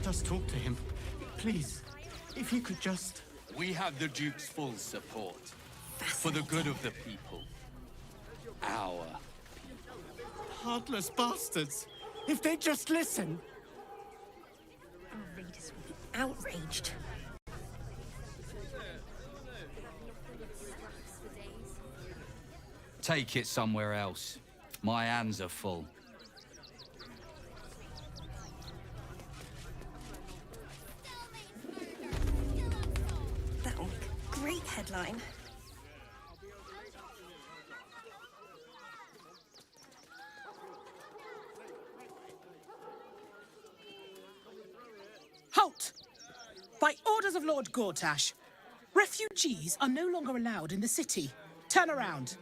let us talk to him. Please, if he could just... We have the Duke's full support. For the good of the people. Our Heartless bastards! If they'd just listen! Our readers will be outraged. Take it somewhere else. My hands are full. That'll make a great headline. Halt! By orders of Lord Gortash, refugees are no longer allowed in the city. Turn around.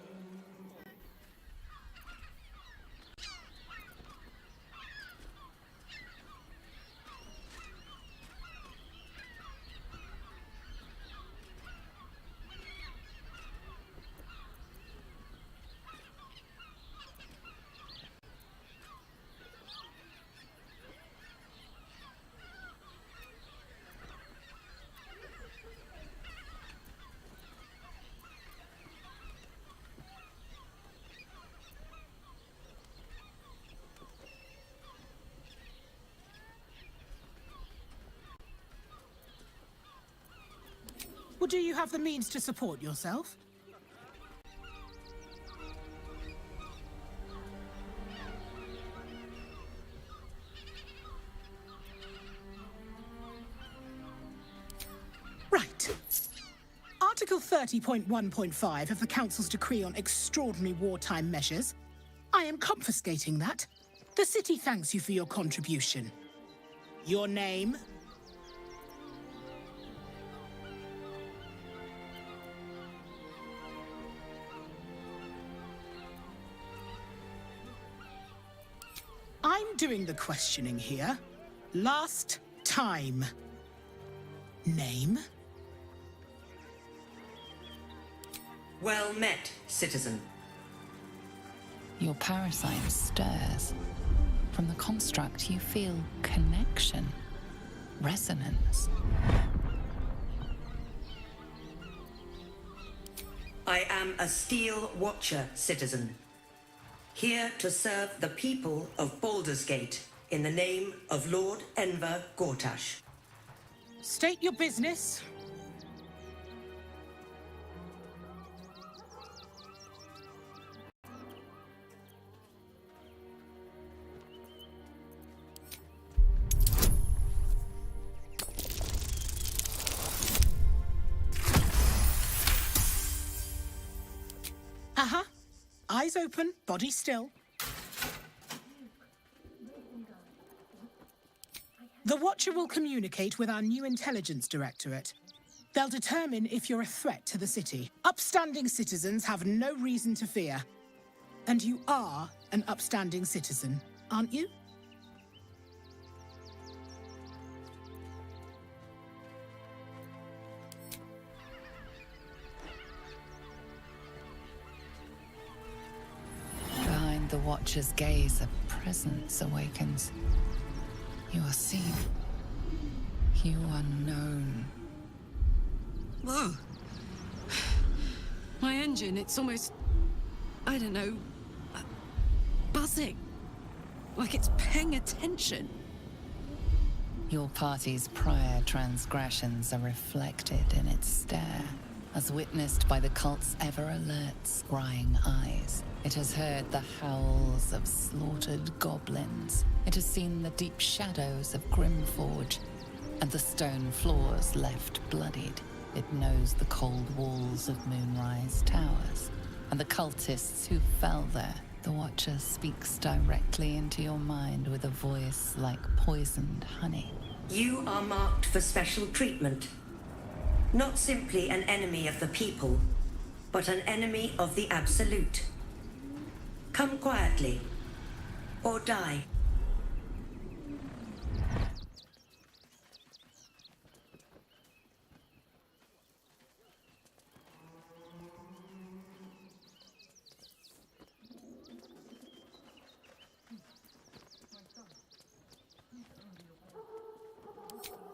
Or do you have the means to support yourself? Right. Article 30.1.5 of the Council's Decree on Extraordinary Wartime Measures. I am confiscating that. The city thanks you for your contribution. Your name? I'm doing the questioning here. Last time. Name? Well met, citizen. Your parasite stirs. From the construct, you feel connection, resonance. I am a Steel Watcher, citizen. Here to serve the people of Baldur's Gate in the name of Lord Enver Gortash. State your business. Eyes open, body still. The Watcher will communicate with our new intelligence directorate. They'll determine if you're a threat to the city. Upstanding citizens have no reason to fear. And you are an upstanding citizen, aren't you? Behind the Watcher's gaze, a presence awakens. You are seen. You are known. Whoa. My engine, it's almost, I don't know, buzzing. Like it's paying attention. Your party's prior transgressions are reflected in its stare, as witnessed by the cult's ever-alert, scrying eyes. It has heard the howls of slaughtered goblins. It has seen the deep shadows of Grimforge, and the stone floors left bloodied. It knows the cold walls of Moonrise Towers, and the cultists who fell there. The Watcher speaks directly into your mind with a voice like poisoned honey. You are marked for special treatment. Not simply an enemy of the people, but an enemy of the Absolute. Come quietly, or die.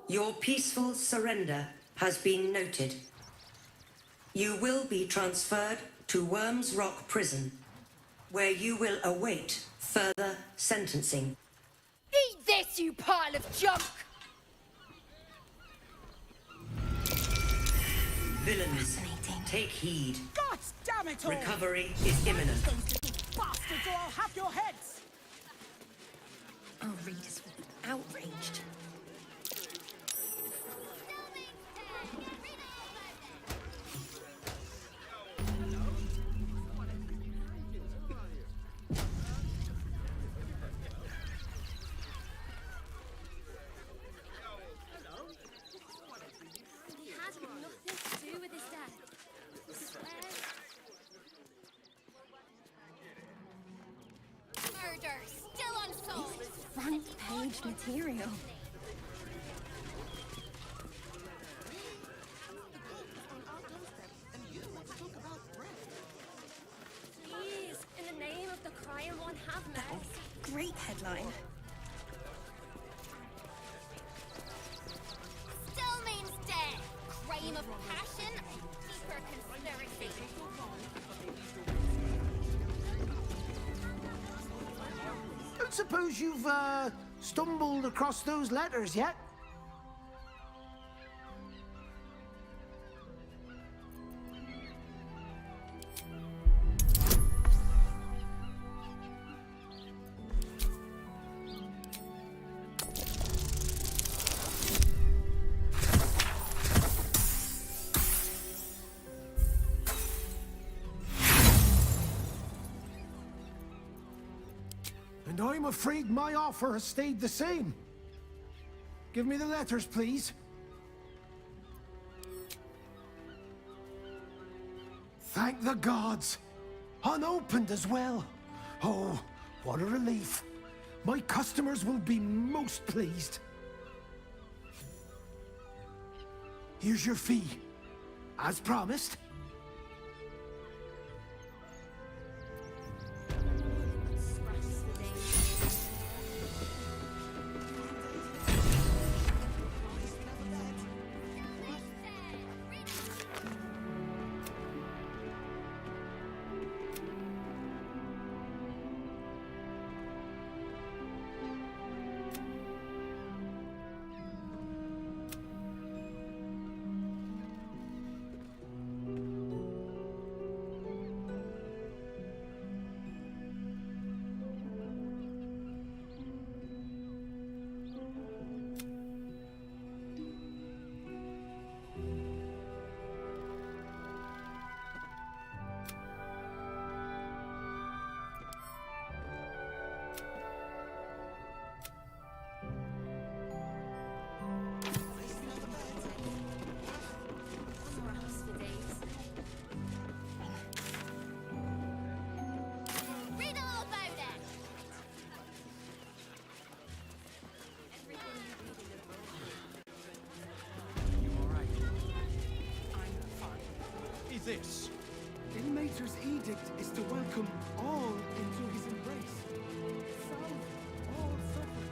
Your peaceful surrender has been noted. You will be transferred to Worms Rock Prison, where you will await further sentencing. Eat this, you pile of junk! Villains, take heed. God damn it all! Recovery is imminent. Those little bastards, or I'll have your heads! Our readers will be outraged. He had nothing to do with his death. I swear. Murder still unsolved. Front page material. Please, in the name of the crying one, have mercy. Great headline. Still means dead. Crime of passion, deeper conspiracy. Don't suppose you've, stumbled across those letters yet? And I'm afraid my offer has stayed the same. Give me the letters, please. Thank the gods. Unopened as well. Oh, what a relief. My customers will be most pleased. Here's your fee. As promised. Read all about it. Is this? Ilmater's edict is to welcome all into his embrace. Salve all suffering.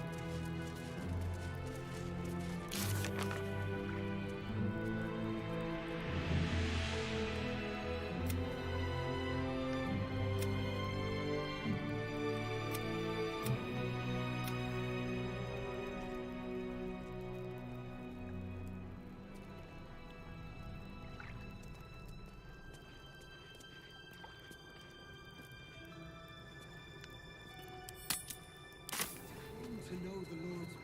To know the Lord's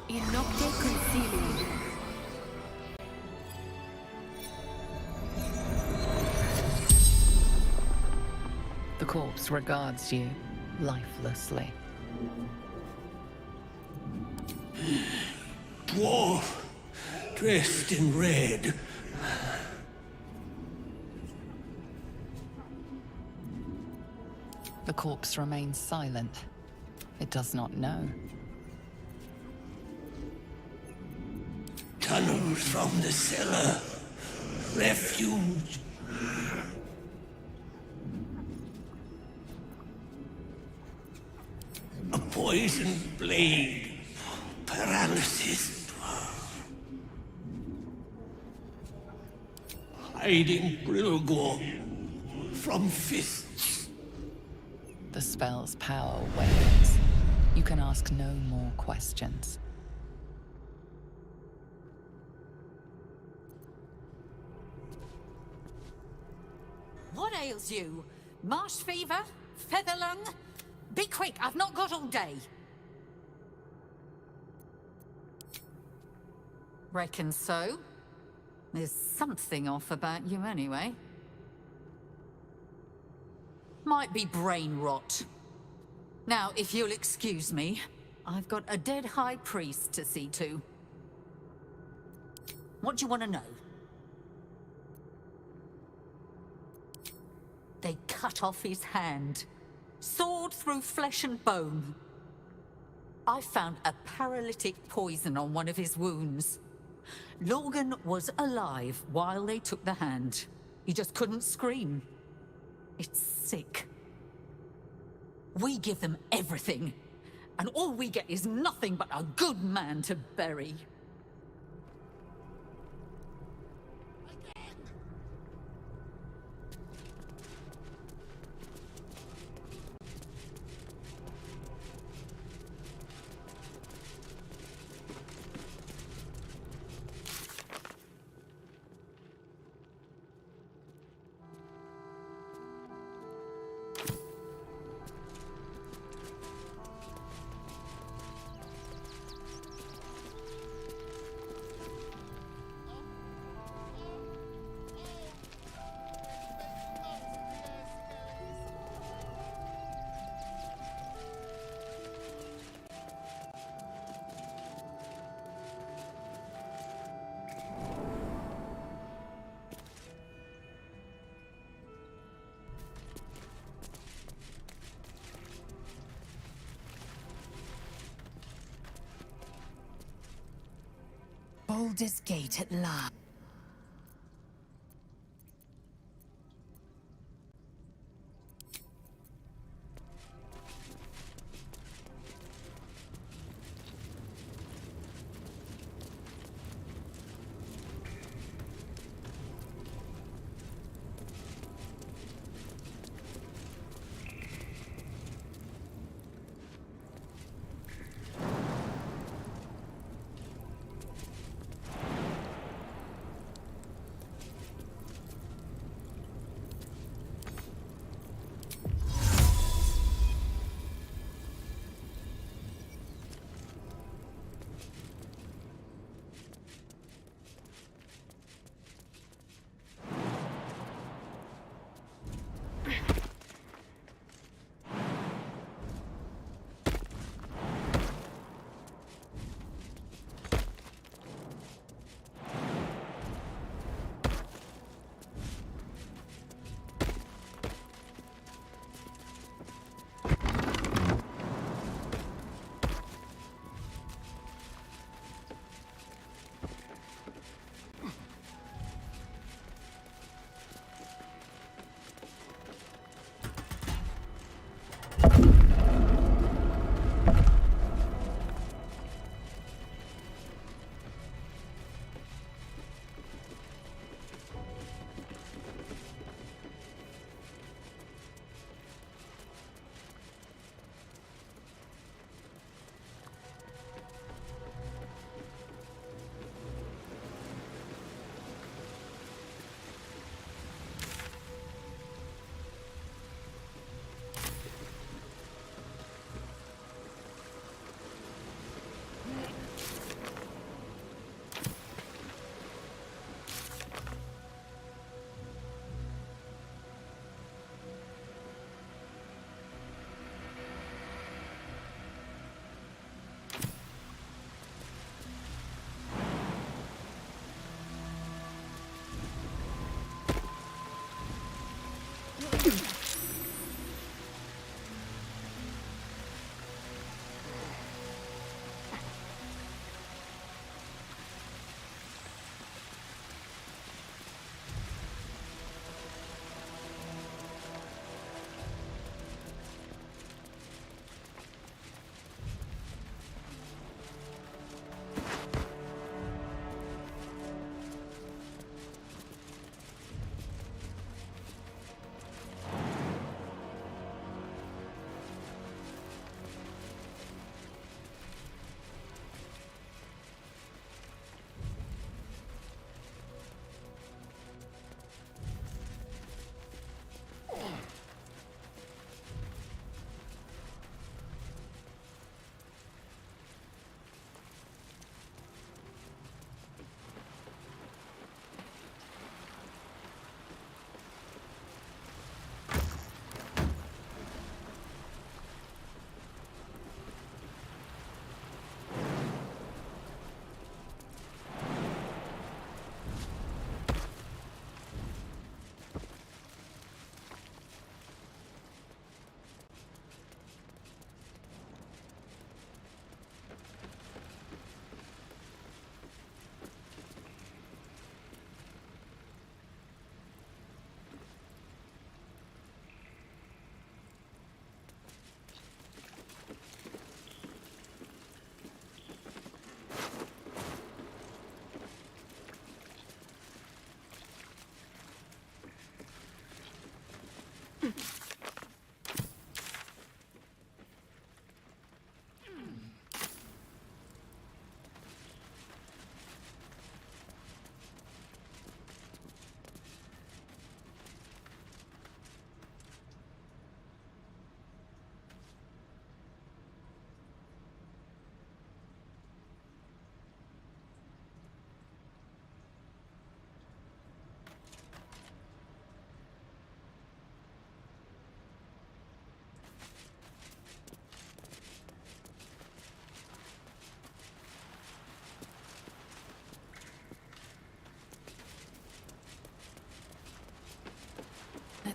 In nocte concilium. The corpse regards you lifelessly. Dwarf, dressed in red. The corpse remains silent, It does not know. Tunnels from the cellar. Refuge. A poisoned blade. Paralysis. Hiding Brilgor from fists. The spell's power wanes. You can ask no more questions. What ails you? Marsh fever? Feather lung? Be quick, I've not got all day. Reckon so. There's something off about you anyway. Might be brain rot. Now, if you'll excuse me, I've got a dead high priest to see to. What do you want to know? They cut off his hand. Sword through flesh and bone. I found a paralytic poison on one of his wounds. Logan was alive while they took the hand. He just couldn't scream. It's sick. We give them everything, and all we get is nothing but a good man to bury. Baldur's Gate at last.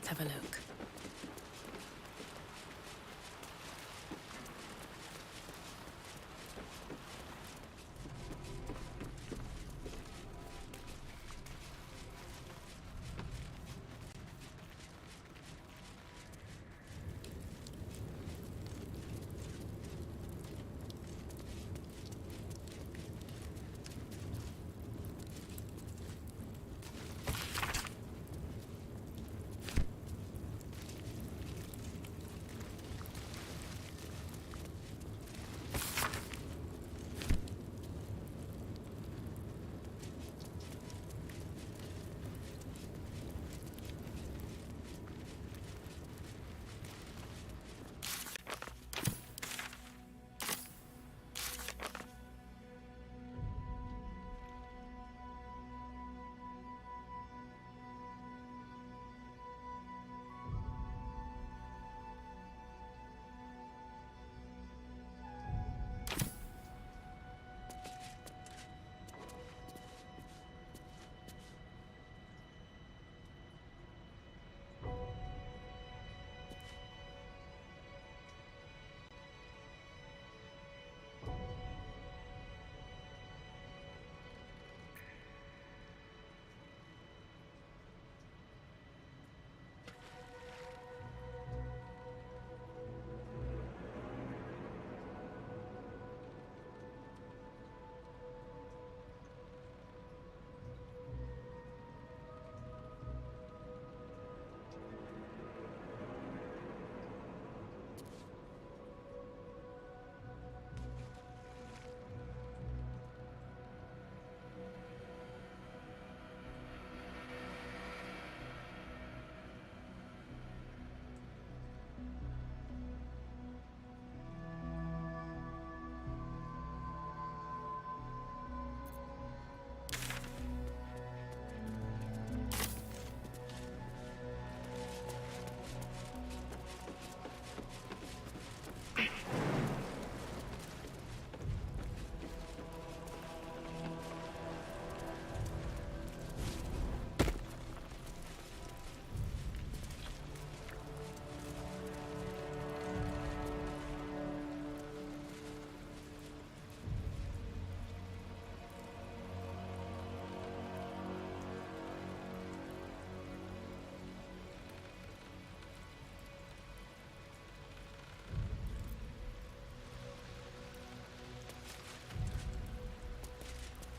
Let's have a look.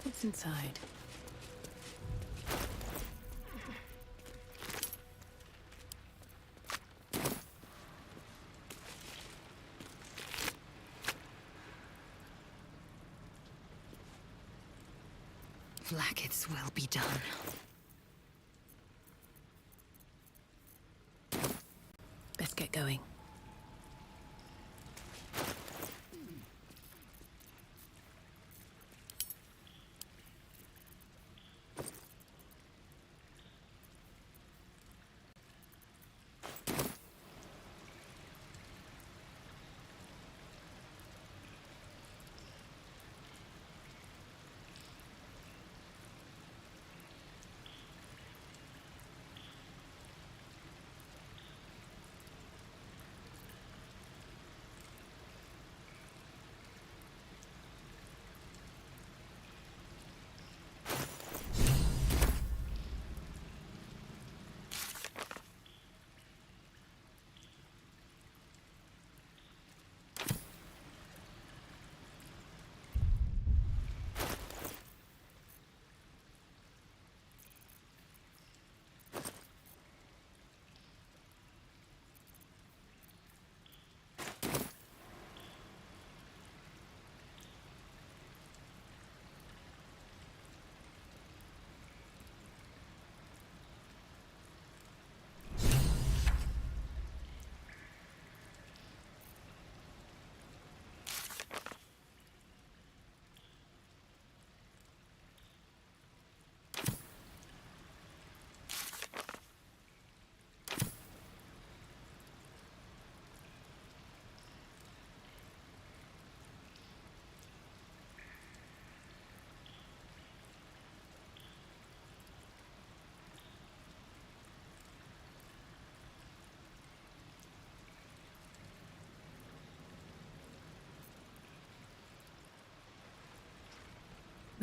What's inside? Blackets will be done. Best get going.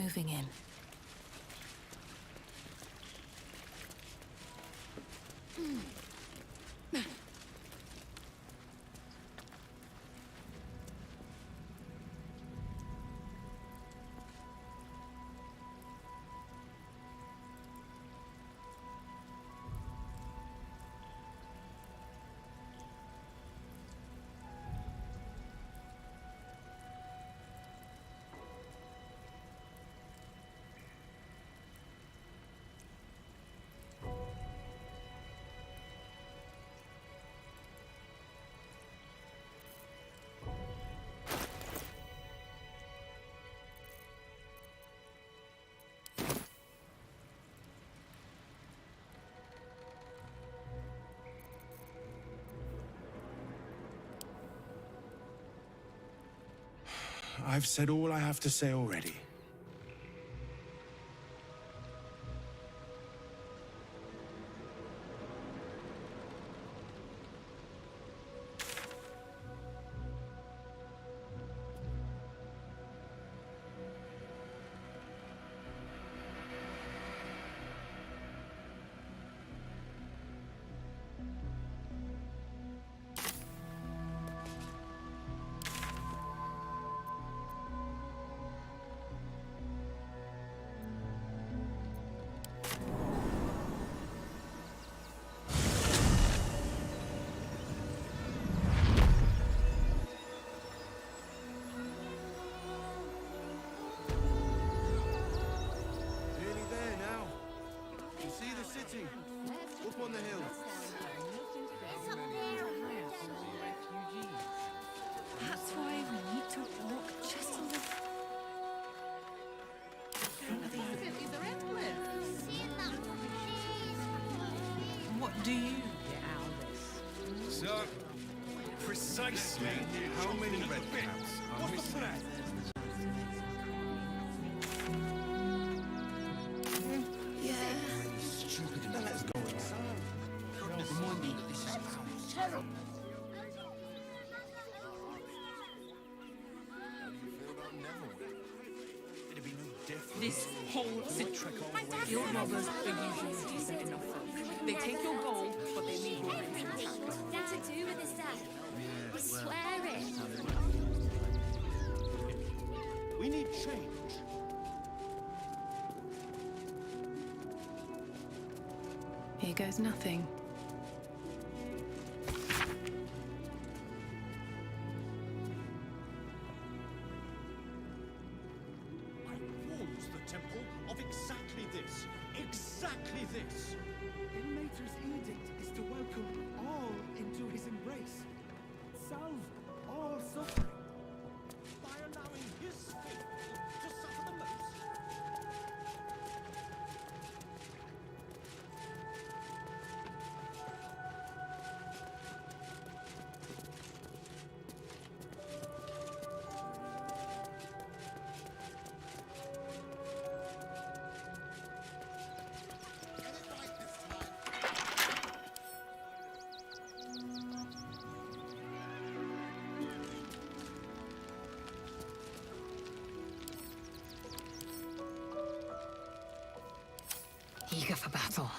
Moving in. I've said all I have to say already. Up on the hill. That's why we need to walk just a little. What do you get out of this? So, precisely how many red caps are missing? Stupid. Now let's go inside. Remind me that this is ours. Terrible. This whole situation. Your robbers are usually decent enough folk. They take your gold, but they leave your rent intact. Nothing to do with this, Dad. I swear it. We need change. Here goes nothing. I warned the temple of exactly this. Exactly this. Ilmater's edict is to welcome all into his embrace. Salve all suffering. By allowing his faithful to suffer the most. Eager for battle.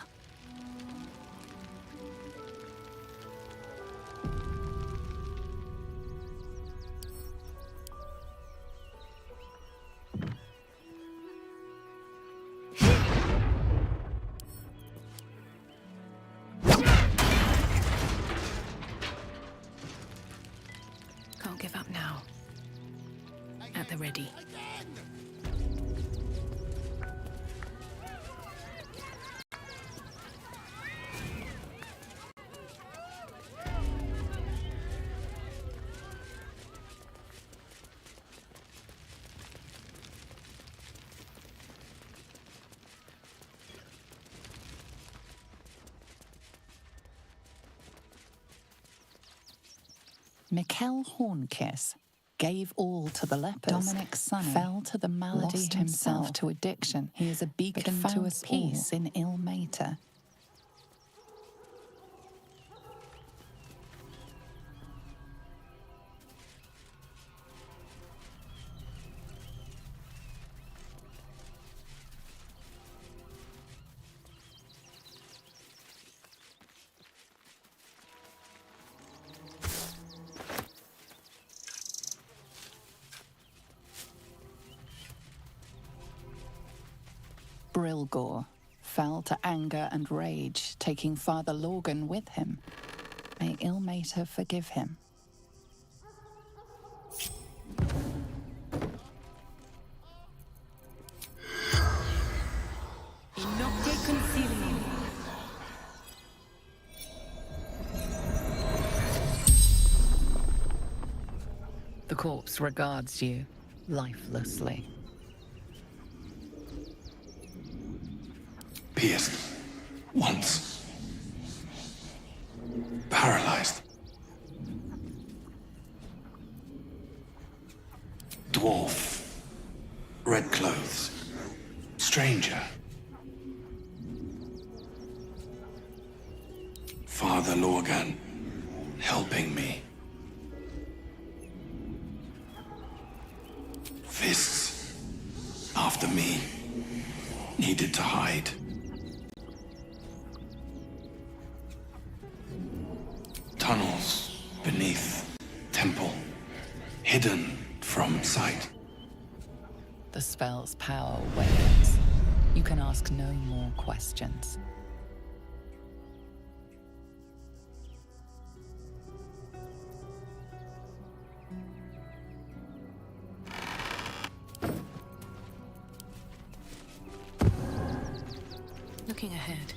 Can't give up now. At the ready. Mikkel Hornkiss gave all to the lepers. Dominic Sonny fell to the malady lost himself to addiction. He is a beacon to us peace in Ilmater. Brilgor fell to anger and rage, taking Father Lorgan with him. May Ilmater forgive him. The corpse regards you lifelessly. Pierced. Once. Paralyzed. Dwarf. Red clothes. Stranger. Father Lorgan, helping me. Fists. After me. Needed to hide. Tunnels beneath temple. Hidden from sight. The spell's power wanes. You can ask no more questions. Looking ahead.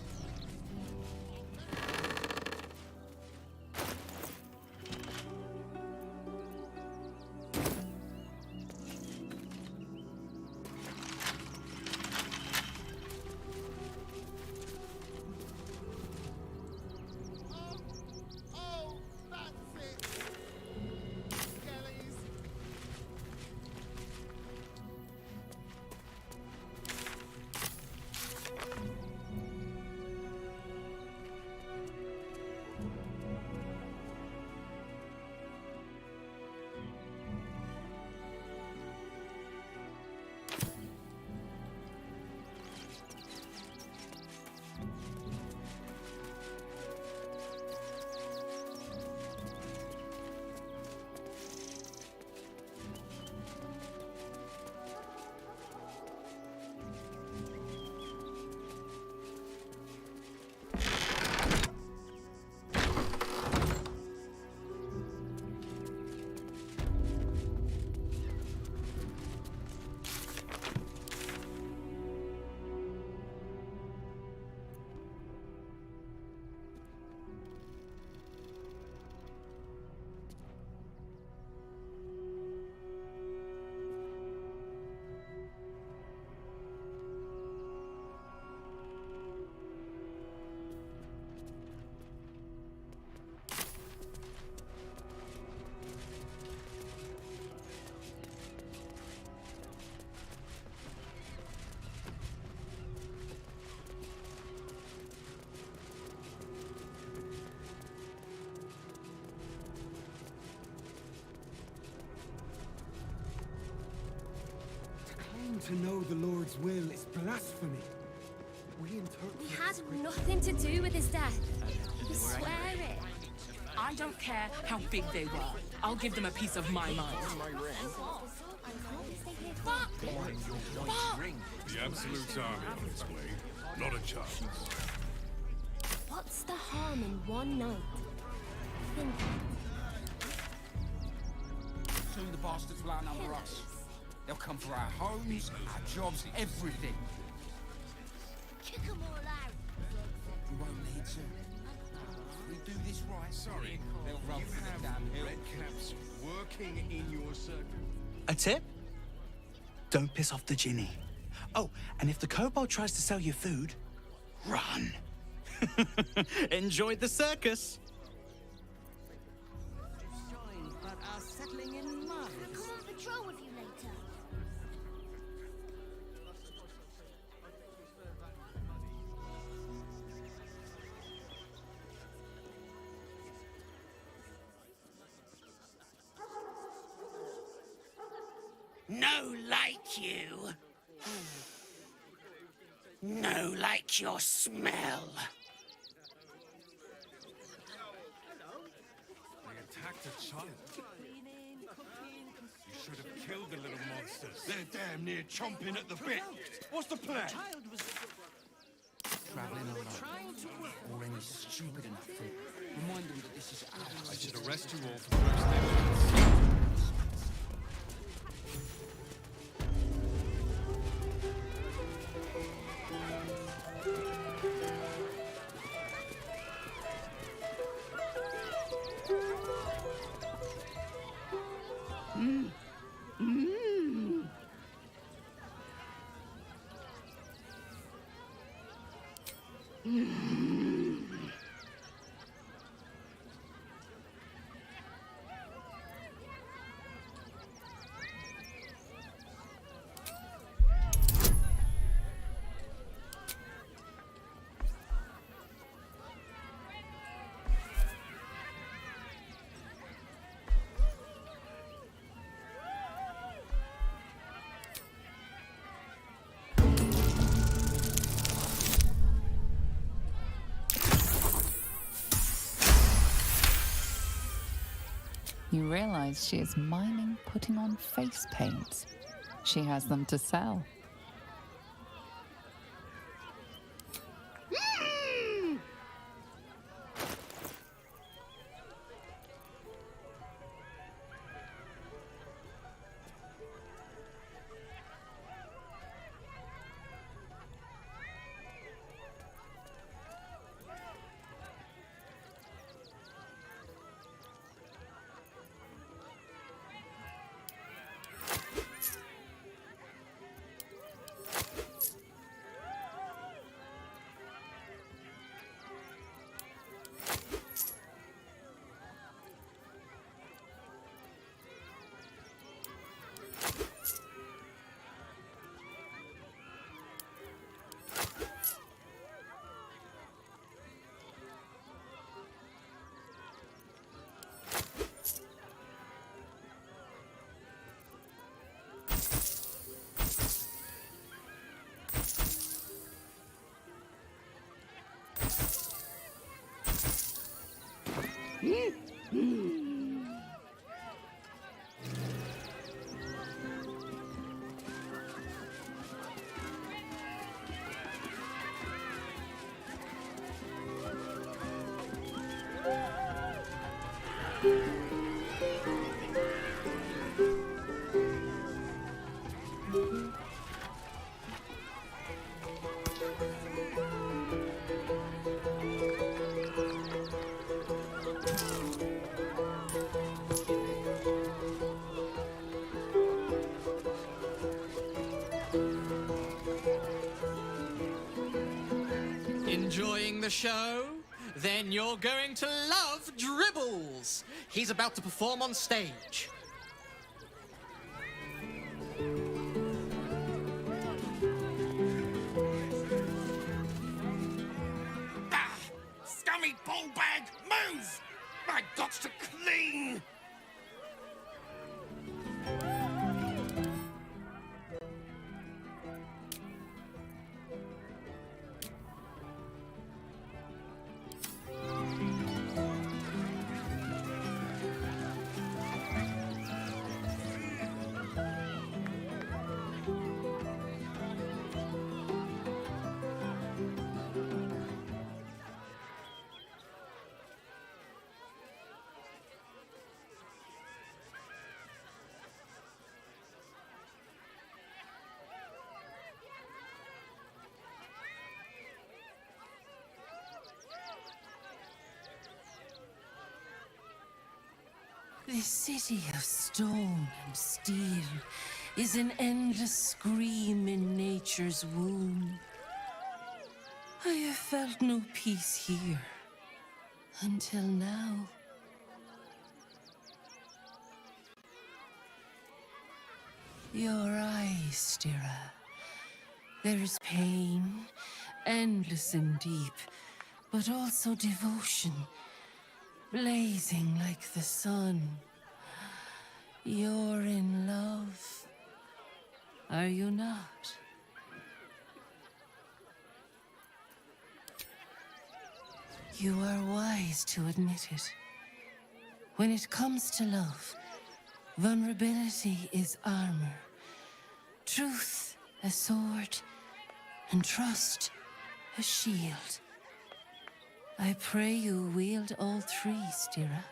To know the Lord's will is blasphemy. We interpret. We had nothing to do with his death. We swear it. I don't care how big they were. I'll give them a piece of my mind. The Absolute's army on its way. Not a chance. What's the harm in one night? Think. Soon the bastards will outnumber us. They'll come for our homes, our jobs, everything. Kick them all out. We won't need to. If we do this right, Sorry, they'll run you for have the damn hill. red caps working in your circle. A tip? Don't piss off the Ginny. Oh, and if the kobold tries to sell you food, run. Enjoyed the circus. But are settling in mud. I'll come on patrol with you later. No like you. No like your smell. They attacked a child. You Should have killed the little monsters. They're damn near chomping at the bit. What's the plan? Traveling alone. Or any stupid enough thing. Remind them that this is ours. I should arrest you all for gross negligence. You realize she is mining putting on face paint. She has them to sell. Enjoying the show? Then you're going to love Dribbles. He's about to perform on stage. Ah! Scummy ball bag! Move! My got's to clean! This city of stone and steel is an endless scream in nature's womb. I have felt no peace here until now. Your eyes, Stira. There is pain, endless and deep, but also devotion, blazing like the sun. You're in love, are you not? You are wise to admit it. When it comes to love, Vulnerability is armor, truth a sword, and trust a shield. I pray you wield all three, Stira.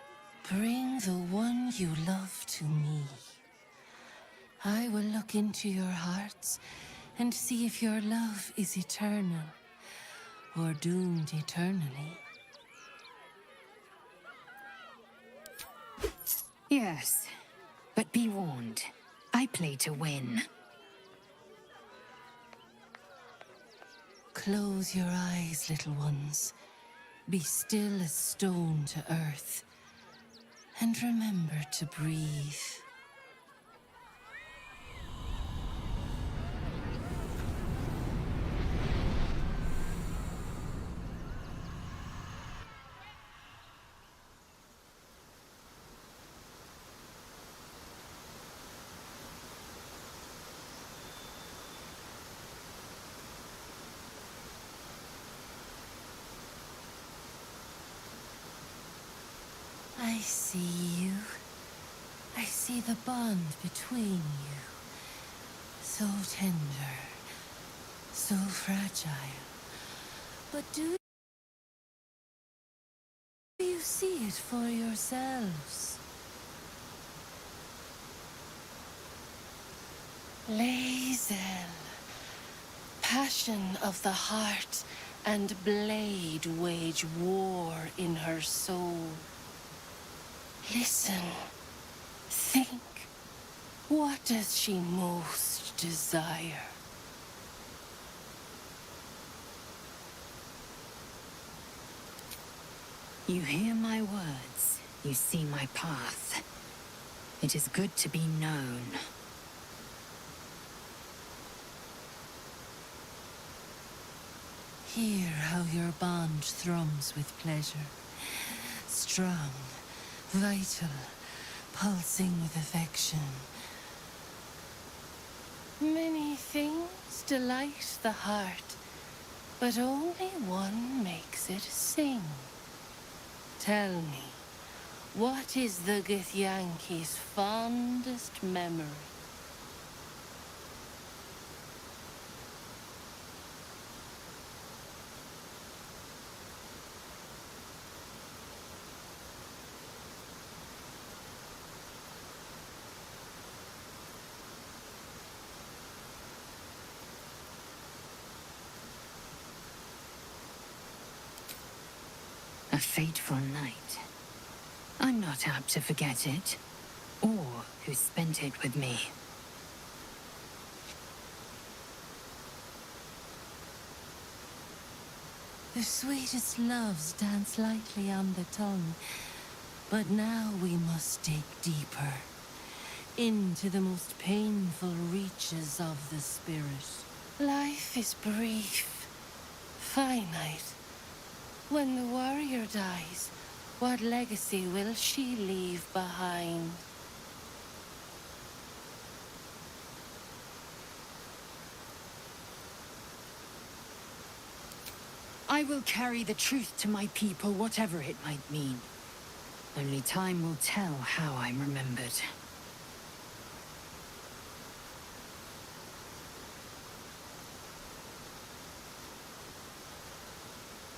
Bring the one you love to me. I will look into your hearts and see if your love is eternal or doomed eternally. Yes, but be warned. I play to win. Close your eyes, little ones. Be still as stone to earth. And remember to breathe. I see you. I see the bond between you. So tender, so fragile. But do you see it for yourselves? Lae'zel, passion of the heart and blade wage war in her soul. Listen, think. What does she most desire? You hear my words. You see my path. It is good to be known. Hear how your bond thrums with pleasure. Strong, vital, pulsing with affection. Many things delight the heart, but only one makes it sing. Tell me, what is the Githyanki's fondest memory? A fateful night. I'm not apt to forget it, or who spent it with me. The sweetest loves dance lightly on the tongue, but now we must dig deeper, into the most painful reaches of the spirit. Life is brief, finite. When the warrior dies, what legacy will she leave behind? I will carry the truth to my people, whatever it might mean. Only time will tell how I'm remembered.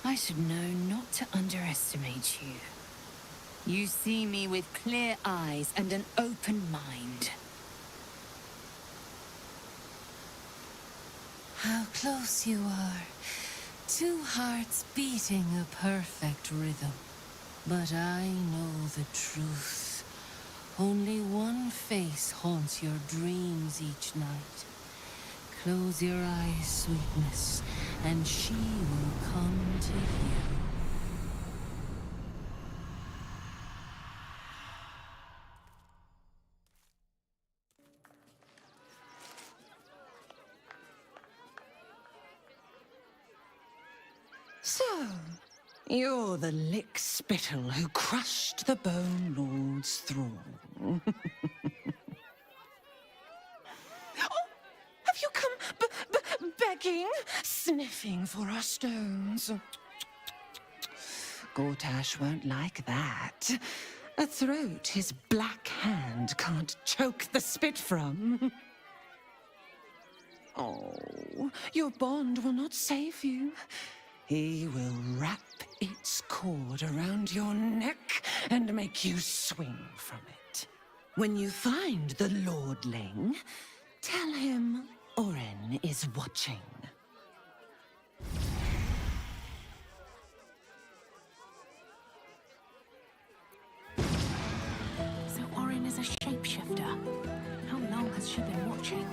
I should know not to underestimate you. You see me with clear eyes and an open mind. How close you are. Two hearts beating a perfect rhythm. But I know the truth. Only one face haunts your dreams each night. Close your eyes, sweetness, and she will come to you. So, you're the lick-spittle who crushed the Bone Lord's thrall. Have you come begging, sniffing for our stones? Gortash won't like that. A throat his black hand can't choke the spit from. Oh, your bond will not save you. He will wrap its cord around your neck and make you swing from it. When you find the lordling, tell him Oren is watching. So Orin is a shapeshifter. How long has she been watching?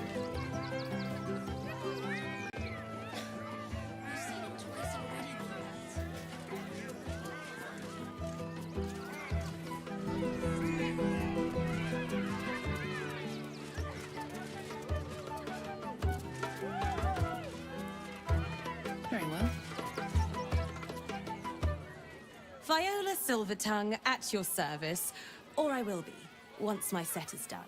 Very well. Viola Silvertongue at your service, or I will be, once my set is done.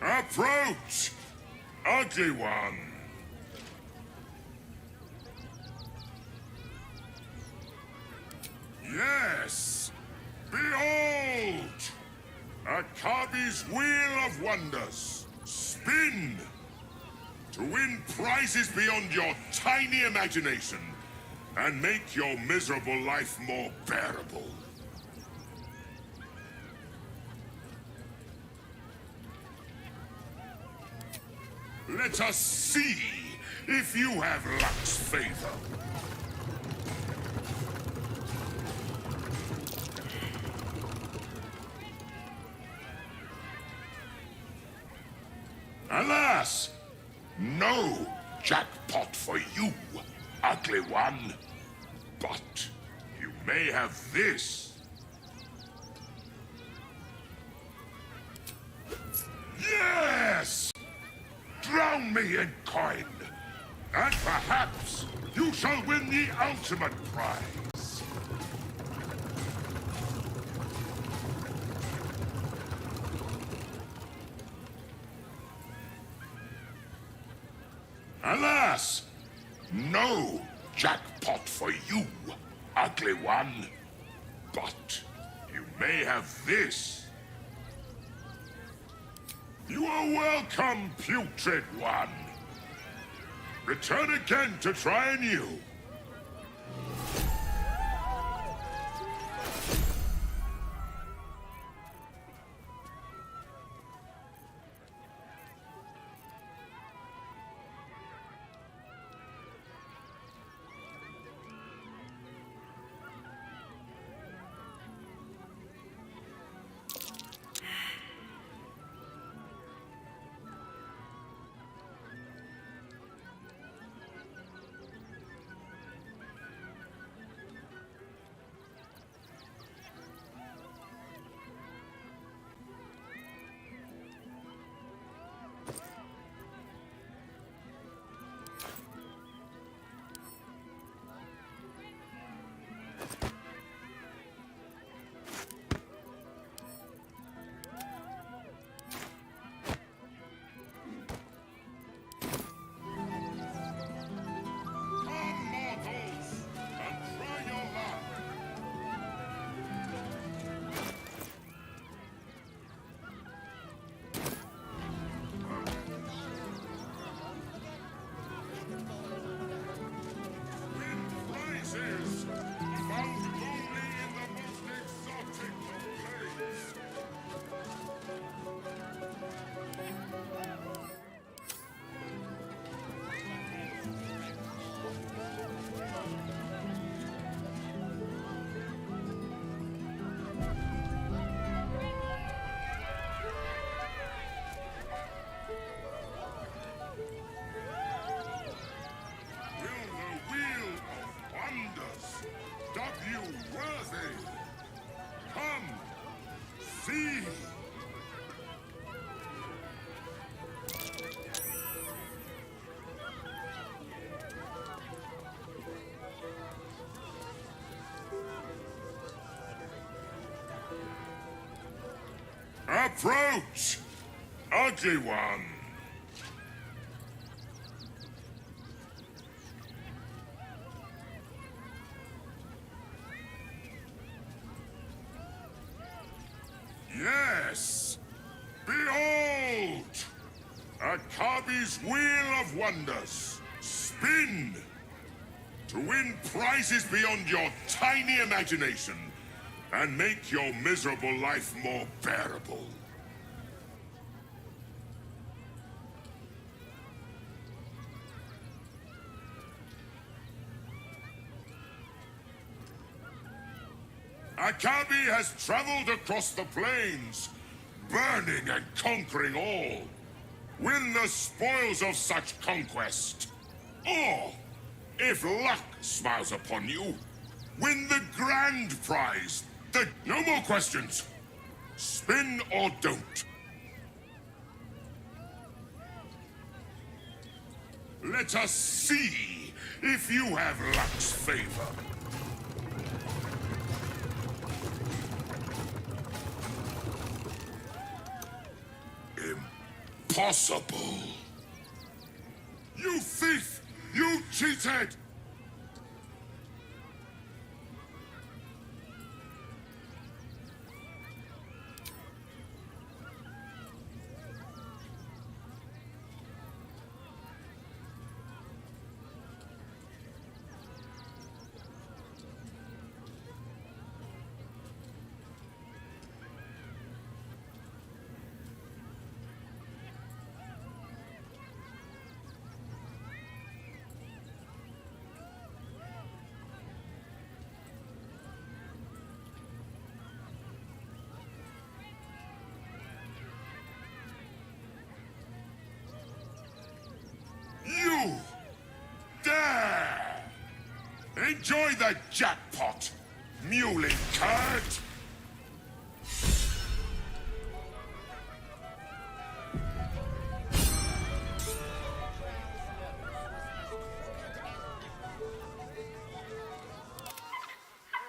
Approach, ugly one. Yes, behold, Akabi's Wheel of Wonders. Spin to win prizes beyond your tiny imagination and make your miserable life more bearable. Let us see if you have luck's favor. Alas, no jackpot for you, ugly one. But you may have this. Yes! Drown me in coin, and perhaps you shall win the ultimate prize. Alas, no jackpot for you, ugly one. But you may have this. You are welcome, putrid one. Return again to try anew. Approach! Ugly one! Yes! Behold! Akabi's Wheel of Wonders! Spin! To win prizes beyond your tiny imagination and make your miserable life more bearable. Akabi has traveled across the plains, burning and conquering all. Win the spoils of such conquest. Or, if luck smiles upon you, win the grand prize. No more questions. Spin or don't. Let us see if you have luck's favor. Impossible. You thief! You cheated! You dare! Enjoy the jackpot, muley curd!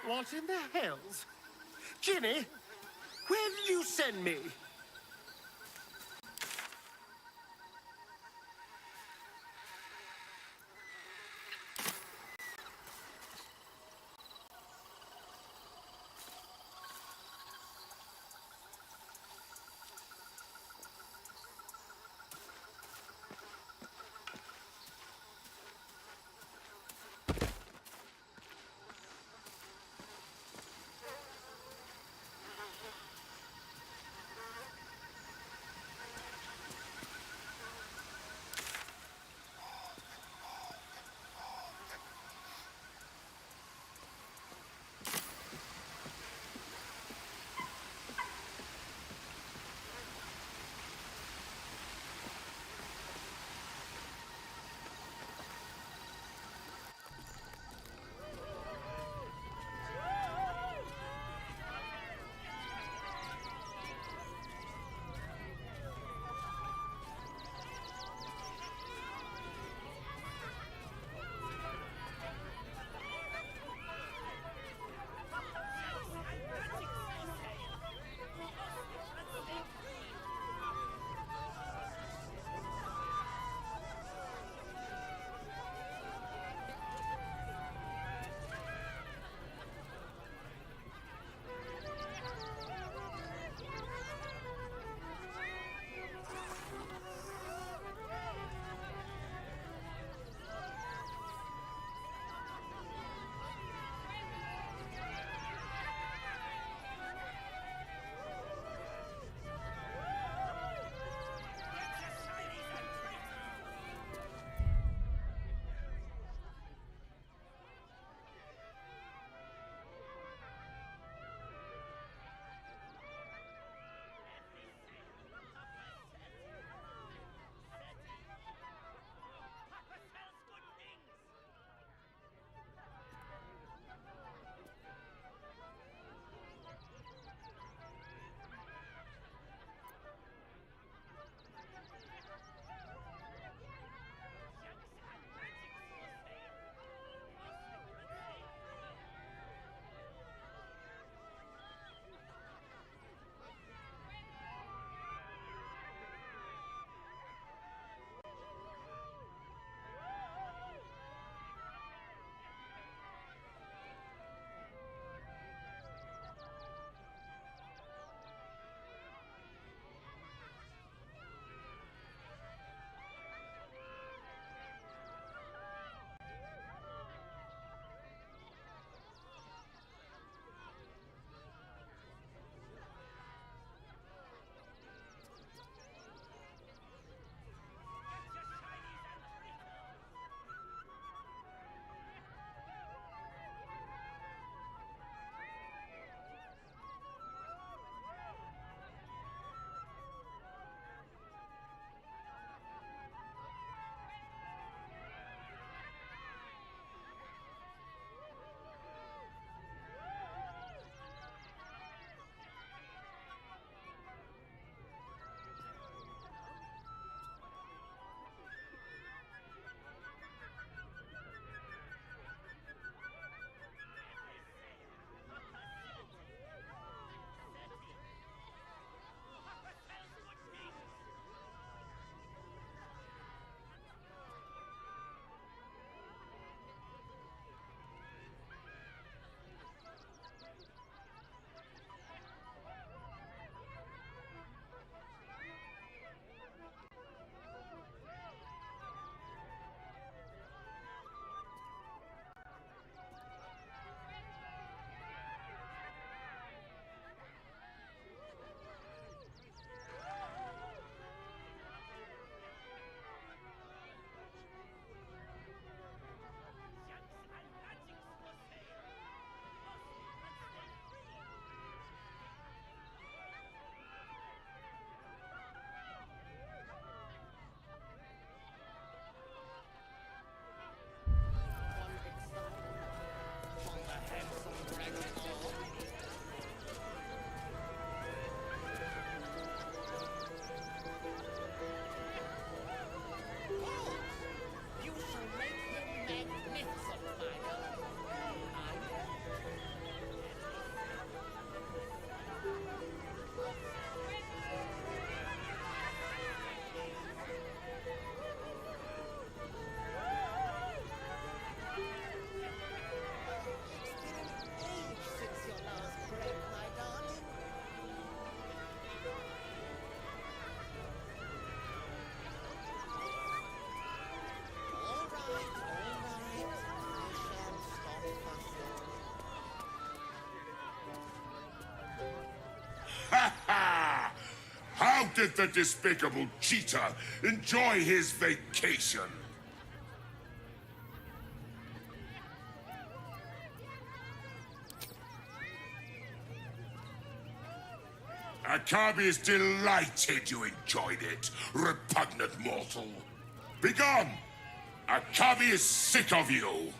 What in the hells? Ginny, where did you send me? Ha ha! How did the despicable cheater enjoy his vacation? Akabi is delighted you enjoyed it, repugnant mortal. Begone! Akabi is sick of you!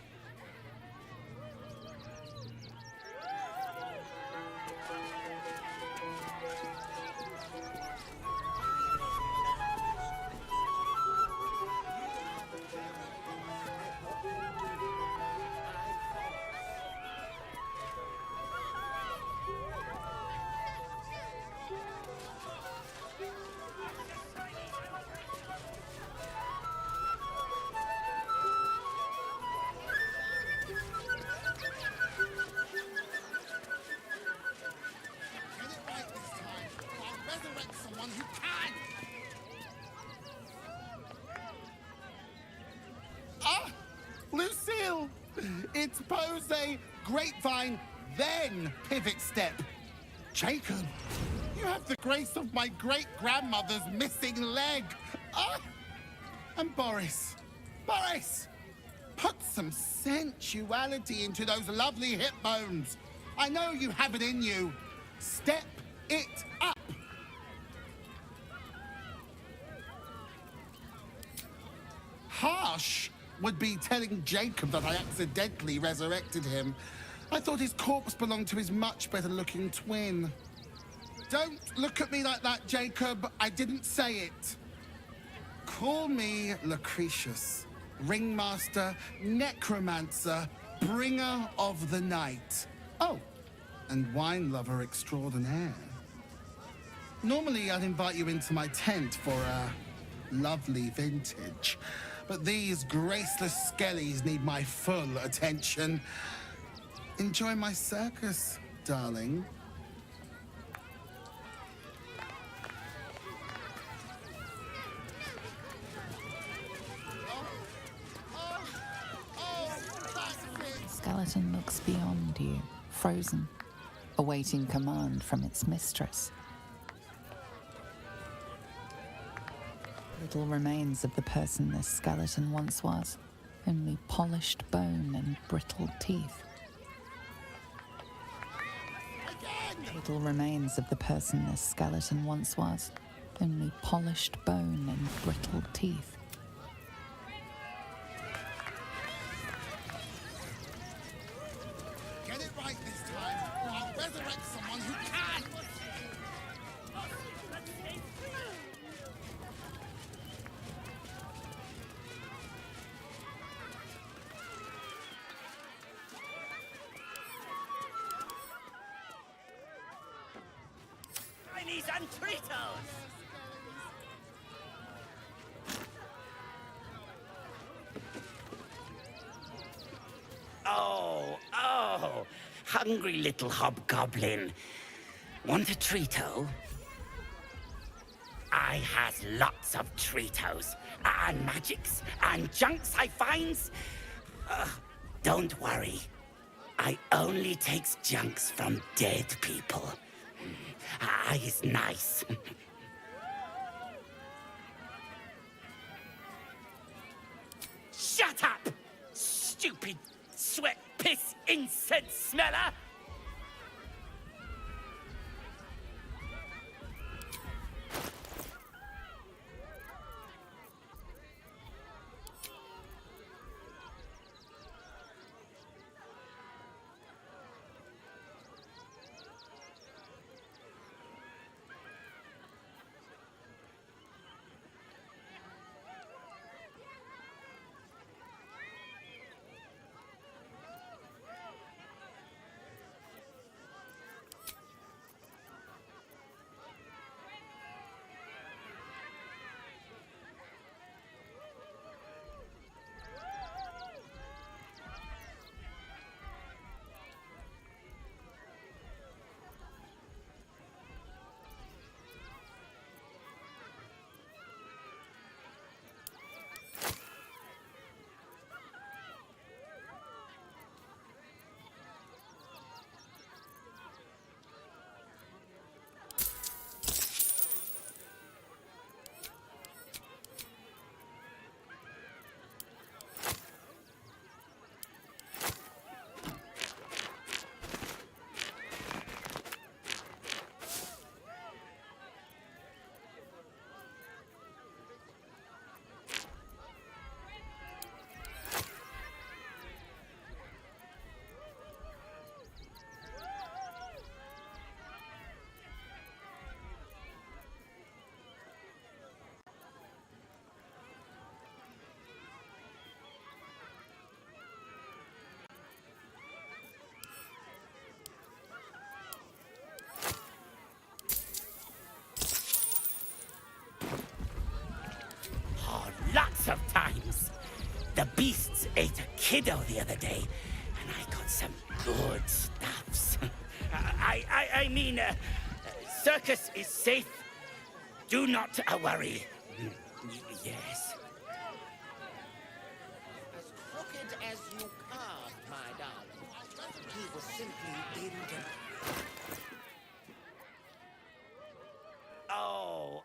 Ah! Lucille! It's pose grapevine, then pivot step. Jacob, you have the grace of my great-grandmother's missing leg. Ah! And Boris, put some sensuality into those lovely hip bones. I know you have it in you. Step it up. Harsh would be telling Jacob that I accidentally resurrected him. I thought his corpse belonged to his much better-looking twin. Don't look at me like that, Jacob. I didn't say it. Call me Lucretius, ringmaster, necromancer, bringer of the night. Oh, and wine lover extraordinaire. Normally, I'd invite you into my tent for a lovely vintage. But these graceless skellies need my full attention. Enjoy my circus, darling. The skeleton looks beyond you, frozen, awaiting command from its mistress. Little remains of the person this skeleton once was, only polished bone and brittle teeth. Little remains of the person this skeleton once was, only polished bone and brittle teeth. Get it right this time, or I'll resurrect someone who can! Chinese and Tritos! Oh, hungry little hobgoblin. Want a Trito? I has lots of Tritos, and magics, and junks I finds. Don't worry. I only takes junks from dead people. I is nice. Shut up! Stupid sweat, piss, incense smeller! ate a kiddo the other day, and I got some good stuffs. I mean, circus is safe. Do not worry. Yes. As crooked as you carved, my darling. He was simply in denial. Oh.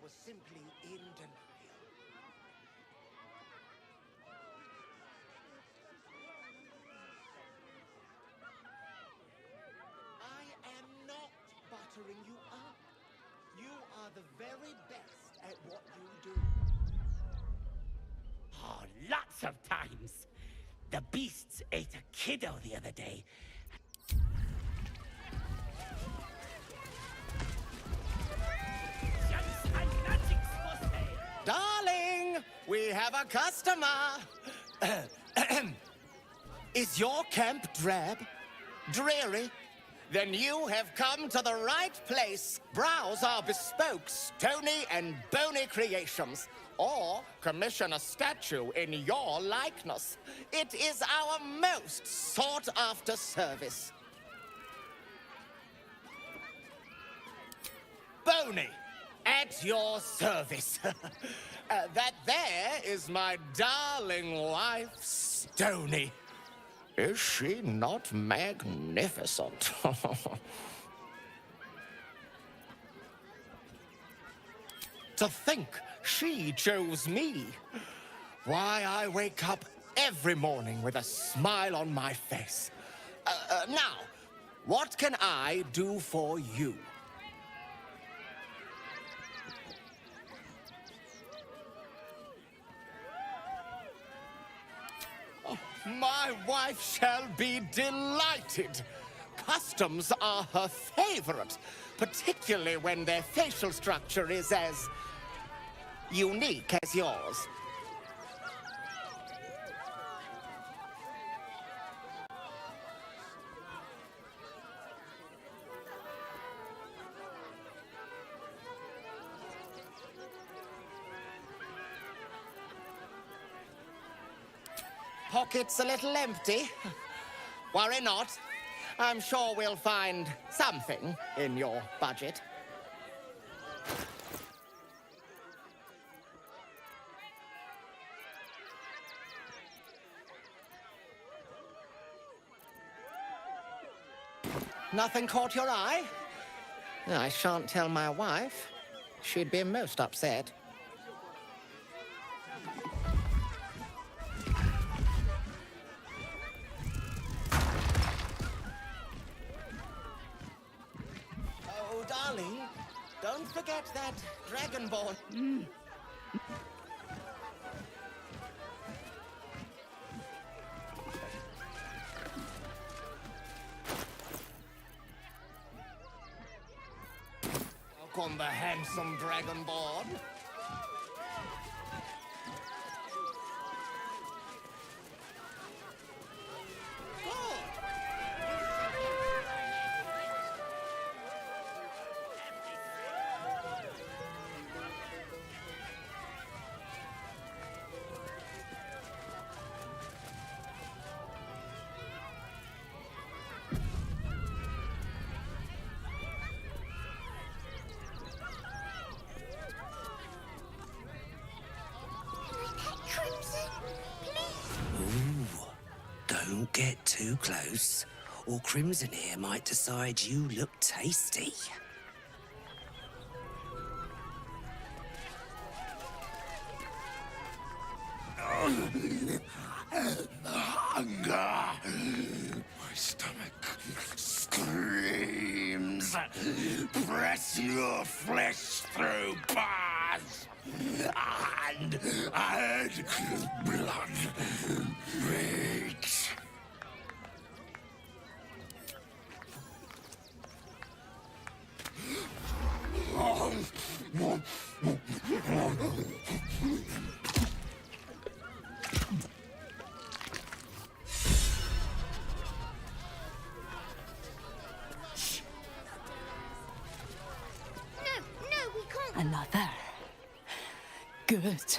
Was simply in denial. I am not buttering you up. You are the very best at what you do. Oh, lots of times. The beasts ate a kiddo the other day. Darling, we have a customer. Is your camp drab? Dreary? Then you have come to the right place. Browse our bespoke, stony and bony creations. Or commission a statue in your likeness. It is our most sought-after service. Bony. At your service. That there is my darling wife, Stony. Is she not magnificent? To think she chose me. Why, I wake up every morning with a smile on my face. Now, what can I do for you? My wife shall be delighted. Customs are her favorite, particularly when their facial structure is as unique as yours. Pockets a little empty? Worry not. I'm sure we'll find something in your budget. Nothing caught your eye? I shan't tell my wife. She'd be most upset. Oh, darling, don't forget that dragonborn. look on the handsome dragonborn. Ooh, don't get too close, or Crimson here might decide you look tasty. Hunger! My stomach screams. Press your flesh through bars. And add blood breaks. Another. Good.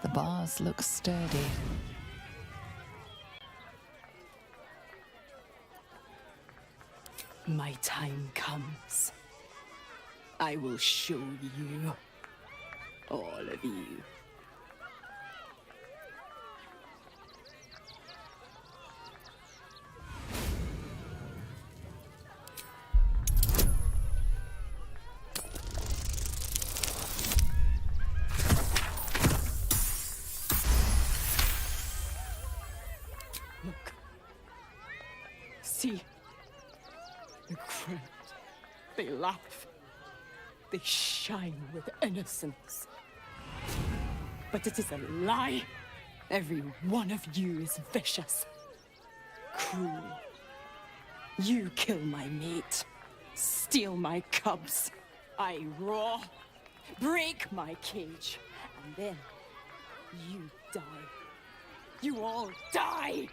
The bars look sturdy. My time comes. I will show you. All of you. Look. See. The crowd. They laugh. They shine with innocence. But it is a lie. Every one of you is vicious. Cruel. You kill my mate. Steal my cubs. I roar. Break my cage. And then you die. You all die!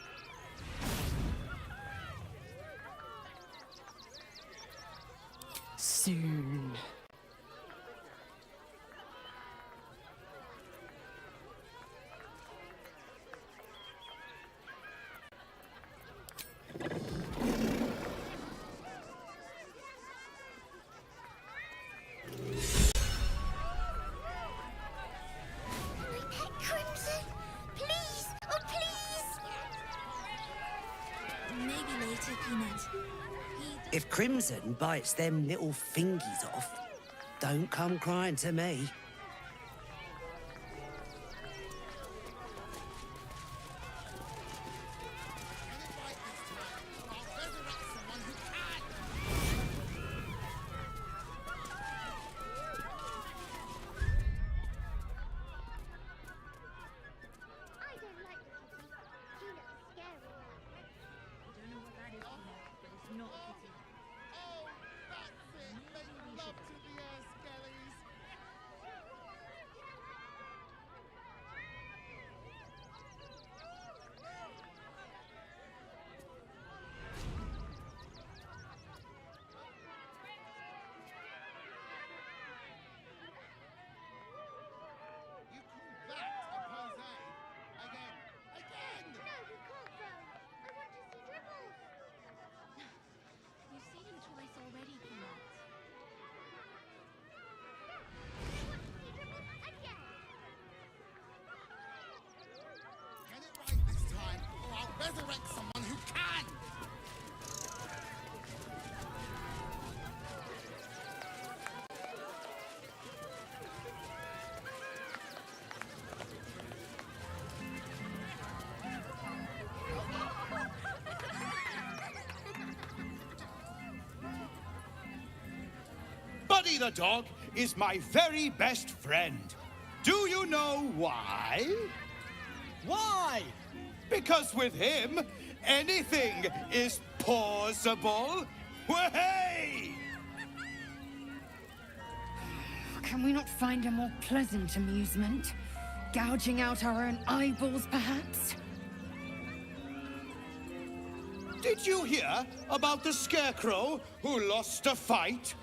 Soon. Crimson! Please! Oh, please! Maybe later, Peanut. If Crimson bites them little fingies off, don't come crying to me. Buddy the dog is my very best friend. Do you know why? Why? Because with him, anything is possible. Way! Can we not find a more pleasant amusement? Gouging out our own eyeballs, perhaps? Did you hear about the scarecrow who lost a fight?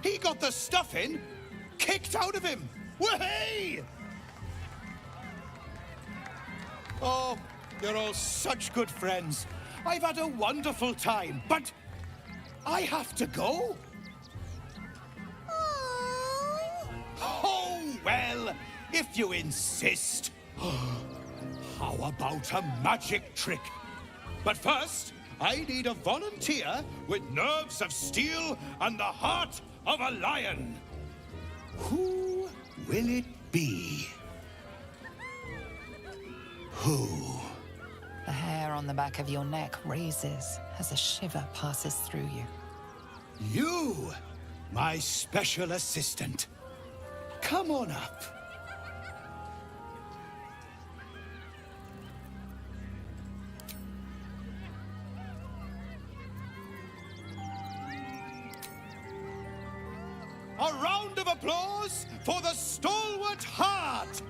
He got the stuffing kicked out of him. Way! Oh, you're all such good friends. I've had a wonderful time, but I have to go. Oh, well, if you insist. How about a magic trick? But first, I need a volunteer with nerves of steel and the heart of a lion. Who will it be? Who? The hair on the back of your neck raises as a shiver passes through you. You, my special assistant. Come on up. A round of applause for the stalwart heart.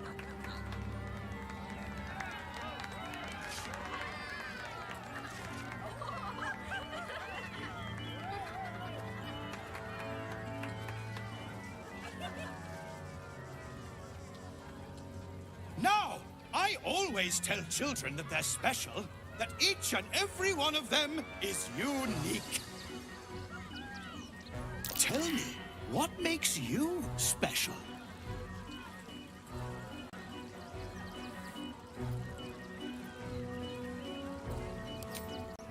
Now, I always tell children that they're special, that each and every one of them is unique. Tell me, what makes you special?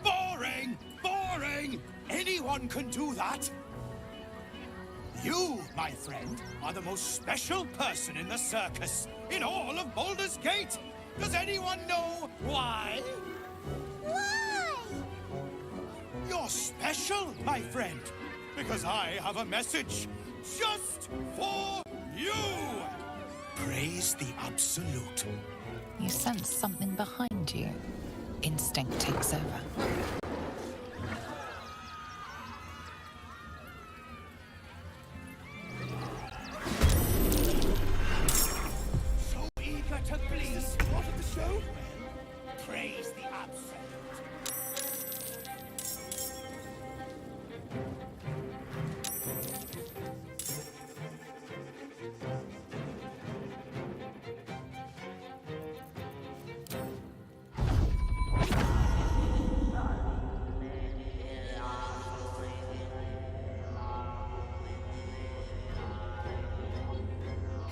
Boring! Boring! Anyone can do that. You, my friend, are the most special person in the circus, in all of Baldur's Gate. Does anyone know why? Why? You're special, my friend, because I have a message just for you. Praise the Absolute. You sense something behind you. Instinct takes over. Eager to please part of the show? Praise the Absolute.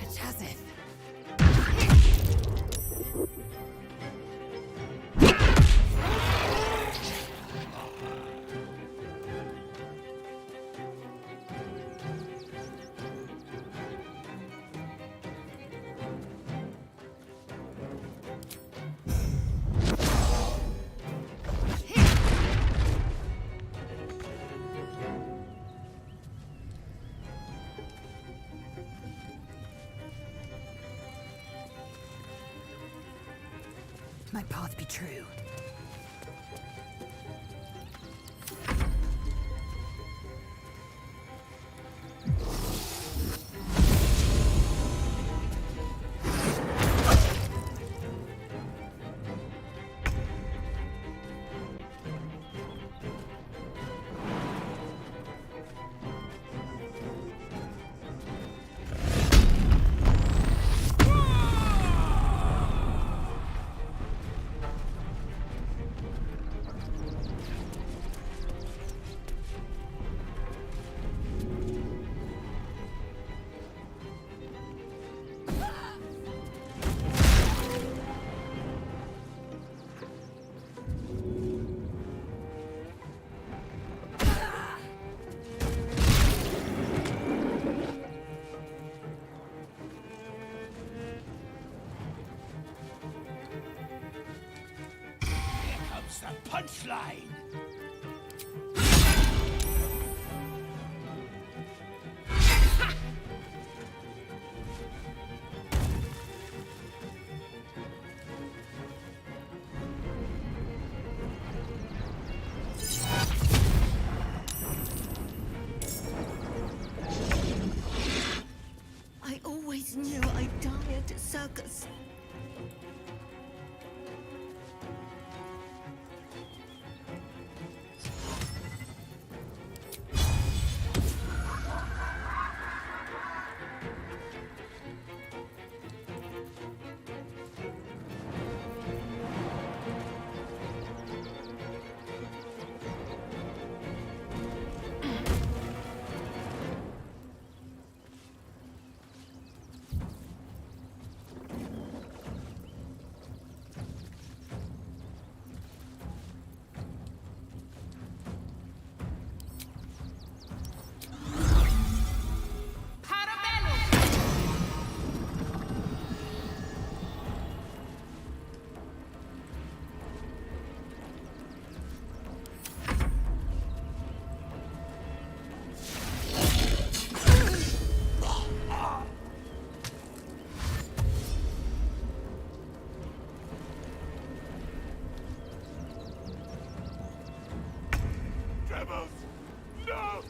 It's as if. My path be true. Here's the punchline. I always knew I'd die at a circus. Rebels! No!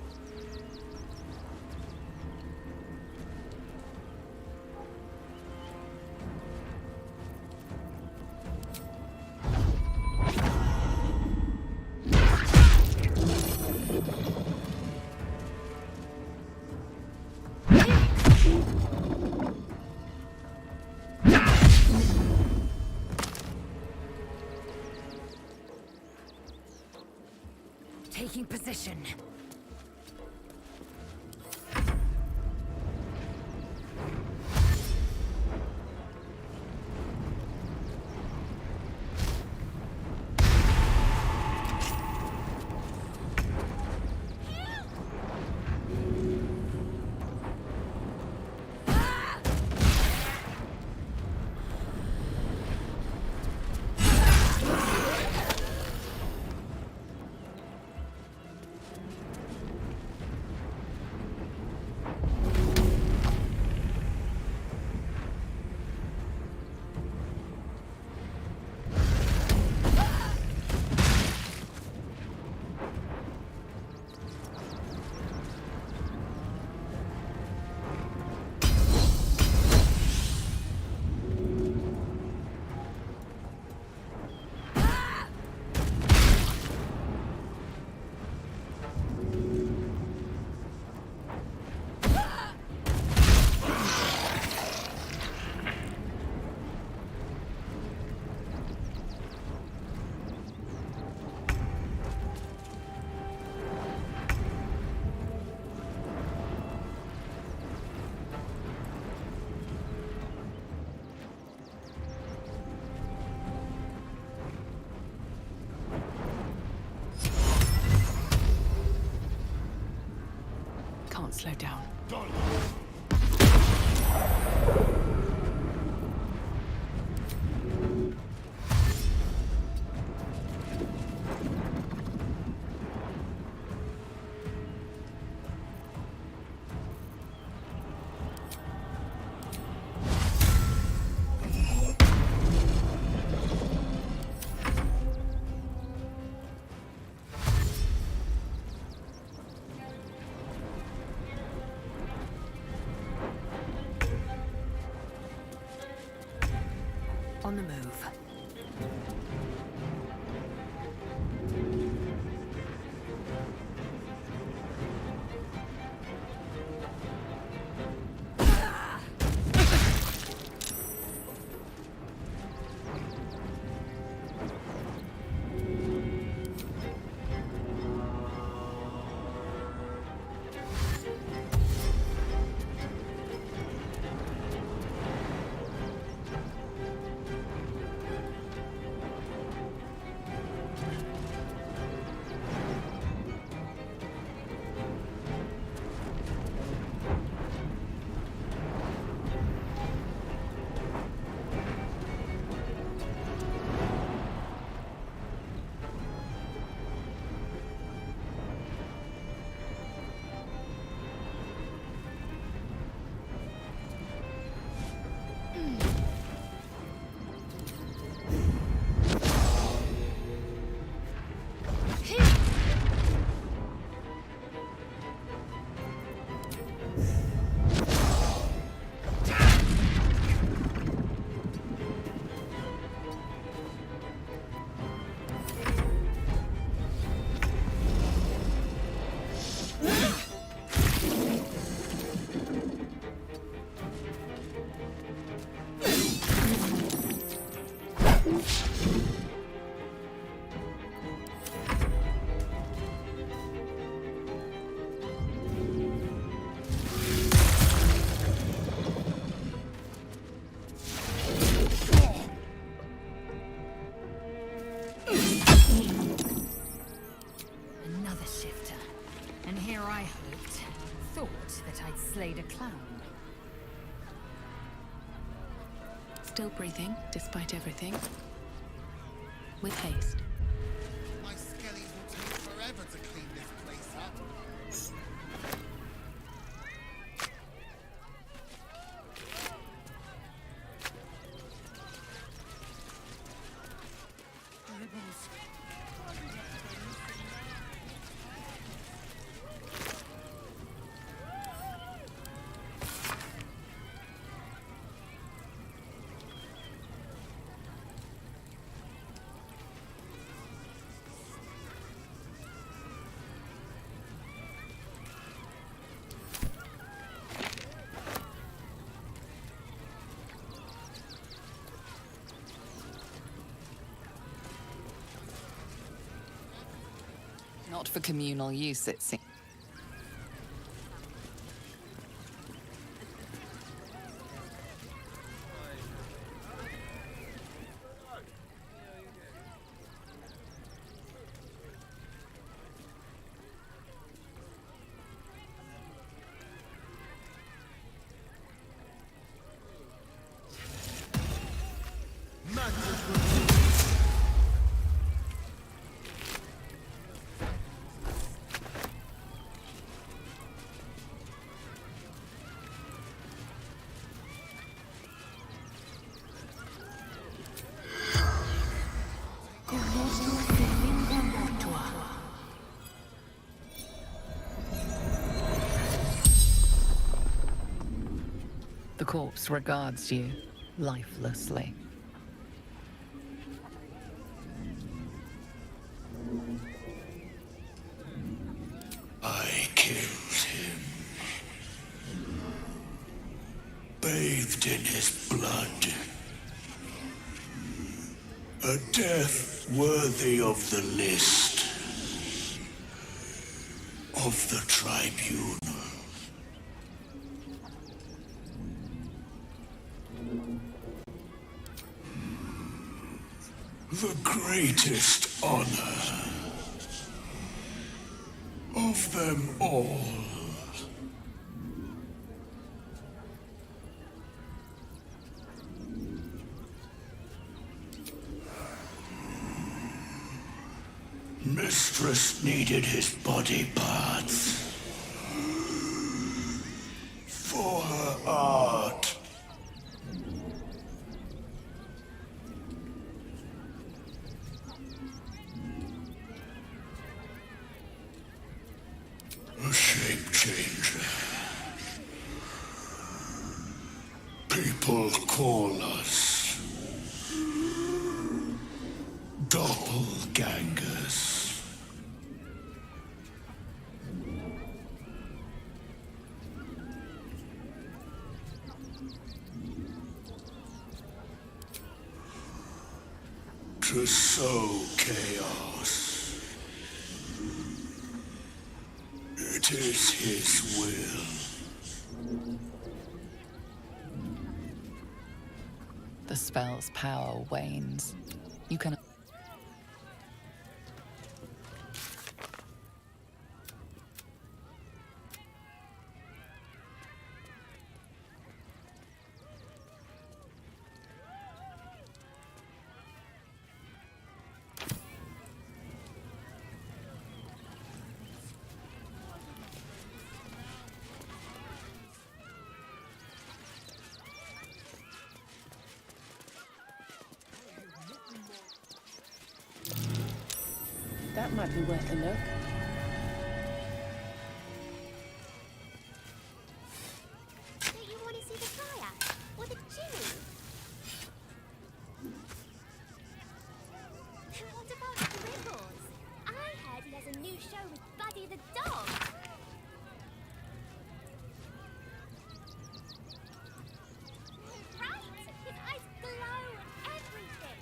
Taking position. Can't slow down. On the move. still breathing, despite everything. With haste. My skellies will take forever to clean this place up. Not for communal use, it seems. The corpse regards you lifelessly. I killed him. Bathed in his blood. A death worthy of the list. Of the tribunal. The greatest honor of them all. Mistress needed his body parts for her art. A shape changer. People call us doppelgangers. To sow chaos. It is his will. The spell's power wanes. You can... That might be worth a look. Don't you want to see the fire? Or the chili? What about Dribbles? I heard he has a new show with Buddy the dog. Right! His eyes glow and everything.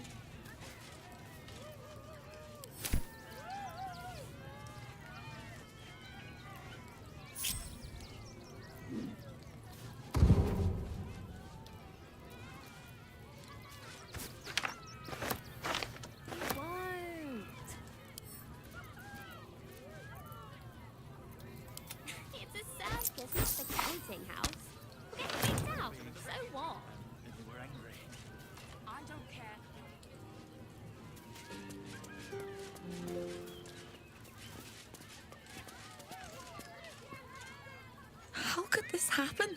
this happen?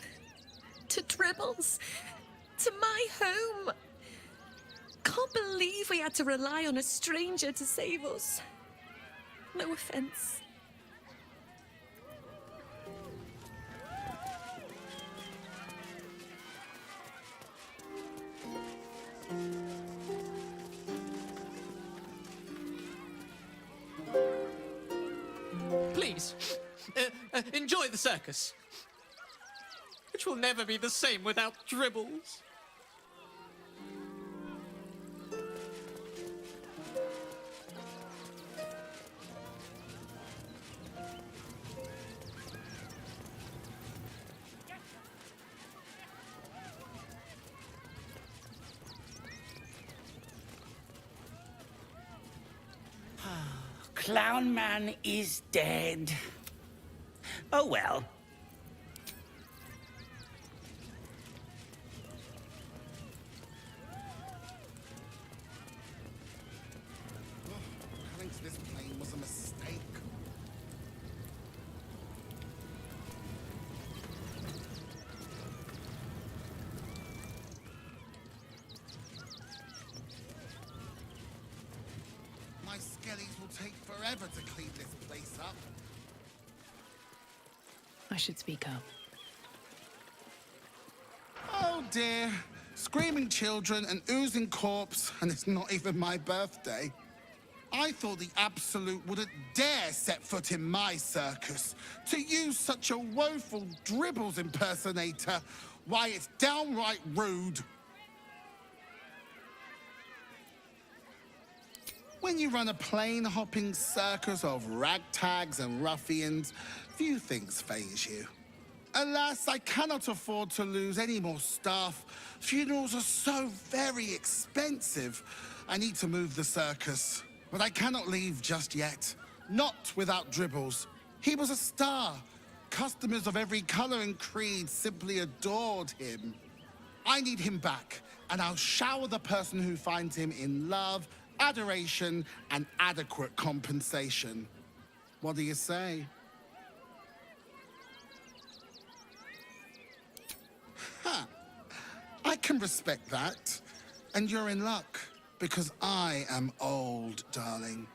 To Dribbles? To my home? Can't believe we had to rely on a stranger to save us. No offense. Please, enjoy the circus, which will never be the same without Dribbles. Clown Man is dead. Oh well. Coming to this plane was a mistake. My skellies will take forever to clean this place up. I should speak up. Oh dear. Screaming children, an oozing corpse, and it's not even my birthday. I thought the Absolute wouldn't dare set foot in my circus. To use such a woeful Dribbles impersonator, why, it's downright rude. When you run a plane-hopping circus of ragtags and ruffians, few things faze you. Alas, I cannot afford to lose any more staff. Funerals are so very expensive. I need to move the circus. But I cannot leave just yet. Not without Dribbles. He was a star. Customers of every color and creed simply adored him. I need him back, and I'll shower the person who finds him in love, adoration, and adequate compensation. What do you say? Huh. I can respect that. And you're in luck, because I am old, darling.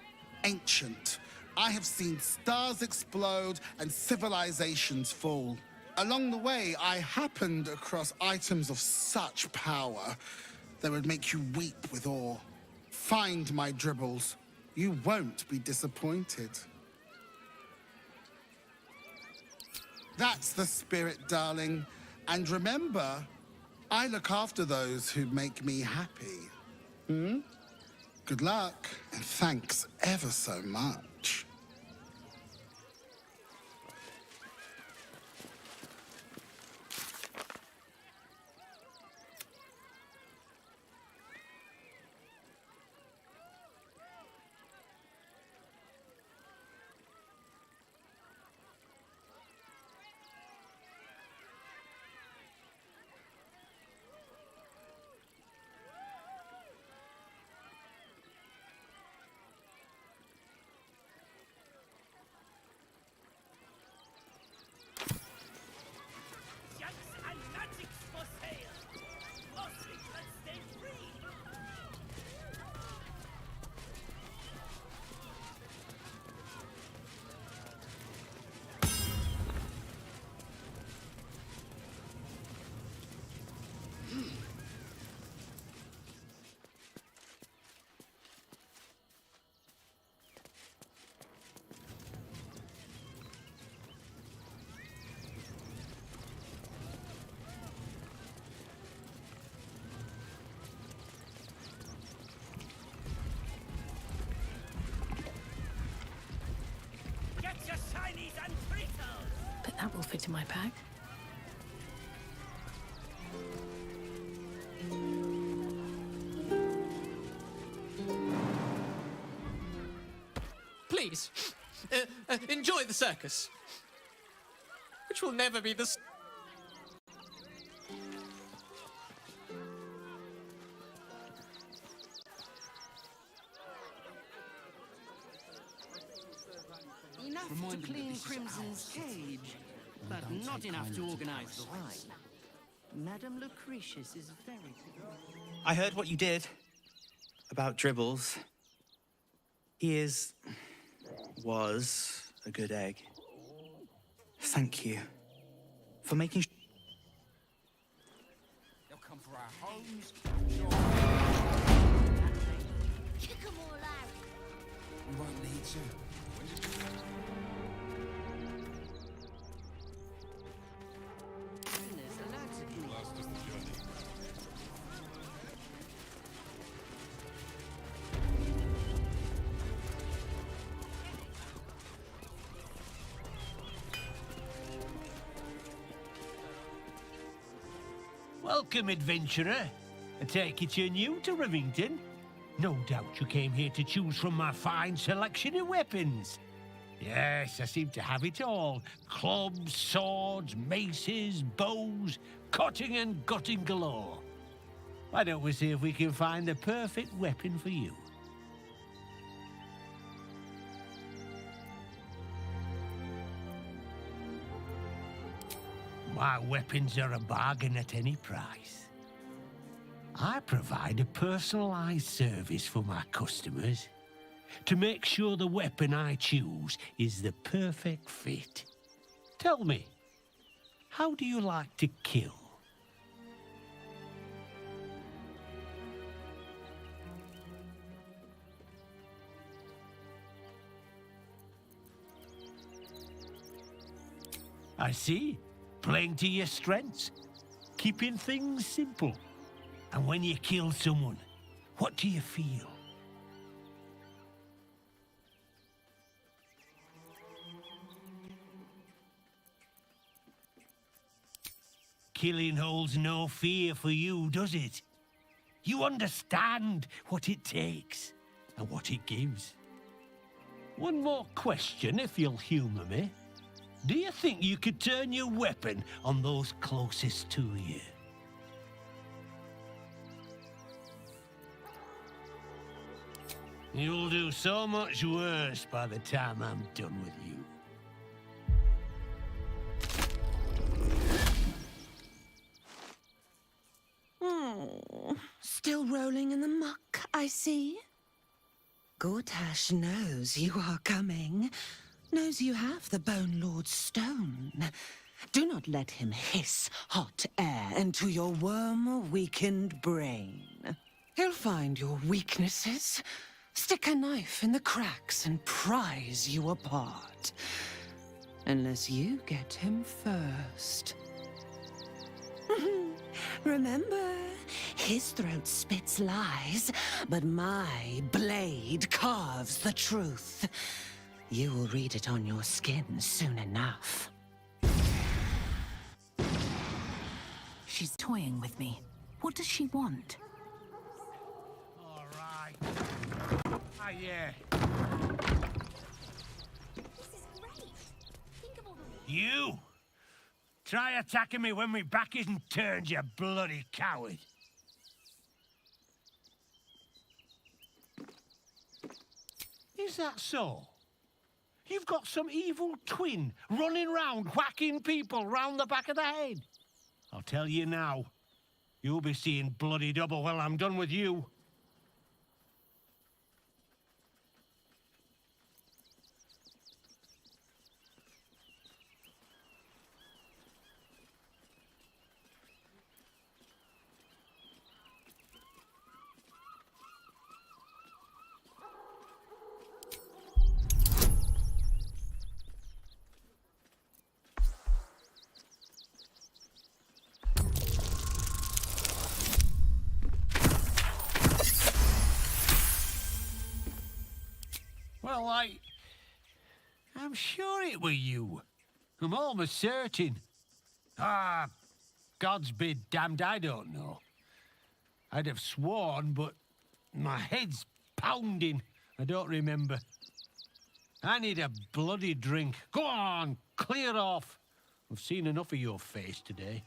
Ancient. I have seen stars explode and civilizations fall. Along the way, I happened across items of such power that would make you weep with awe. Find my Dribbles. You won't be disappointed. That's the spirit, darling. And remember, I look after those who make me happy. Good luck, and thanks ever so much. But that will fit in my pack. Please, enjoy the circus, which will never be the... Enough to clean Crimson's cage. but not enough to organize the wine. Madame Lucretius is very... I heard what you did about Dribbles. He was a good egg. Thank you for making They'll come for our homes. Kick 'em all out. We won't need to. Welcome, adventurer. I take it you're new to Rivington. No doubt you came here to choose from my fine selection of weapons. Yes, I seem to have it all. Clubs, swords, maces, bows, cutting and gutting galore. Why don't we see if we can find the perfect weapon for you? My weapons are a bargain at any price. I provide a personalized service for my customers to make sure the weapon I choose is the perfect fit. Tell me, how do you like to kill? I see. Playing to your strengths, keeping things simple. And when you kill someone, what do you feel? Killing holds no fear for you, does it? You understand what it takes and what it gives. One more question, if you'll humour me. Do you think you could turn your weapon on those closest to you? You'll do so much worse by the time I'm done with you. Still rolling in the muck, I see. Gortash knows you are coming. Knows you have the Bone Lord's stone. Do not let him hiss hot air into your worm-weakened brain. He'll find your weaknesses, stick a knife in the cracks and prise you apart. Unless you get him first. Remember, his throat spits lies, but my blade carves the truth. You will read it on your skin soon enough. She's toying with me. What does she want? All right. Yeah. This is great. Think of all the... You! Try attacking me when my back isn't turned, you bloody coward. Is that so? You've got some evil twin running round whacking people round the back of the head. I'll tell you now, you'll be seeing bloody double when I'm done with you. Well, I'm sure it were you. I'm almost certain. Ah, God's be damned, I don't know. I'd have sworn, but my head's pounding. I don't remember. I need a bloody drink. Go on, clear off. I've seen enough of your face today.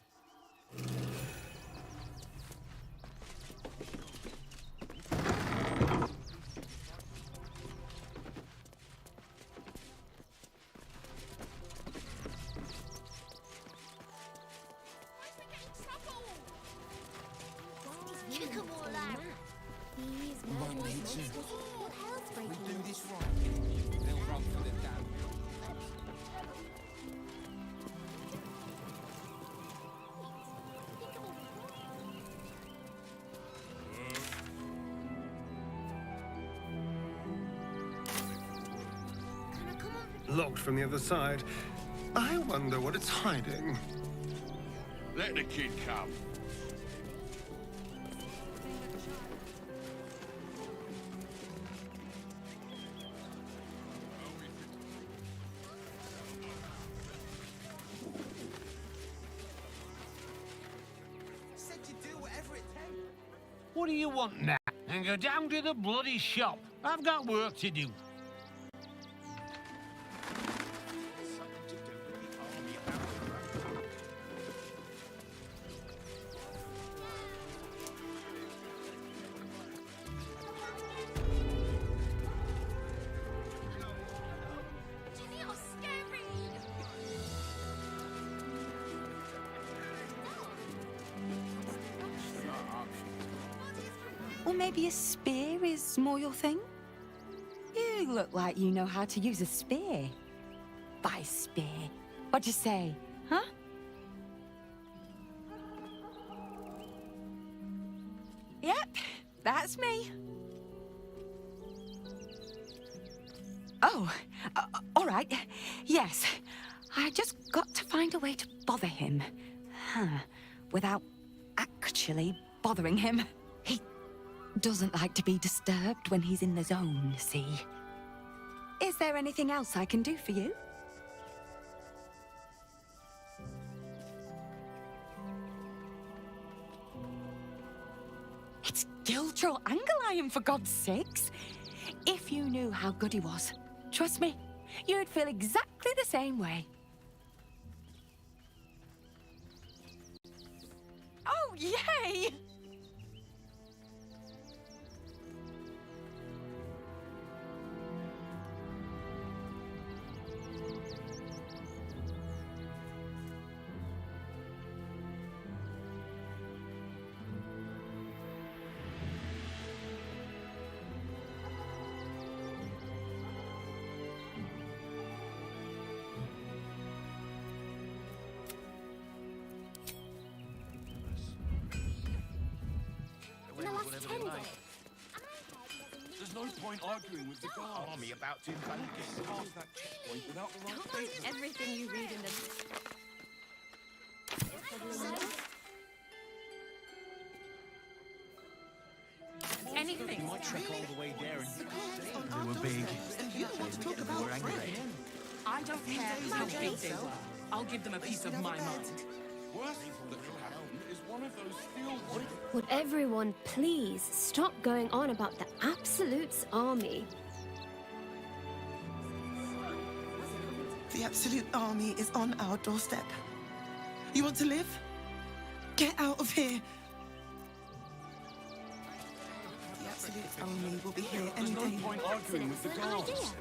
locked from the other side. I wonder what it's hiding. Let the kid come. Said you'd do whatever it takes. What do you want now? And go down to the bloody shop. I've got work to do. Jimmy, you're scary! Or maybe a spear is more your thing? You look like you know how to use a spear. By spear. What'd you say, huh? Yep, that's me. Oh, all right. Yes, I just got to find a way to bother him. Without actually bothering him. He doesn't like to be disturbed when he's in the zone, see? Is there anything else I can do for you? It's Giltrol Angelion, for God's sakes. If you knew how good he was, trust me, you'd feel exactly the same way. Oh, yay! There's no point arguing with the guards. Army about to invade. Past that checkpoint without the right papers. Everything you read in the... Anything. Might trek all the way there and They were big. And you want to talk about angry. I don't care how big they were. I'll give them a piece of my mind. Worst that could happen is one of those field... Would everyone please stop going on about the Absolute's army? The Absolute Army is on our doorstep. You want to live? Get out of here. The Absolute Army will be here any day. There's no point arguing with the guards.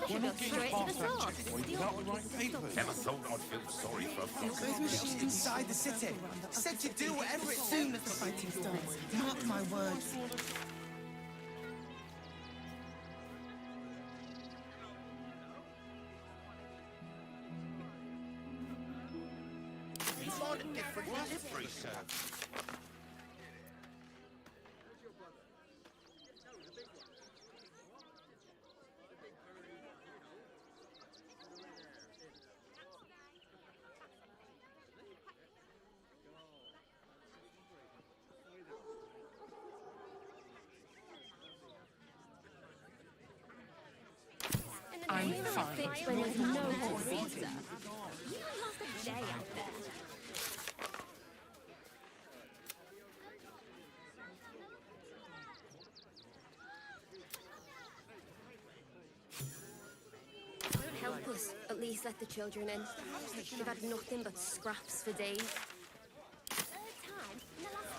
We're not getting past that checkpoint without the right papers. Never thought I'd feel sorry for a Those machines inside the city said to do whatever it soon as the fighting starts. Mark my words. You find a different delivery service. I'm fine. Fixed when there's no more pizza. You might last a day out there. Don't help us. At least let the children in. They've had nothing but scraps for days.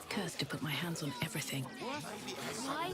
Cursed to put my hands on everything. Why?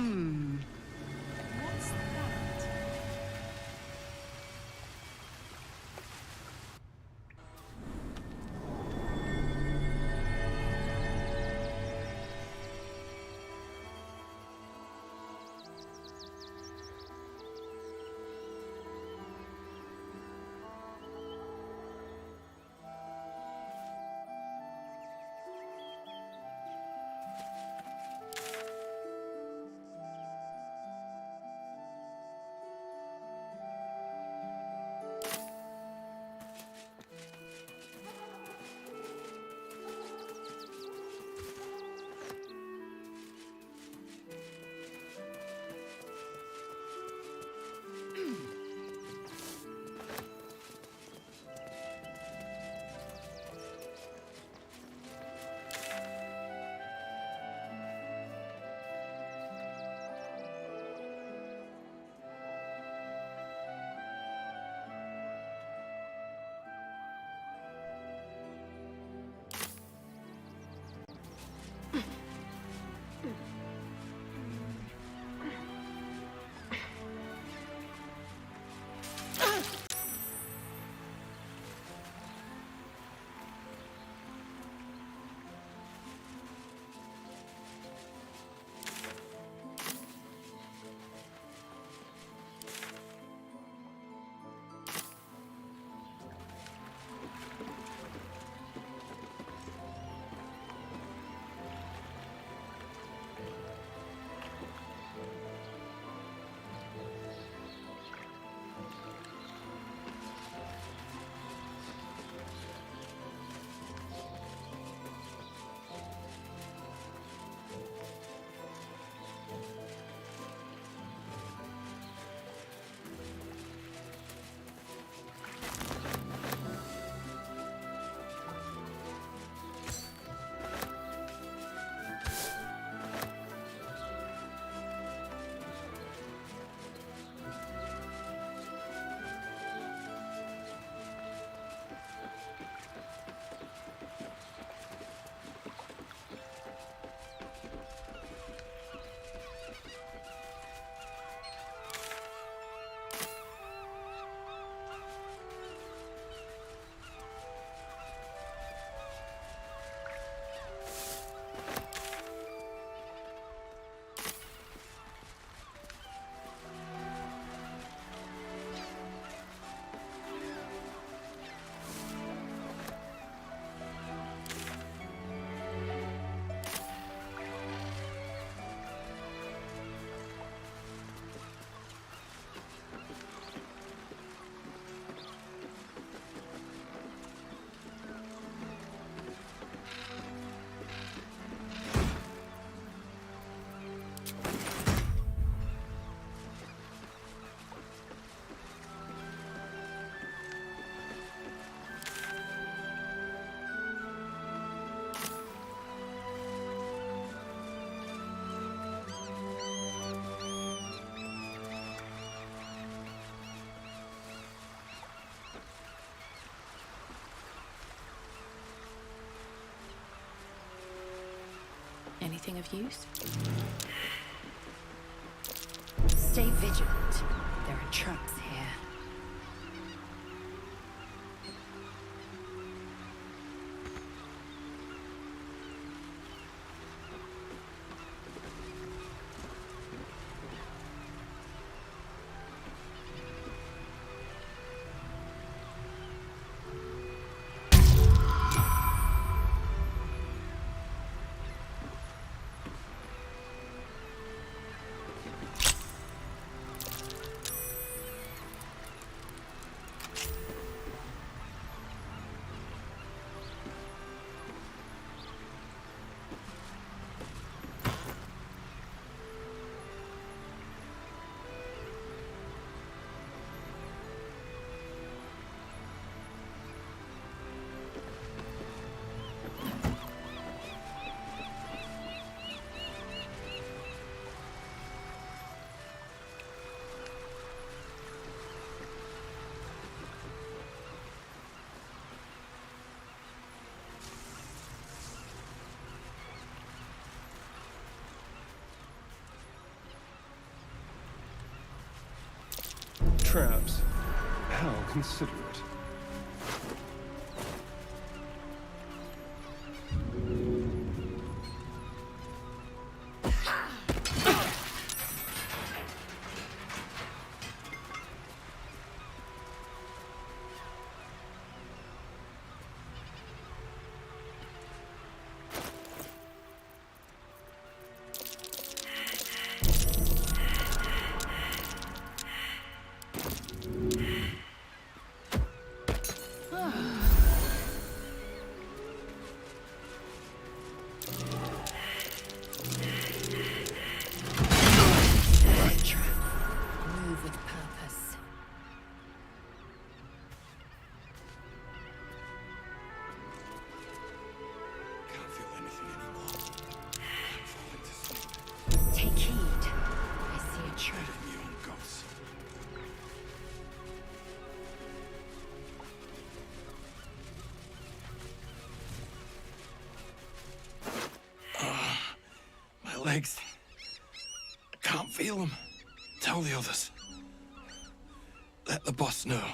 What's that? Anything of use? Stay vigilant. There are traps here. traps. How considerate. Move with purpose. Can't feel anything anymore. I'm falling to sleep. Take heed. I see a trap. Let me on, gods. My legs. I can't feel them. Tell the others. Let the boss know.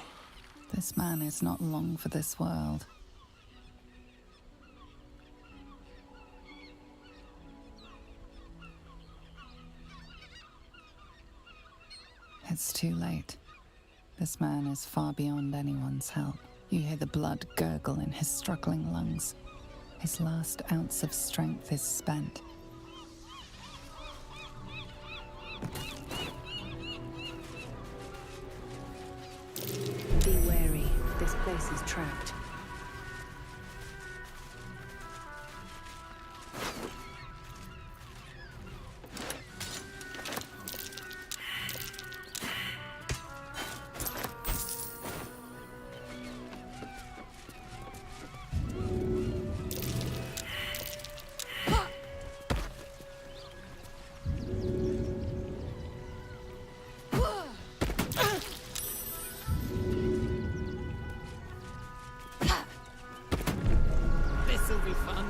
This man is not long for this world. It's too late. This man is far beyond anyone's help. You hear the blood gurgle in his struggling lungs. His last ounce of strength is spent. Be wary. This place is trapped. This'll be fun.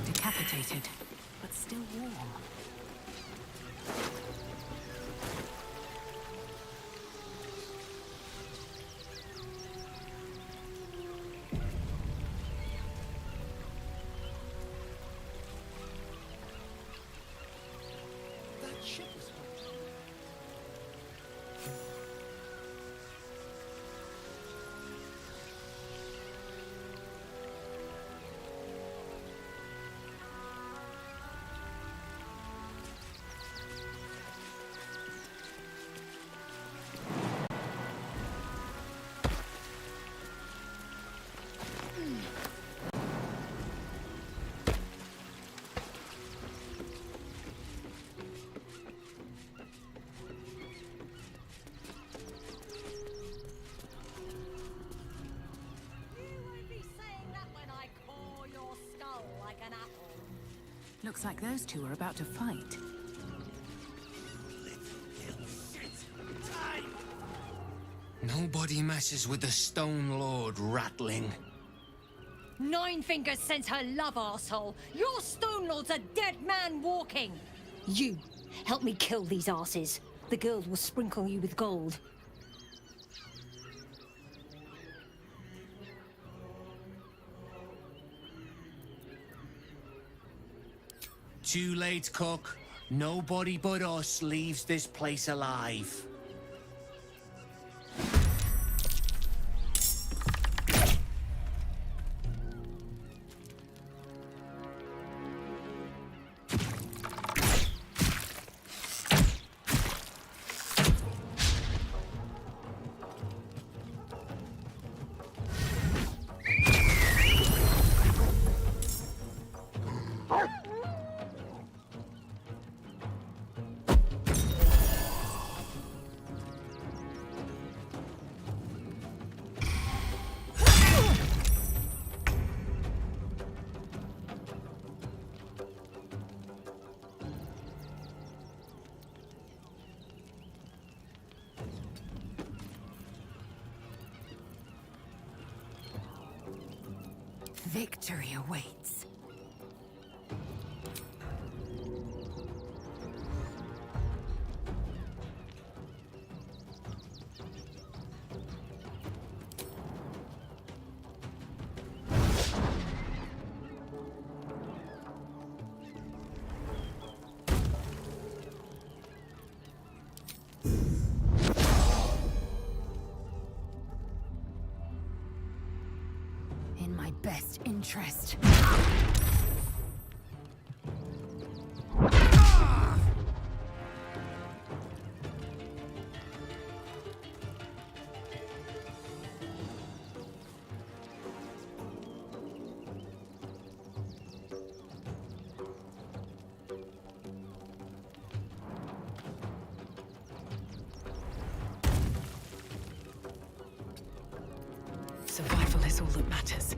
Decapitated, but still warm. That ship was haunted. Looks like those two are about to fight. Nobody messes with the Stone Lord, Ratling. Nine Fingers sends her love, arsehole. Your Stone Lord's a dead man walking. You, help me kill these arses. The girls will sprinkle you with gold. Too late, Cook. Nobody but us leaves this place alive. victory awaits. In my best interest. Survival is all that matters.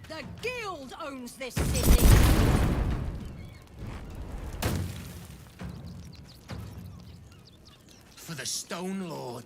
The guild owns this city! For the Stone Lord.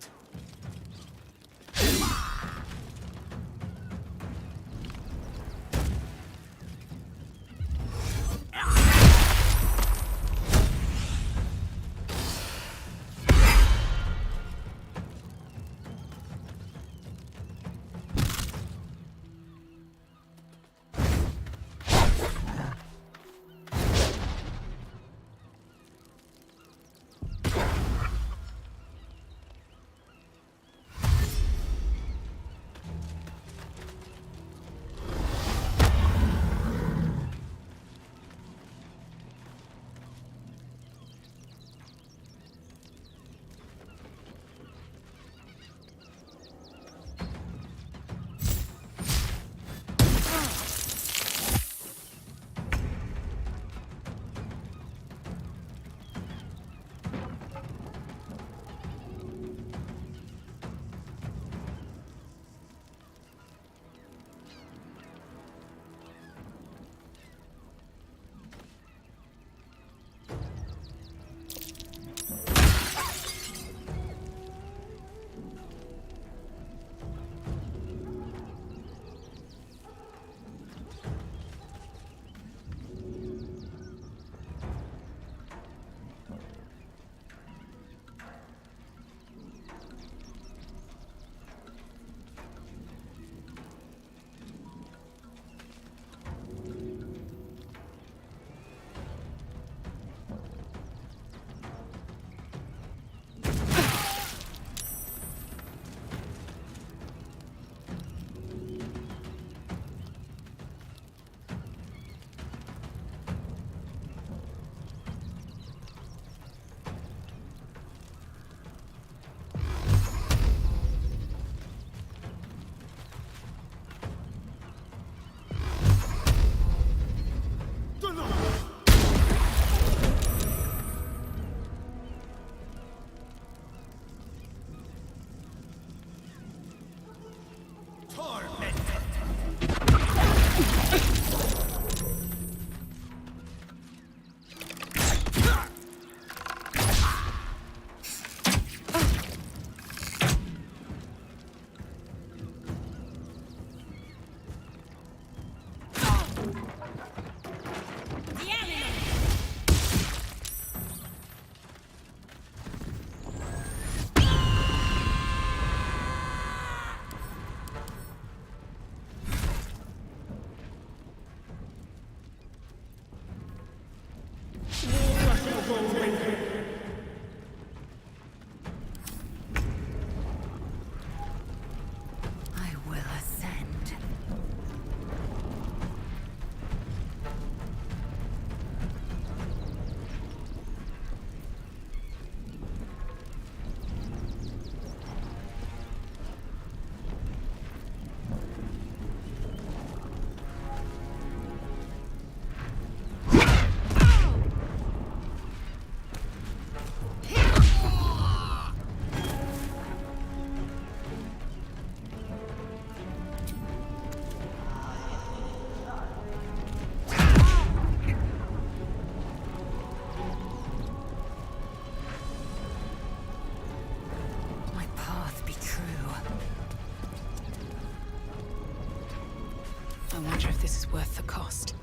if this is worth the cost.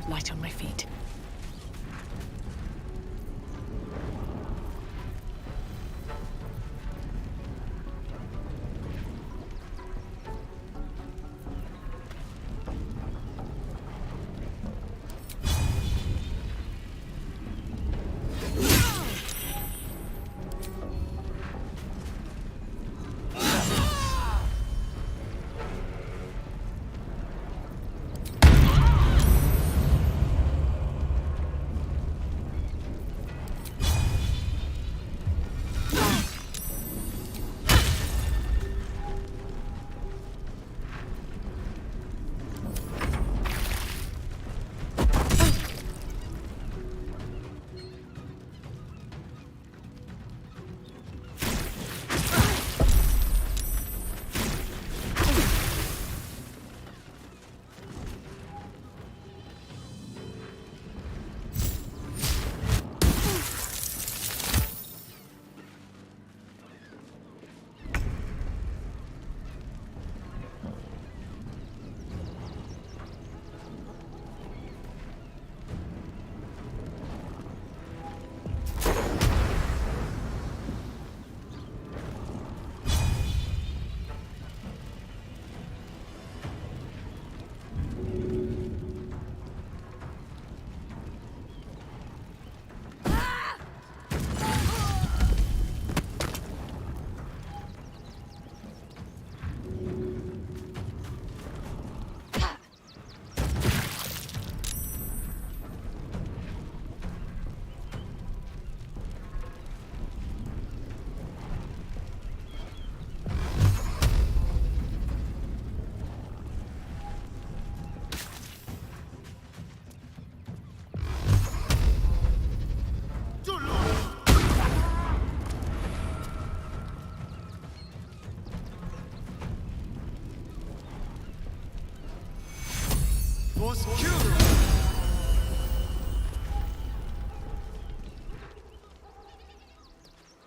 Light on my feet.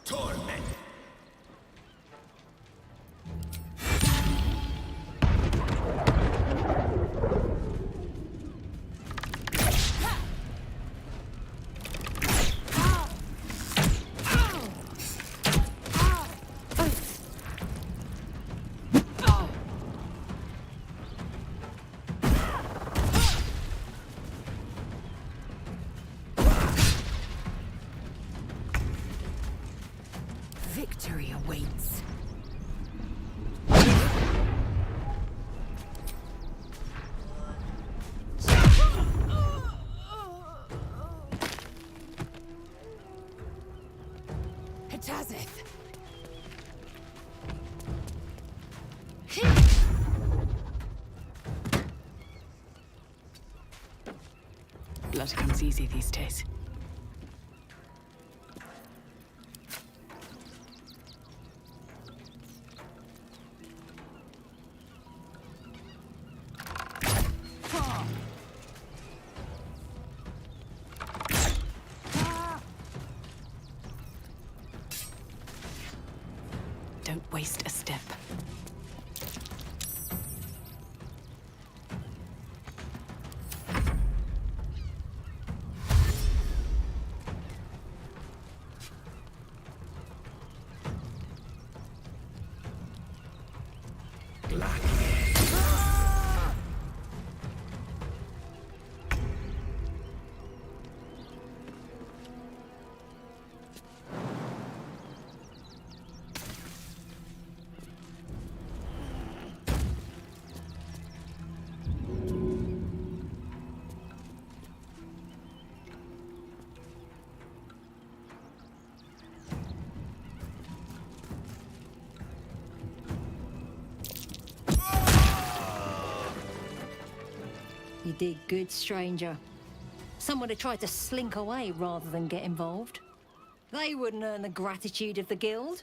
Torment. Victory awaits. Hatazeth! Blood comes easy these days. Don't waste a step. You did good, stranger. Someone had tried to slink away rather than get involved. They wouldn't earn the gratitude of the guild.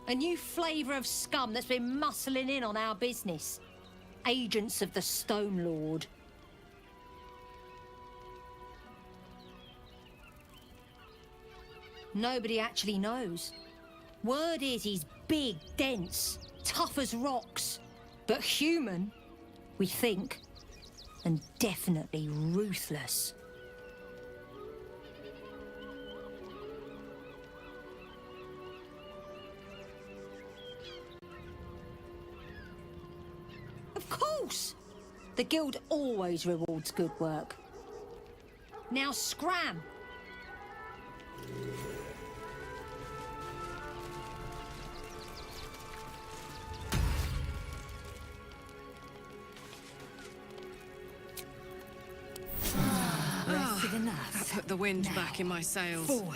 A new flavour of scum that's been muscling in on our business. agents of the Stone Lord. Nobody actually knows. Word is he's big, dense, tough as rocks, but human, we think, and definitely ruthless. Of course! The guild always rewards good work. Now scram! Rested enough. I put the wind back in my sails. Forward.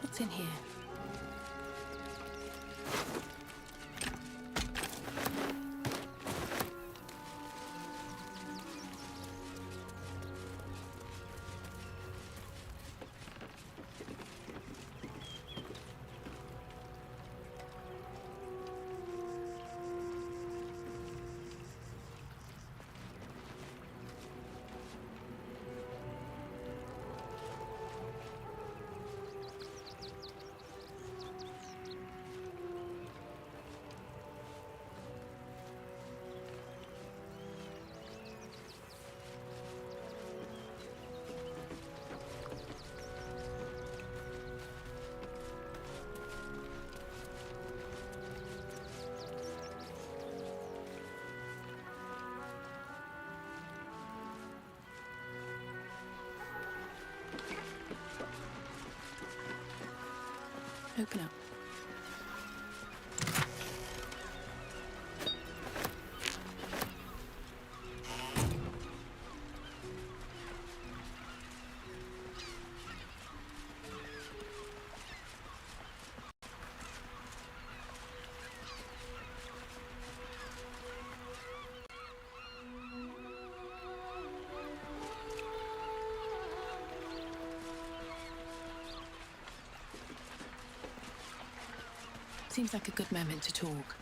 What's in here? Open up. Seems like a good moment to talk.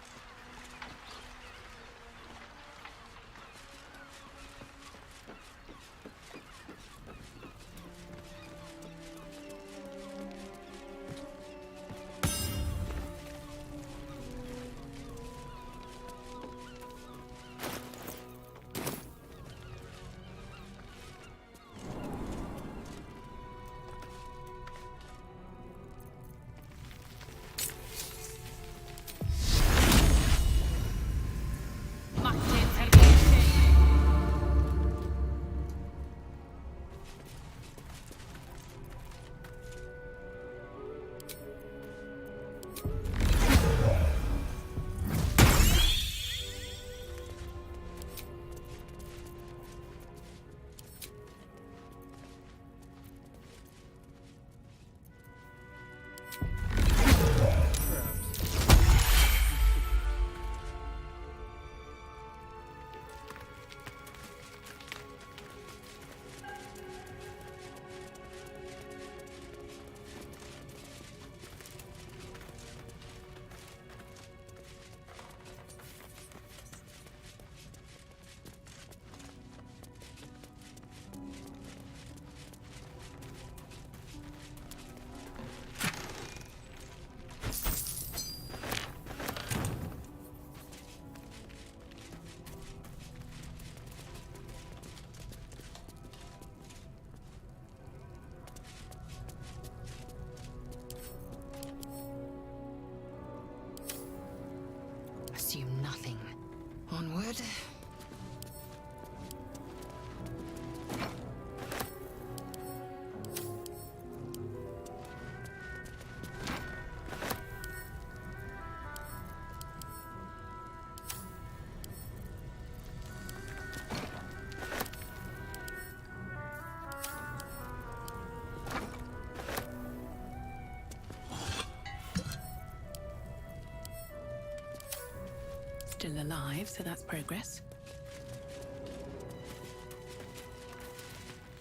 still alive, so that's progress.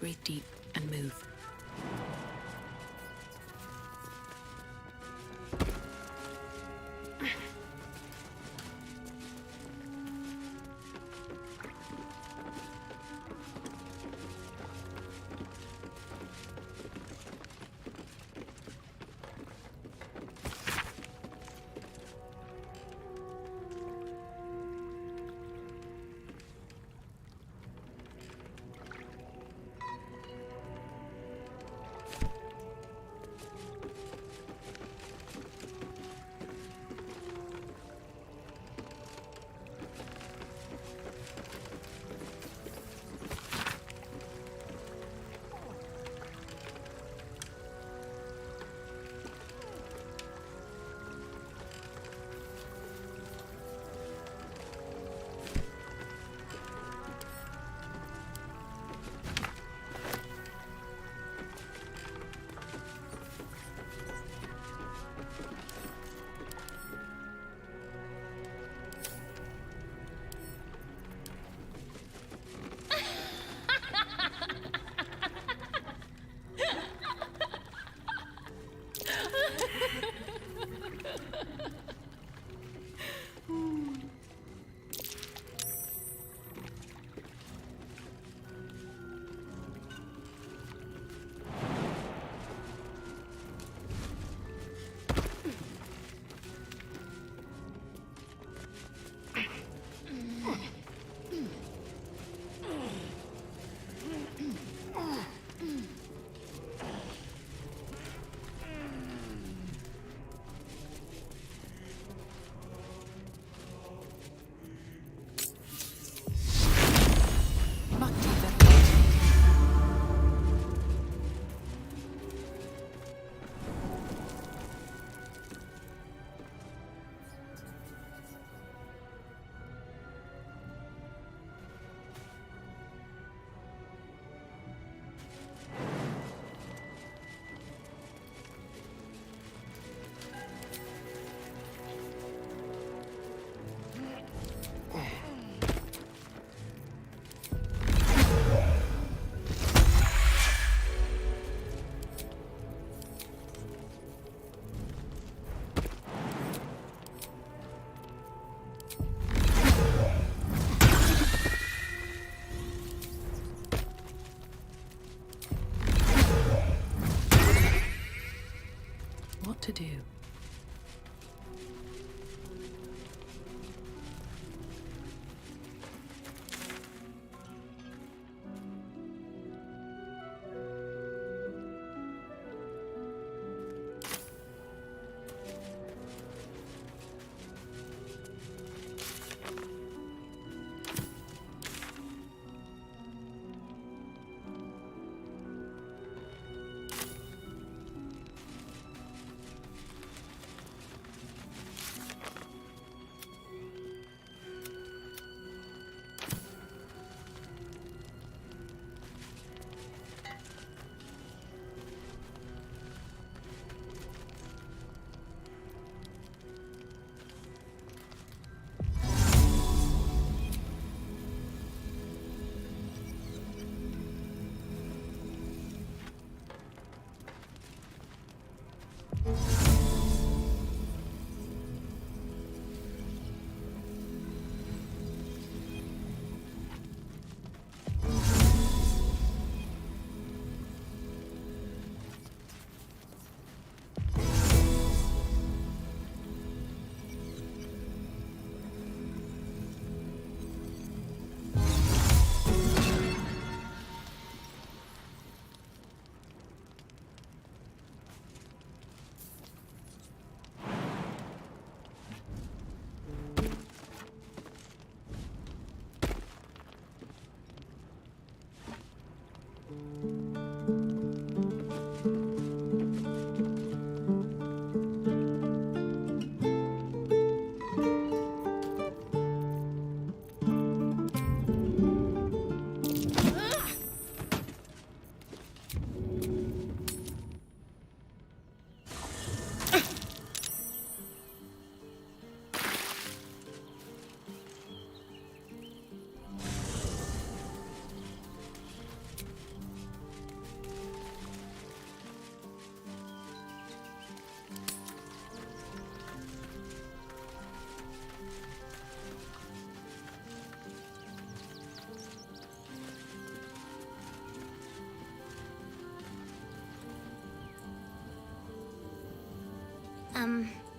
Breathe deep and move. What to do?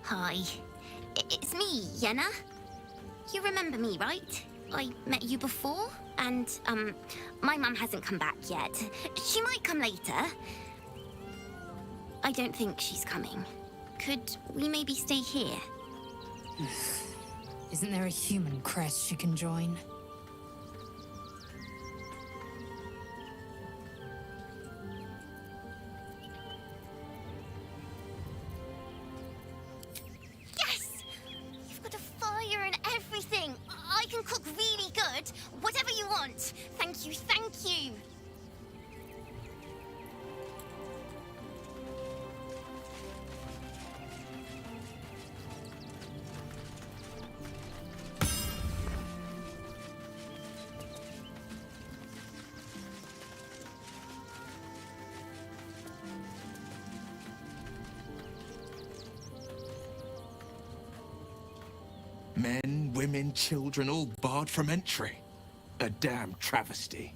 Hi. It's me, Yenna. You remember me, right? I met you before, and, my mum hasn't come back yet. She might come later. I don't think she's coming. Could we maybe stay here? Isn't there a human crest she can join? Yes! You've got a fire and everything. I can cook really good. Whatever you want. Thank you, thank you. Men, women, children, all barred from entry. A damn travesty.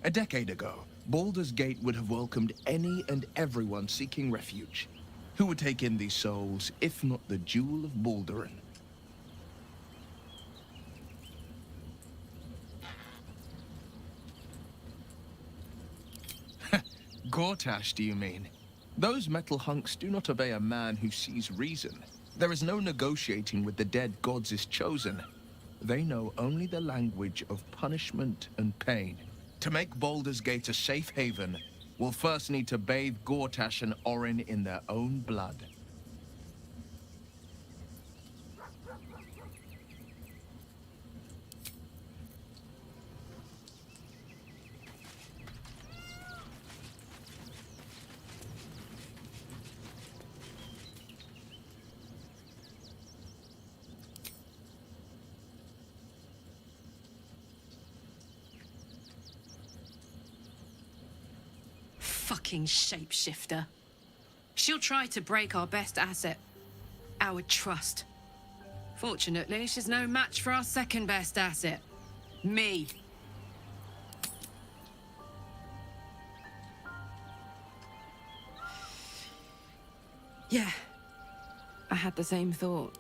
A decade ago, Baldur's Gate would have welcomed any and everyone seeking refuge. Who would take in these souls, if not the Jewel of Balduran? Gortash, do you mean? Those metal hunks do not obey a man who sees reason. There is no negotiating with the dead gods is chosen. They know only the language of punishment and pain. To make Baldur's Gate a safe haven, we'll first need to bathe Gortash and Orin in their own blood. Fucking shapeshifter. She'll try to break our best asset, our trust. Fortunately, she's no match for our second best asset, me. Yeah, I had the same thought.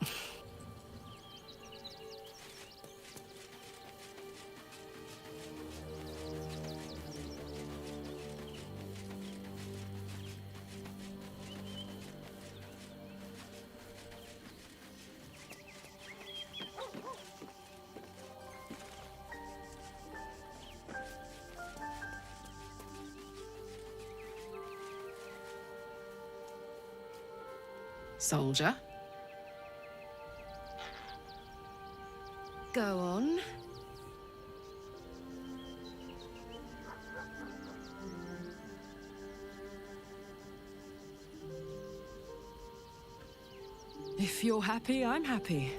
Soldier. Go on. If you're happy, I'm happy.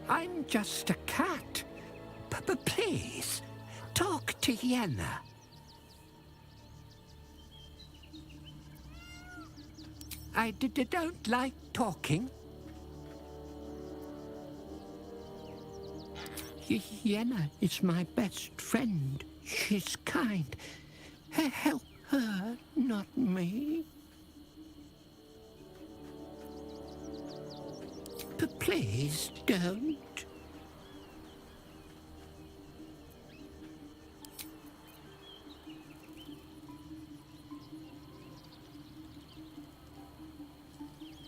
I'm just a cat. But please, talk to Yenna. I don't like talking. Yenna is my best friend. She's kind. Help her, not me. But please don't.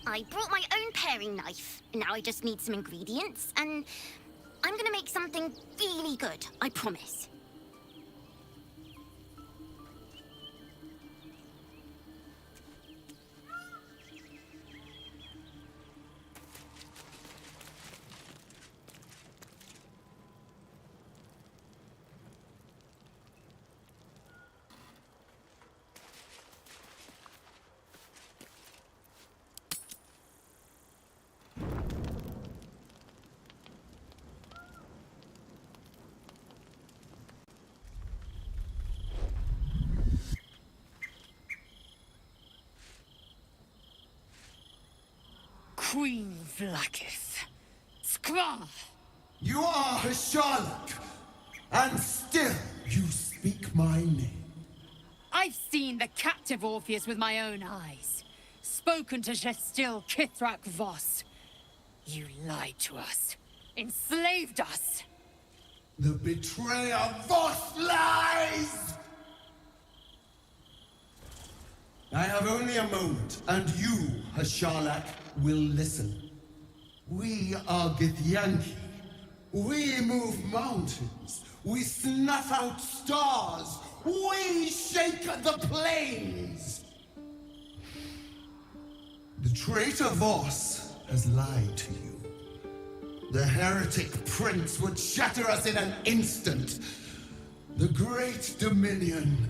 I brought my own paring knife. Now I just need some ingredients, and I'm gonna make something really good, I promise. Queen Vlaakith. Skra! You are a Charlotte, and still you speak my name. I've seen the captive Orpheus with my own eyes. Spoken to Gestil Kithrak Voss. You lied to us. Enslaved us. The betrayer Voss lies! I have only a moment, and you, Hashalak, will listen. We are Githyanki. We move mountains. We snuff out stars. We shake the plains. The traitor Voss has lied to you. The heretic prince would shatter us in an instant. The great dominion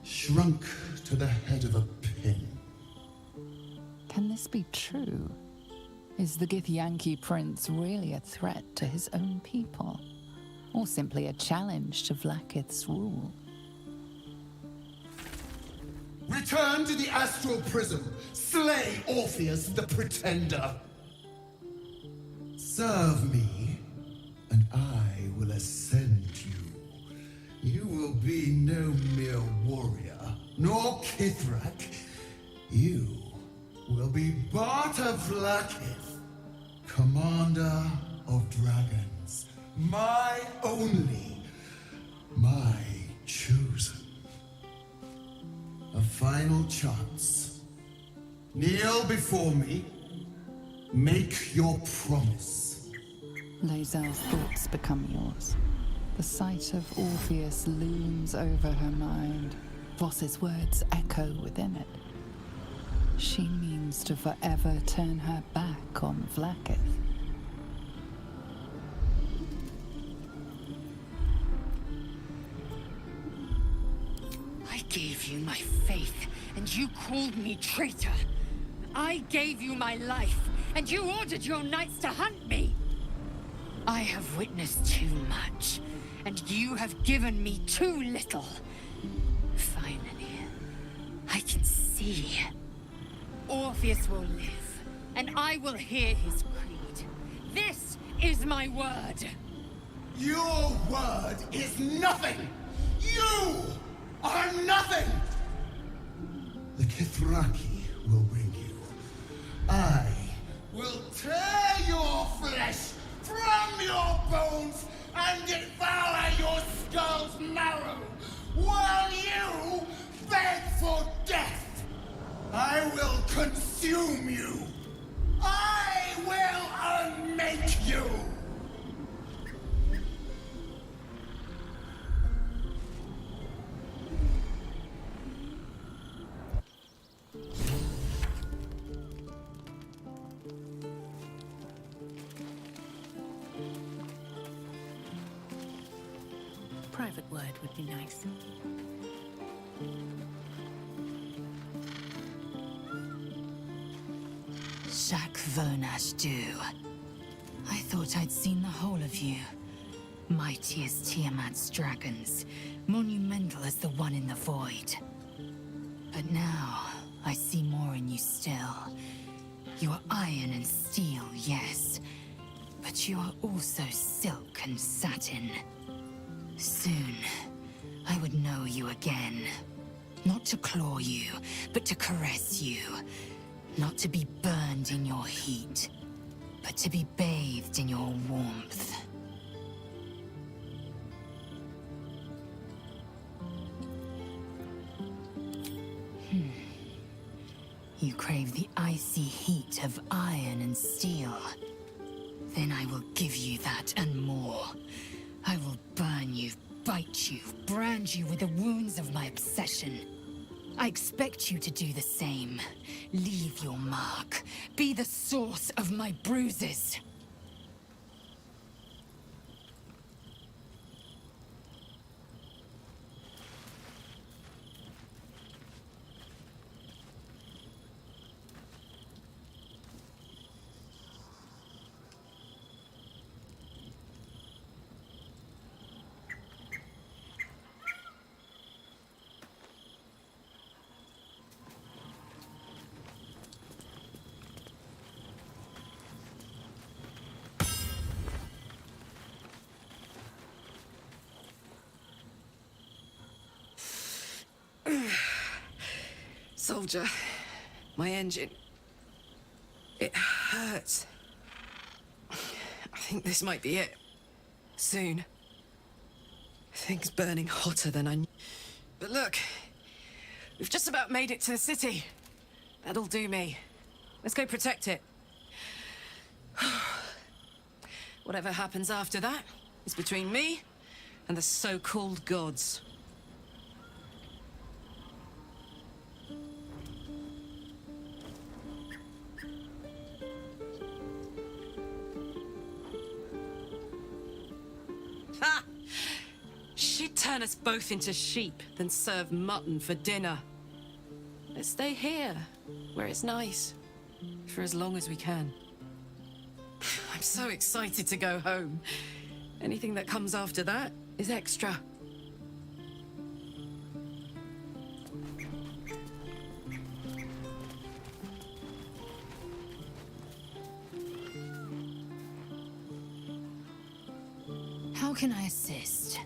shrunk to the head of a pin. Can this be true? Is the Githyanki prince really a threat to his own people? Or simply a challenge to Vlaakith's rule? Return to the astral prism. Slay Orpheus the Pretender. Serve me, and I will ascend you. You will be no mere warrior, nor Kithrak. You will be Barta Vlaakith, commander of dragons. My only, my chosen. A final chance. Kneel before me. Make your promise. Lae'zel's thoughts become yours. The sight of Orpheus looms over her mind. Voss's words echo within it. She means to forever turn her back on Vlaakith. I gave you my faith, and you called me traitor. I gave you my life, and you ordered your knights to hunt me. I have witnessed too much, and you have given me too little. Finally, I can see. Orpheus will live, and I will hear his creed. This is my word. Your word is nothing! You are nothing! The Kithraki will bring you. I will tear your flesh from your bones and devour your skull's marrow, while you beg for death. I will consume you. I will unmake you. Private word would be nice. Shak Vernash do. I thought I'd seen the whole of you. Mighty as Tiamat's dragons, monumental as the one in the void. But now, I see more in you still. You are iron and steel, yes. But you are also silk and satin. Soon, I would know you again. Not to claw you, but to caress you. Not to be burned in your heat, but to be bathed in your warmth. You crave the icy heat of iron and steel. Then I will give you that and more. I will burn you, bite you, brand you with the wounds of my obsession. I expect you to do the same. Leave your mark. Be the source of my bruises. Soldier, my engine. It hurts. I think this might be it. Soon. Things burning hotter than I knew. But look, we've just about made it to the city. That'll do me. Let's go protect it. Whatever happens after that is between me and the so-called gods. Ha! She'd turn us both into sheep, then serve mutton for dinner. Let's stay here, where it's nice, for as long as we can. I'm so excited to go home. Anything that comes after that is extra. How can I assist?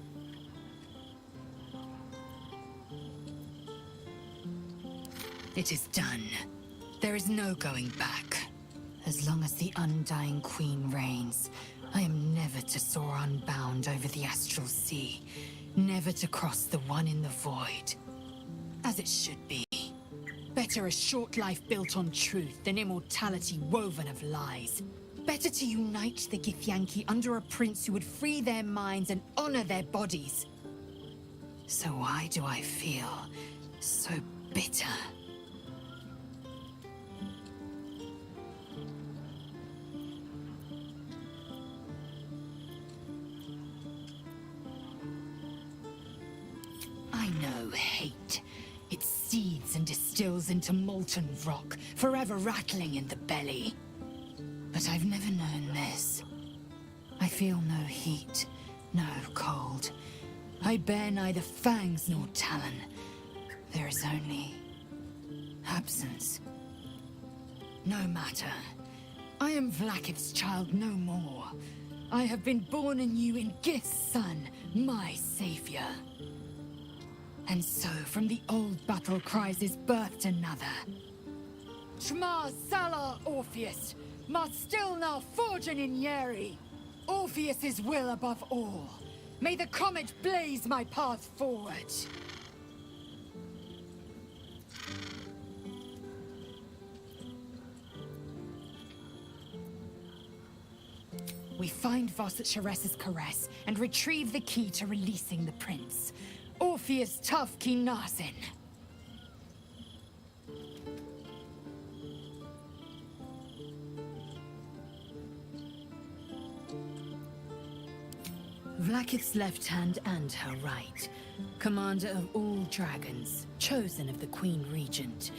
It is done. There is no going back. As long as the Undying Queen reigns, I am never to soar unbound over the astral sea, never to cross the one in the void. As it should be. Better a short life built on truth than immortality woven of lies. Better to unite the Githyanki under a prince who would free their minds and honor their bodies. So why do I feel so bitter? I know hate. It seethes and distills into molten rock, forever rattling in the belly. But I've never known this. I feel no heat, no cold. I bear neither fangs nor talon. There is only absence. No matter. I am Vlakith's child no more. I have been born anew in Gith's son, my savior. And so, from the old battle cries is birthed another. Shma Salar Orpheus, must still now forging in Yeri. Orpheus's will above all. May the comet blaze my path forward. We find Voss at Sharessa's caress and retrieve the key to releasing the prince. Orpheus Tough Nasin. Vlakith's left hand and her right. Commander of all dragons, chosen of the Queen Regent.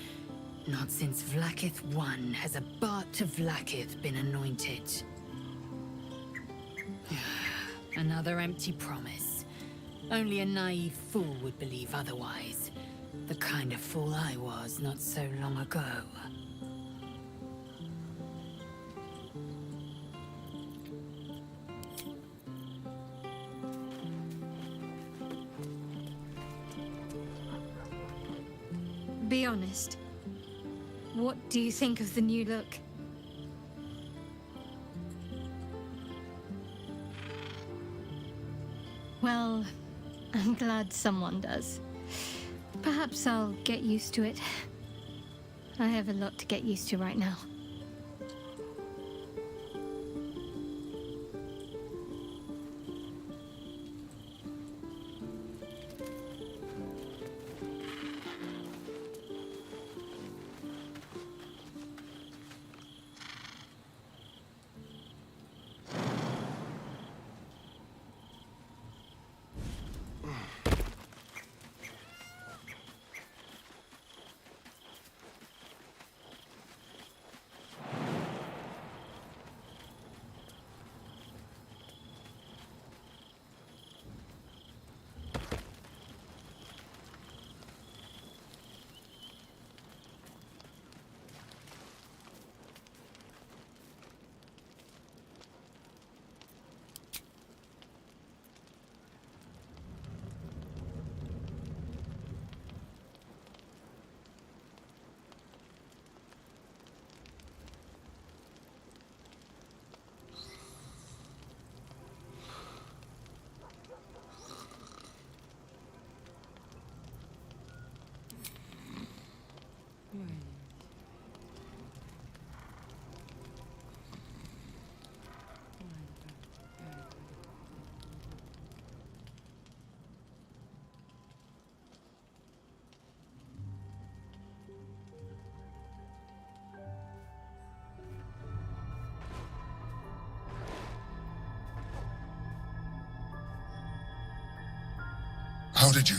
Not since Vlakith I has a Bart to Vlakith been anointed. Another empty promise. Only a naive fool would believe otherwise. The kind of fool I was not so long ago. Be honest. What do you think of the new look? Well, I'm glad someone does. Perhaps I'll get used to it. I have a lot to get used to right now. How did you?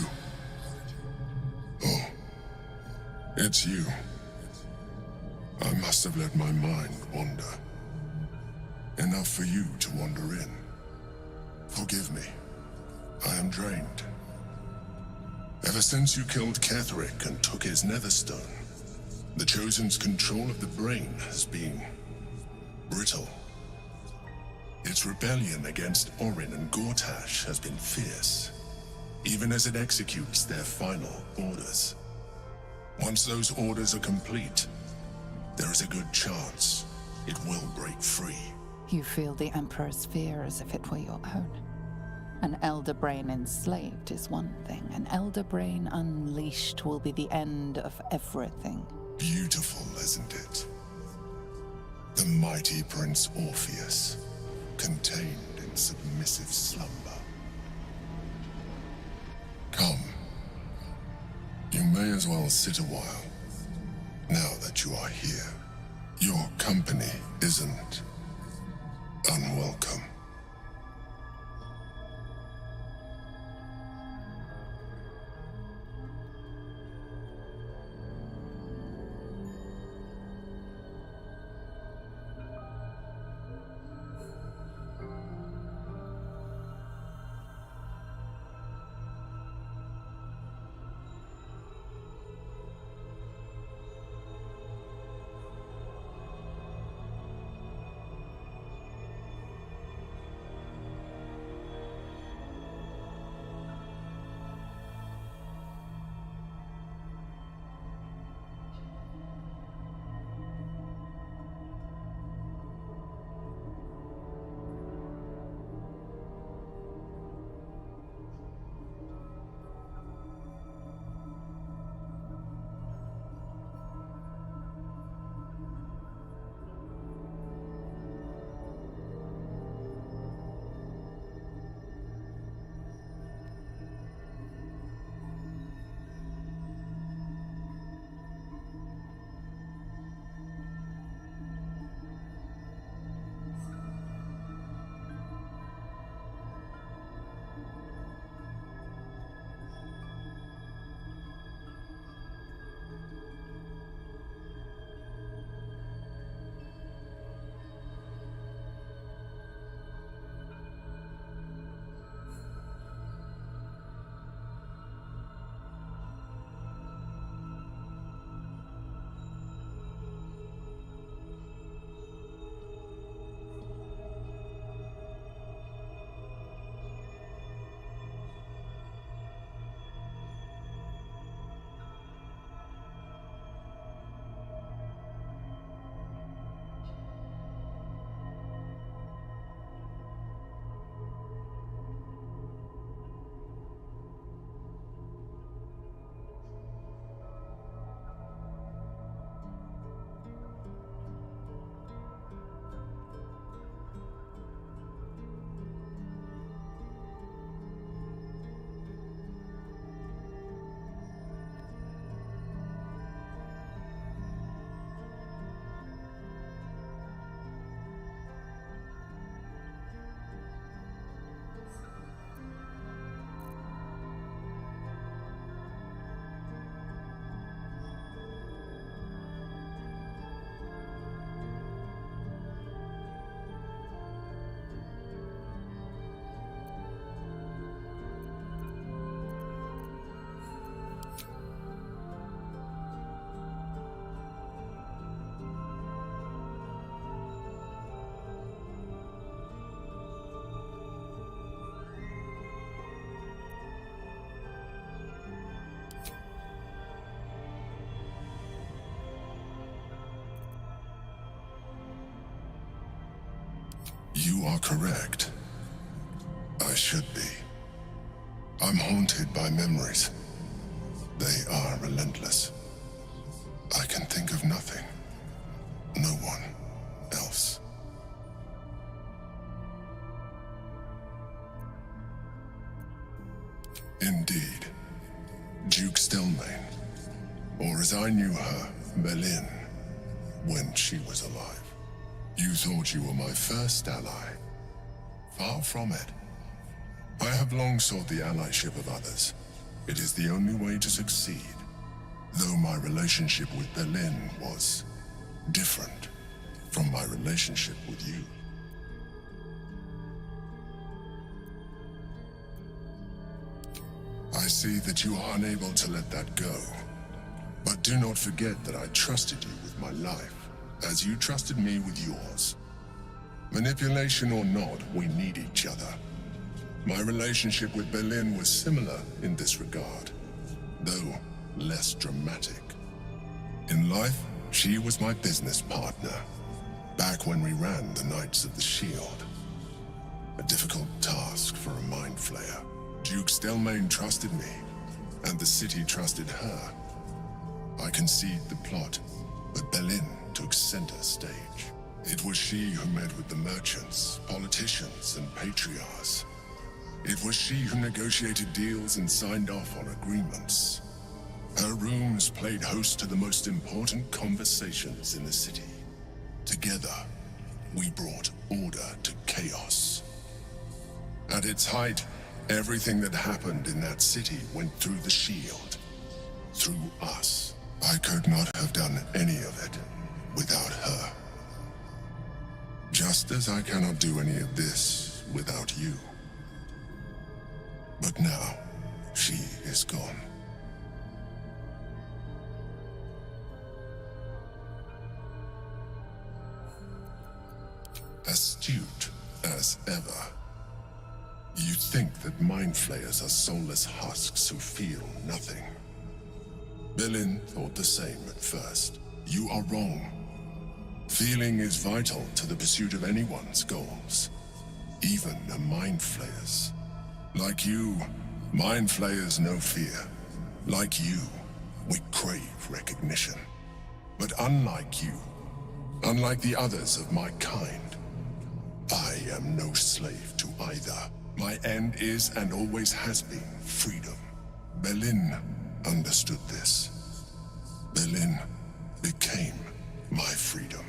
Oh, it's you. I must have let my mind wander. Enough for you to wander in. Forgive me. I am drained. Ever since you killed Ketheric and took his netherstone, the Chosen's control of the brain has been brittle. Its rebellion against Orin and Gortash has been fierce, even as it executes their final orders. Once those orders are complete, there is a good chance it will break free. You feel the Emperor's fear as if it were your own. An elder brain enslaved is one thing. An elder brain unleashed will be the end of everything. Beautiful, isn't it? The mighty Prince Orpheus, contained in submissive slumber. Come. You may as well sit a while, now that you are here. Your company isn't unwelcome. You are correct. I should be. I'm haunted by memories. They are relentless. I can think of nothing. No one else. Indeed. Duke Stelmane. Or as I knew her, Belin, when she was alive. You thought you were my first ally. Far from it. I have long sought the allyship of others, It is the only way to succeed. Though my relationship with Berlin was different from my relationship with you. I see that you are unable to let that go. But do not forget that I trusted you with my life, as you trusted me with yours. Manipulation or not, we need each other. My relationship with Berlin was similar in this regard, though less dramatic. In life, she was my business partner, back when we ran the Knights of the Shield. A difficult task for a mind flayer. Duke Stelmane trusted me, and the city trusted her. I conceived the plot, but Berlin took center stage. It was she who met with the merchants, politicians, and patriarchs. It was she who negotiated deals and signed off on agreements. Her rooms played host to the most important conversations in the city. Together, we brought order to chaos. At its height, everything that happened in that city went through the shield. Through us. I could not have done any of it without her. Just as I cannot do any of this without you. But now, she is gone. Astute as ever. You think that mind flayers are soulless husks who feel nothing. Berlin thought the same at first. You are wrong. Feeling is vital to the pursuit of anyone's goals, even a mind flayer's. Like you, mind flayers know fear. Like you, we crave recognition. But unlike you, unlike the others of my kind, I am no slave to either. My end is and always has been freedom. Berlin understood this. Berlin became my freedom.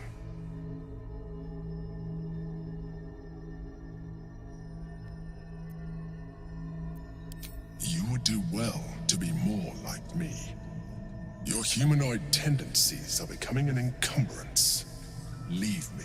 You would do well to be more like me. Your humanoid tendencies are becoming an encumbrance. Leave me.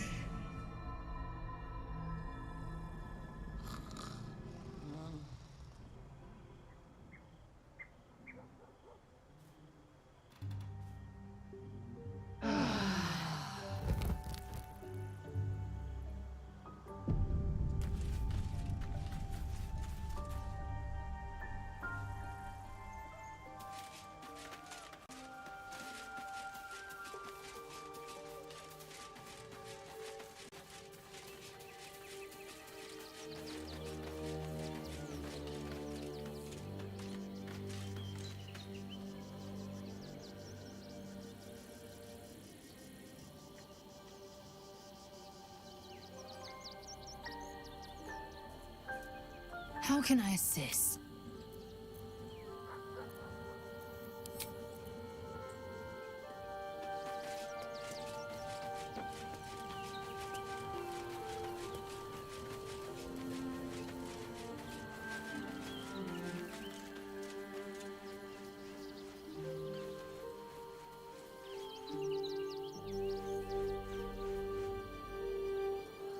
How can I assist?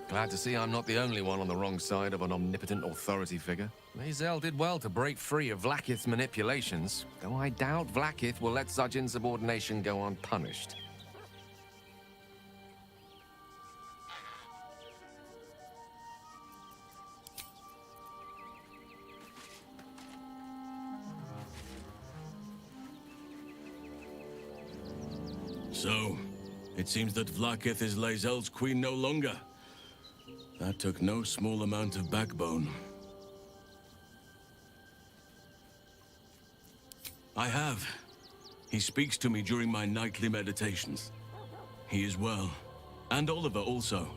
Glad to see I'm not the only one on the wrong side of an omnipotent authority figure. Mazel did well to break free of Vlaakith's manipulations, though I doubt Vlaakith will let such insubordination go unpunished. So, it seems that Vlaakith is Lae'zel's queen no longer. That took no small amount of backbone. I have. He speaks to me during my nightly meditations. He is well, and Oliver also.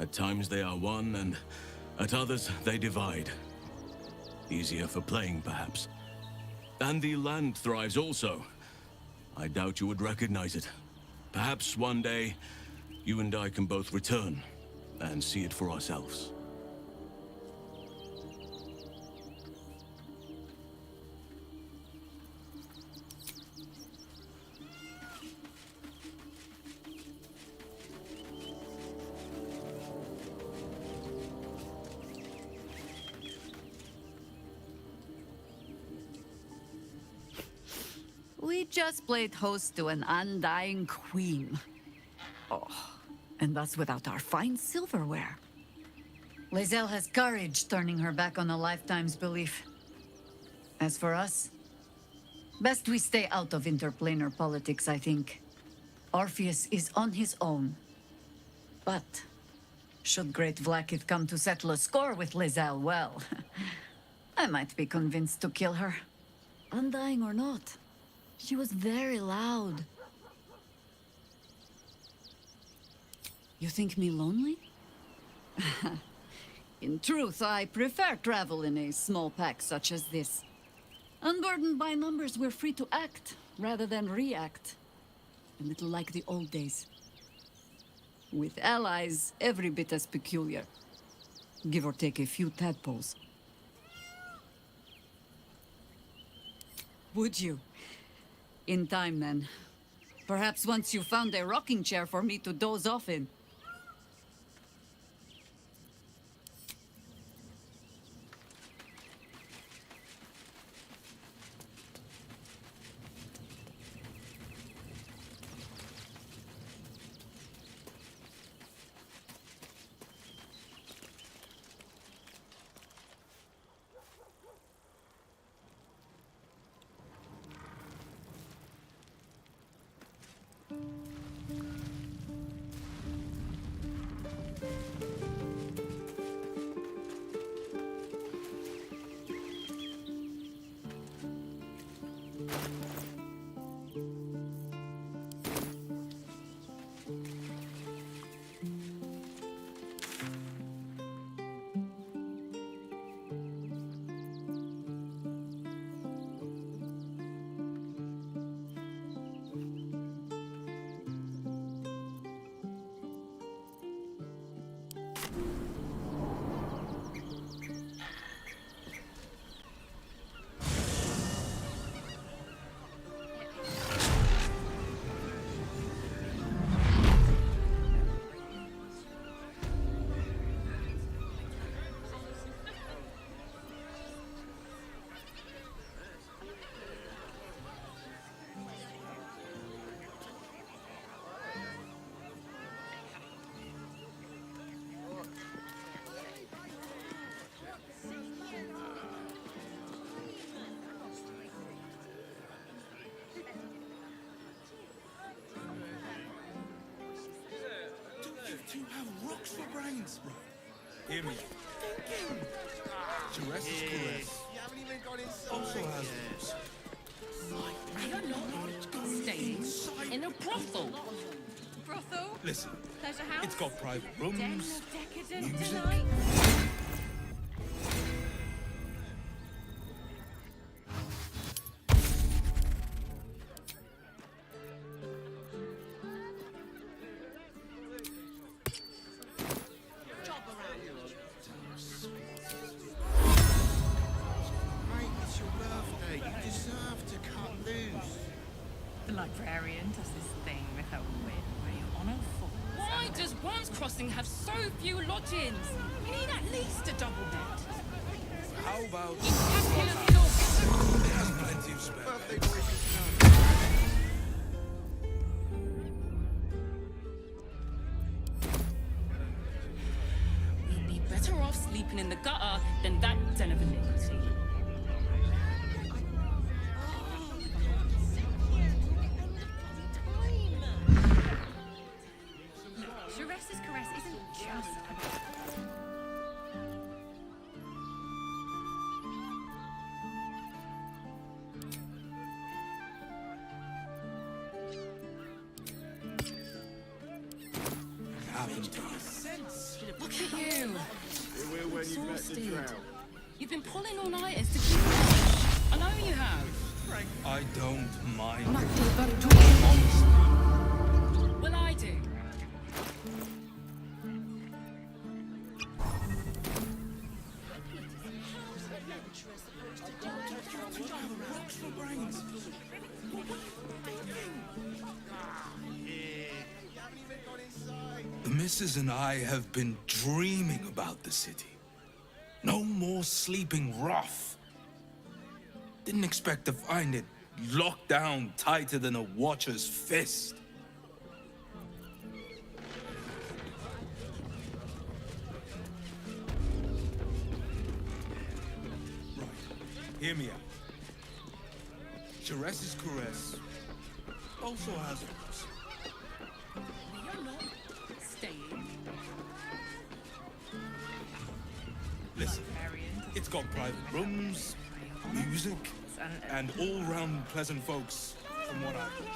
At times they are one, and at others they divide. Easier for playing, perhaps. And the land thrives also. I doubt you would recognize it. Perhaps one day, you and I can both return and see it for ourselves. just played host to an undying queen. Oh, and that's without our fine silverware. Lae'zel has courage turning her back on a lifetime's belief. As for us, best we stay out of interplanar politics, I think. Orpheus is on his own. But should Great Vlaakith come to settle a score with Lae'zel, well, I might be convinced to kill her. Undying or not, she was very loud. You think me lonely? In truth, I prefer travel in a small pack such as this. Unburdened by numbers, we're free to act rather than react. A little like the old days. With allies, every bit as peculiar. Give or take a few tadpoles. Would you? In time, then. Perhaps once you found a rocking chair for me to doze off in. You have rocks for brains, bro. Hear me. Caress is caress. You haven't even got inside. Also has You're not staying in a brothel. Brothel? Listen, Pleasure house? it's got private Den rooms, of decadent music. delight. Mate, it's your birthday. You deserve to cut loose. The librarian does this thing with her wit where you honour fools. Why does Worm's Crossing have so few lodgings? You need at least a double bed. How about... It has plenty of spare. Birthday boy You'll be better off sleeping in the gutter than that den of iniquity. Sharesa's caress isn't just happened to you? Sense. Look at you. We're when you met the drought. You've been pulling all-nighters to keep fresh. I know you have. I don't mind. Well, I do. Rocks for brains. The missus and I have been dreaming about the city. No more sleeping rough. Didn't expect to find it locked down tighter than a watcher's fist. Right, hear me out. Jerez's caress also has rules. You're not staying. Listen, it's got private rooms, music, and all-round pleasant folks, from what I've heard.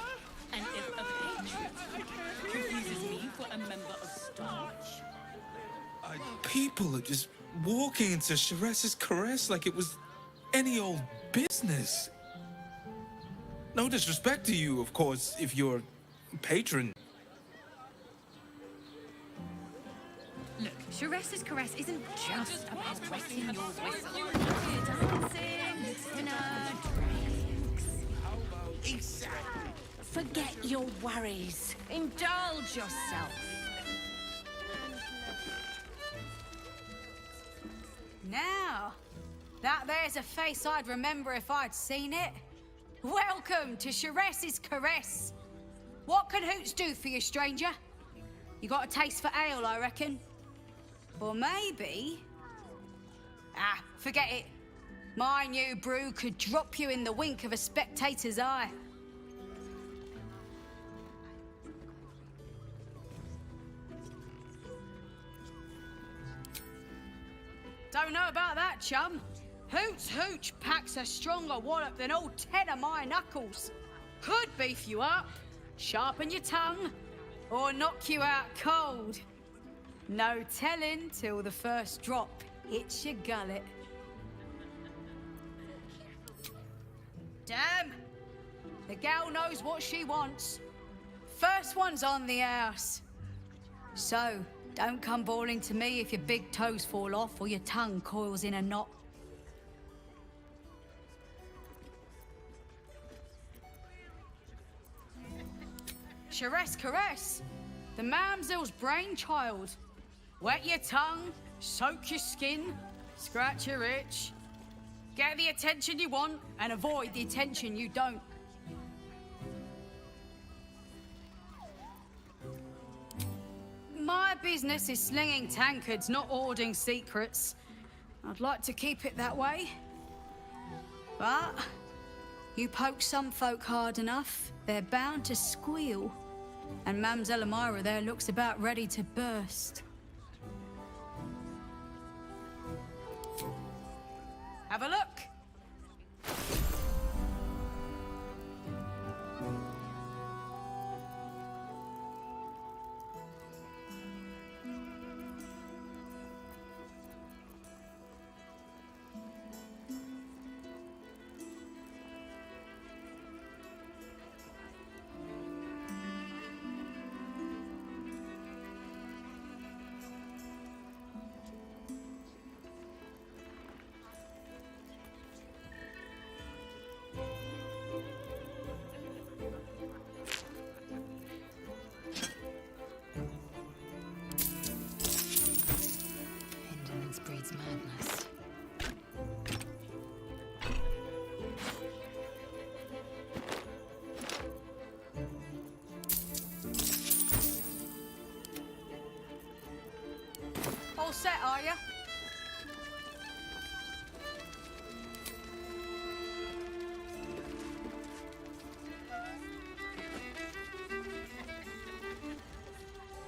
And if a patron confuses me for a member of staff, People are just walking into Jerez's caress like it was any old business. No disrespect to you, of course, if you're a patron. Look, Jerez's caress isn't just about wetting your whistle. Dancing, dinner, drinks. Exactly. Forget your worries. Indulge yourself. Now, that there's a face I'd remember if I'd seen it. Welcome to Jerez's caress. What can Hoots do for you, stranger? You got a taste for ale, I reckon. Or maybe... Ah, forget it. My new brew could drop you in the wink of a spectator's eye. Don't know about that, chum. Hoots Hooch packs a stronger wallop than all 10 of my knuckles. Could beef you up, sharpen your tongue, or knock you out cold. No telling till the first drop hits your gullet. Damn! The gal knows what she wants. First one's on the house. So, don't come bawling to me if your big toes fall off or your tongue coils in a knot. Jerez caress, the mamsel's brainchild. Wet your tongue, soak your skin, scratch your itch. Get the attention you want and avoid the attention you don't. My business is slinging tankards, not hoarding secrets. I'd like to keep it that way. But you poke some folk hard enough, they're bound to squeal. And Mamselle Amira there looks about ready to burst. Have a look. Indolence breeds madness. All set, are you?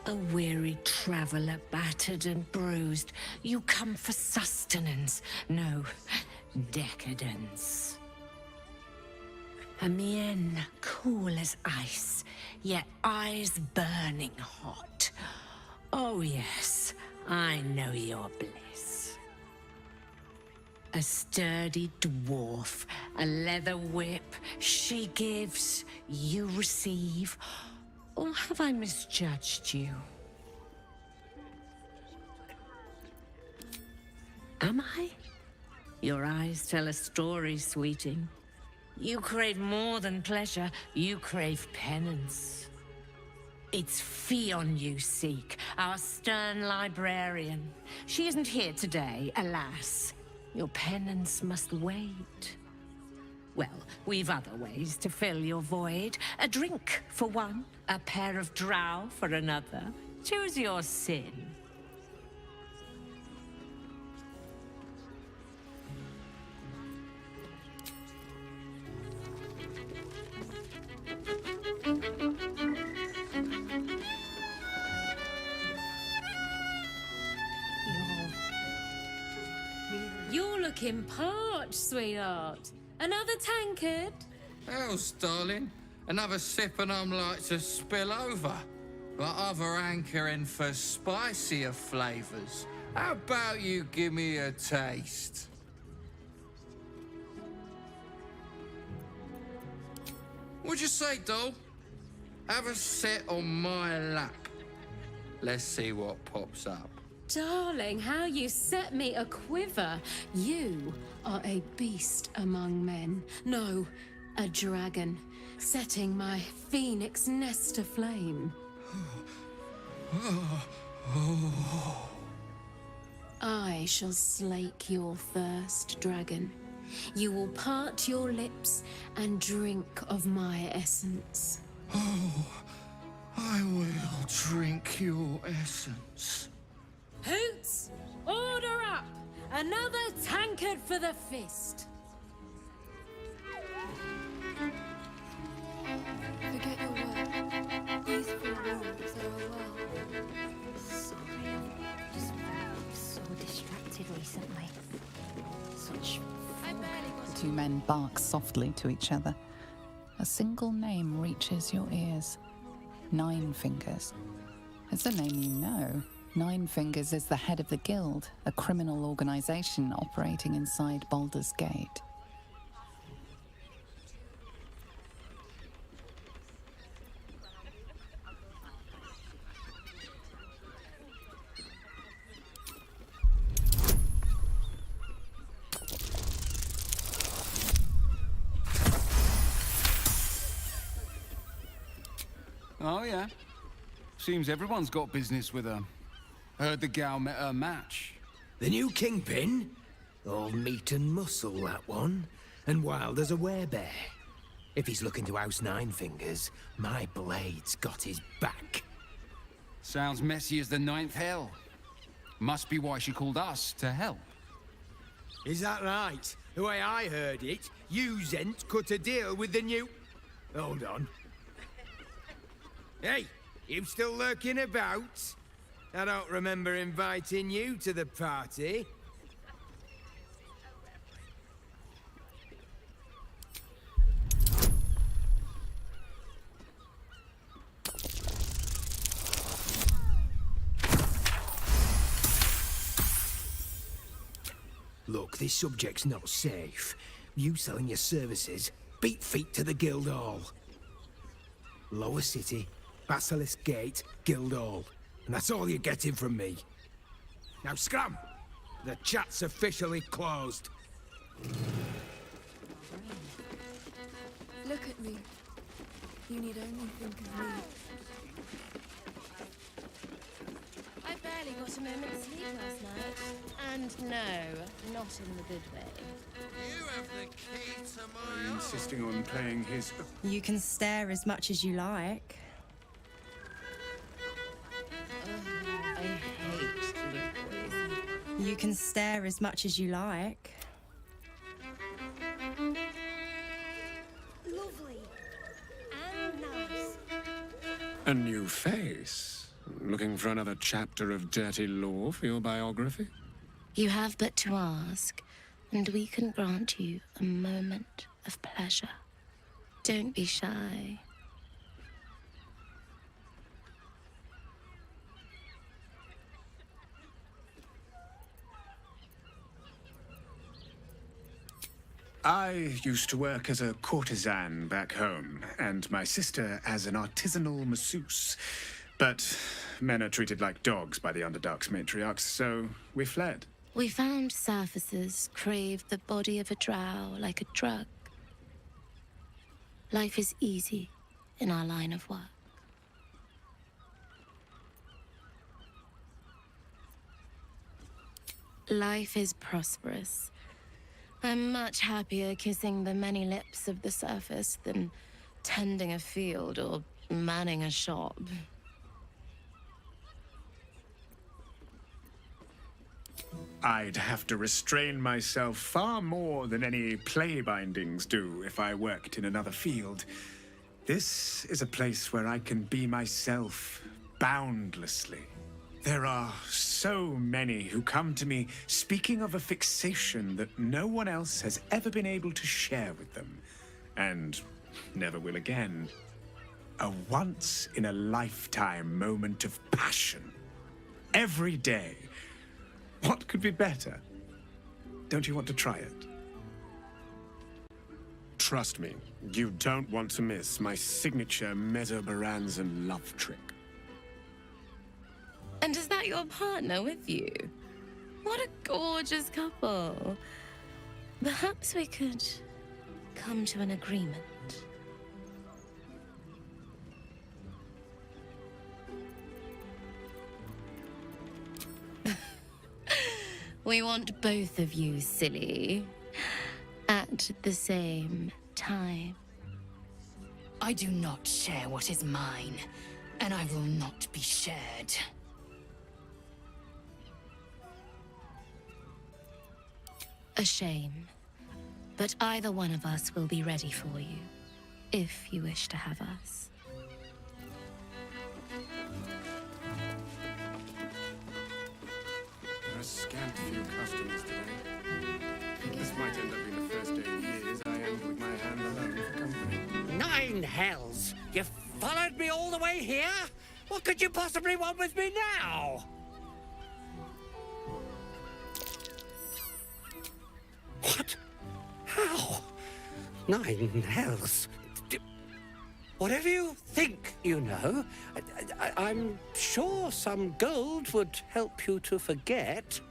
A weary traveller, battered and bruised, you come for sustenance, no, decadence. A mien cool as ice, yet eyes burning hot. Oh yes, I know your bliss. A sturdy dwarf, a leather whip, she gives, you receive. Or have I misjudged you? Am I? Your eyes tell a story, sweeting. You crave more than pleasure, you crave penance. It's Fionn you seek, our stern librarian. She isn't here today, alas. Your penance must wait. Well, we've other ways to fill your void. A drink for one, a pair of drow for another. Choose your sin. You're looking parched, sweetheart. Another tankard? Else, darling. Another sip and I'm like to spill over. But other hankering for spicier flavours. How about you give me a taste? What'd you say, doll? Have a sit on my lap. Let's see what pops up. Darling, how you set me a quiver. You are a beast among men. No, a dragon, setting my phoenix nest aflame. I shall slake your thirst, dragon. You will part your lips and drink of my essence. Oh, I will drink your essence. Hoots, order up! Another tankard for the fist. Forget your work. These four walls are a world. Sorry, I've just been so distracted recently. Such The two men bark softly to each other. A single name reaches your ears. Nine Fingers. It's a name you know. Nine Fingers is the head of the Guild, a criminal organization operating inside Baldur's Gate. Oh, yeah. Seems everyone's got business with her. Heard the gal met her match. The new kingpin? All meat and muscle, that one. And wild as a werebear. If he's looking to oust Nine Fingers, my blade's got his back. Sounds messy as the ninth hell. Must be why she called us to help. Is that right? The way I heard it, you Zent cut a deal with the new... Hold on. Hey, you still lurking about? I don't remember inviting you to the party. Look, this subject's not safe. You selling your services, beat feet to the Guildhall. Lower City, Basilisk Gate, Guildhall. And that's all you're getting from me. Now scram! The chat's officially closed. Look at me. You need only think of me. I barely got a moment's sleep last night. And no, not in the good way. You have the key to Are my you insisting on playing his... You can stare as much as you like. I hate liquids. You can stare as much as you like. lovely and nice. A new face? Looking for another chapter of dirty lore for your biography? You have but to ask, and we can grant you a moment of pleasure. Don't be shy. I used to work as a courtesan back home, and my sister as an artisanal masseuse. But men are treated like dogs by the Underdark's matriarchs, so we fled. We found surfacers crave the body of a drow like a drug. Life is easy in our line of work. Life is prosperous. I'm much happier kissing the many lips of the surface than tending a field or manning a shop. I'd have to restrain myself far more than any play bindings do if I worked in another field. This is a place where I can be myself boundlessly. There are so many who come to me speaking of a fixation that no one else has ever been able to share with them, and never will again. A once-in-a-lifetime moment of passion. Every day. What could be better? Don't you want to try it? Trust me, you don't want to miss my signature Mesobaranzan love trick. And is that your partner with you? What a gorgeous couple. Perhaps we could come to an agreement. We want both of you, silly, at the same time. I do not share what is mine, and I will not be shared. A shame. But either one of us will be ready for you, if you wish to have us. There are a scant few customers today. This might end up being the first day in years I end with my hand alone for company. 9 hells! You followed me all the way here? What could you possibly want with me now? What? How? 9 hells? Whatever you think you know, I'm sure some gold would help you to forget.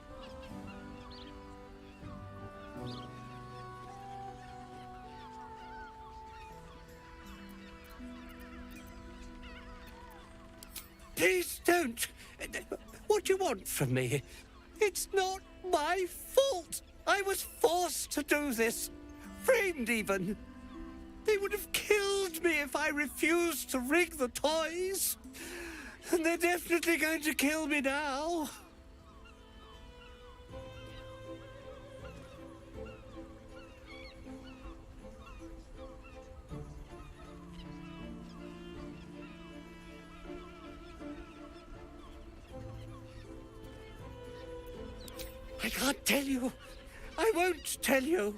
Please don't. What do you want from me? It's not my fault. I was forced to do this. Framed even. They would have killed me if I refused to rig the toys. And they're definitely going to kill me now. I can't tell you. I won't tell you.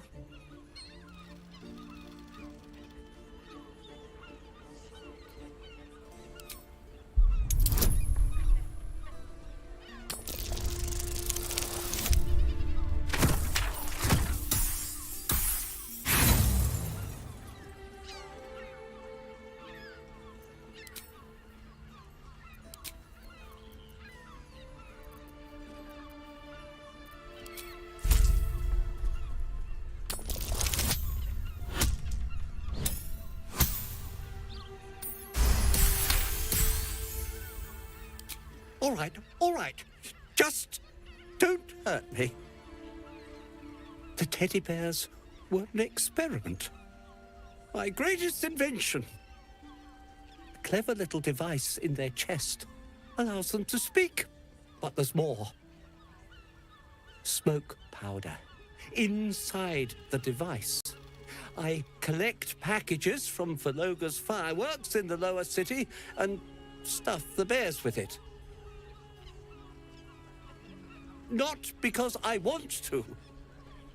All right. Just don't hurt me. The teddy bears were an experiment. My greatest invention. A clever little device in their chest allows them to speak. But there's more. Smoke powder inside the device. I collect packages from Valoga's fireworks in the lower city and stuff the bears with it. Not because I want to,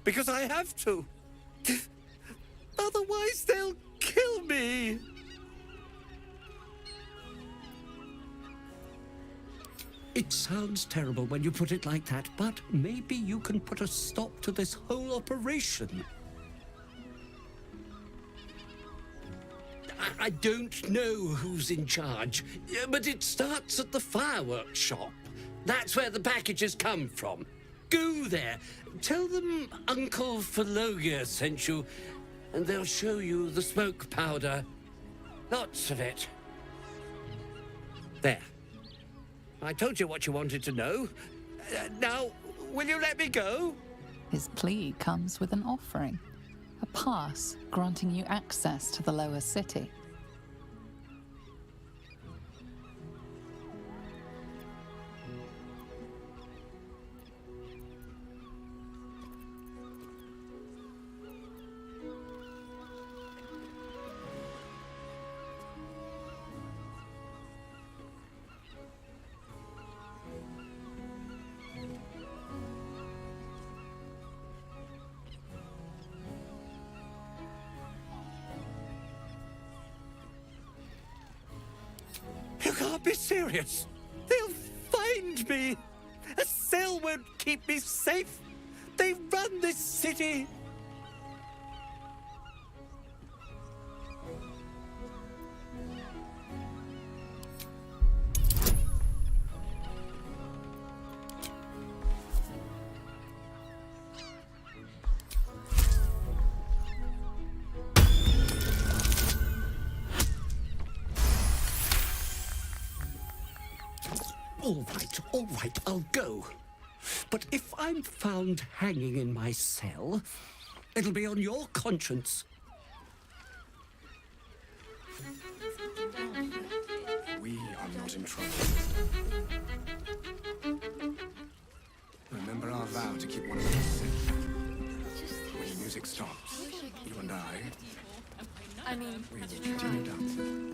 because I have to. Otherwise, they'll kill me. It sounds terrible when you put it like that, but maybe you can put a stop to this whole operation. I don't know who's in charge, but it starts at the fireworks shop. That's where the packages come from. Go there. Tell them Uncle Valoga sent you, and they'll show you the smoke powder. Lots of it. There. I told you what you wanted to know. Now, will you let me go? His plea comes with an offering, a pass granting you access to the lower city. You can't be serious. They'll find me. A cell won't keep me safe. They run this city. All right, I'll go. But if I'm found hanging in my cell, it'll be on your conscience. We are not in trouble. Remember our vow to keep one of us safe. When the music stops, you and I will continue dancing.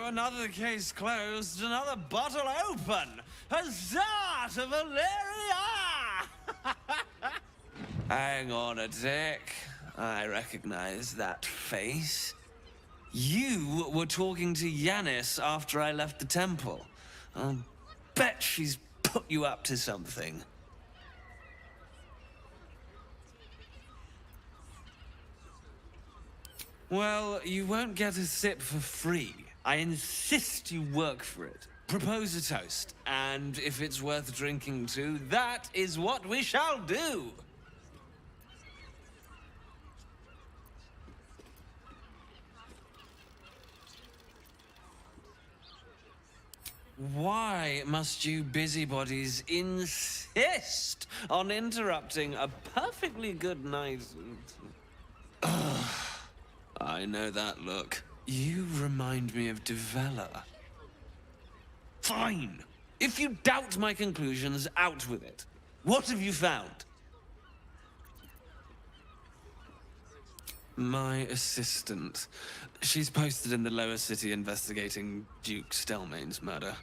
Another case closed, another bottle open. Huzzah to Valeria! Hang on a tick. I recognize that face. You were talking to Yanis after I left the temple. I'll bet she's put you up to something. Well, you won't get a sip for free. I insist you work for it. Propose a toast, and if it's worth drinking to, that is what we shall do. Why must you busybodies insist on interrupting a perfectly good night? I know that look. You remind me of Devella. Fine. If you doubt my conclusions, out with it. What have you found? My assistant. She's posted in the lower city investigating Duke Stelmane's murder.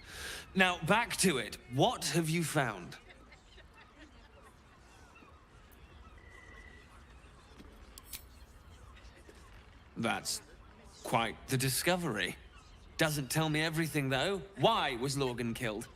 Now, back to it. What have you found? That's quite the discovery. Doesn't tell me everything, though. Why was Lorgan killed?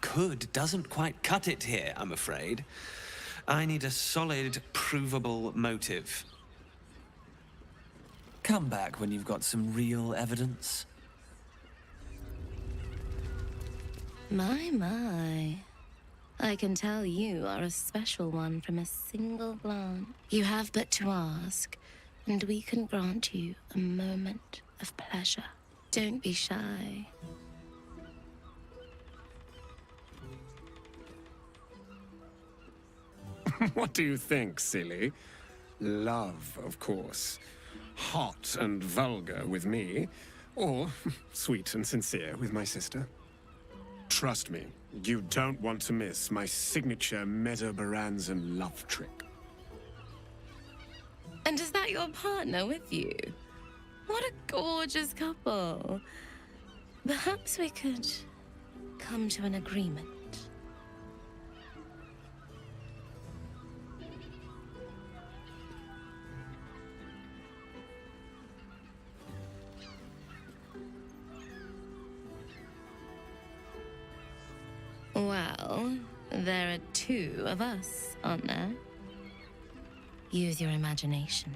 Could doesn't quite cut it here, I'm afraid. I need a solid, provable motive. Come back when you've got some real evidence. My. I can tell you are a special one from a single glance. You have but to ask, and we can grant you a moment of pleasure. Don't be shy. What do you think, silly? Love, of course. Hot and vulgar with me, or sweet and sincere with my sister. Trust me, you don't want to miss my signature Mesobaranzan love trick. And is that your partner with you? What a gorgeous couple. Perhaps we could come to an agreement. Well, there are two of us, aren't there? Use your imagination.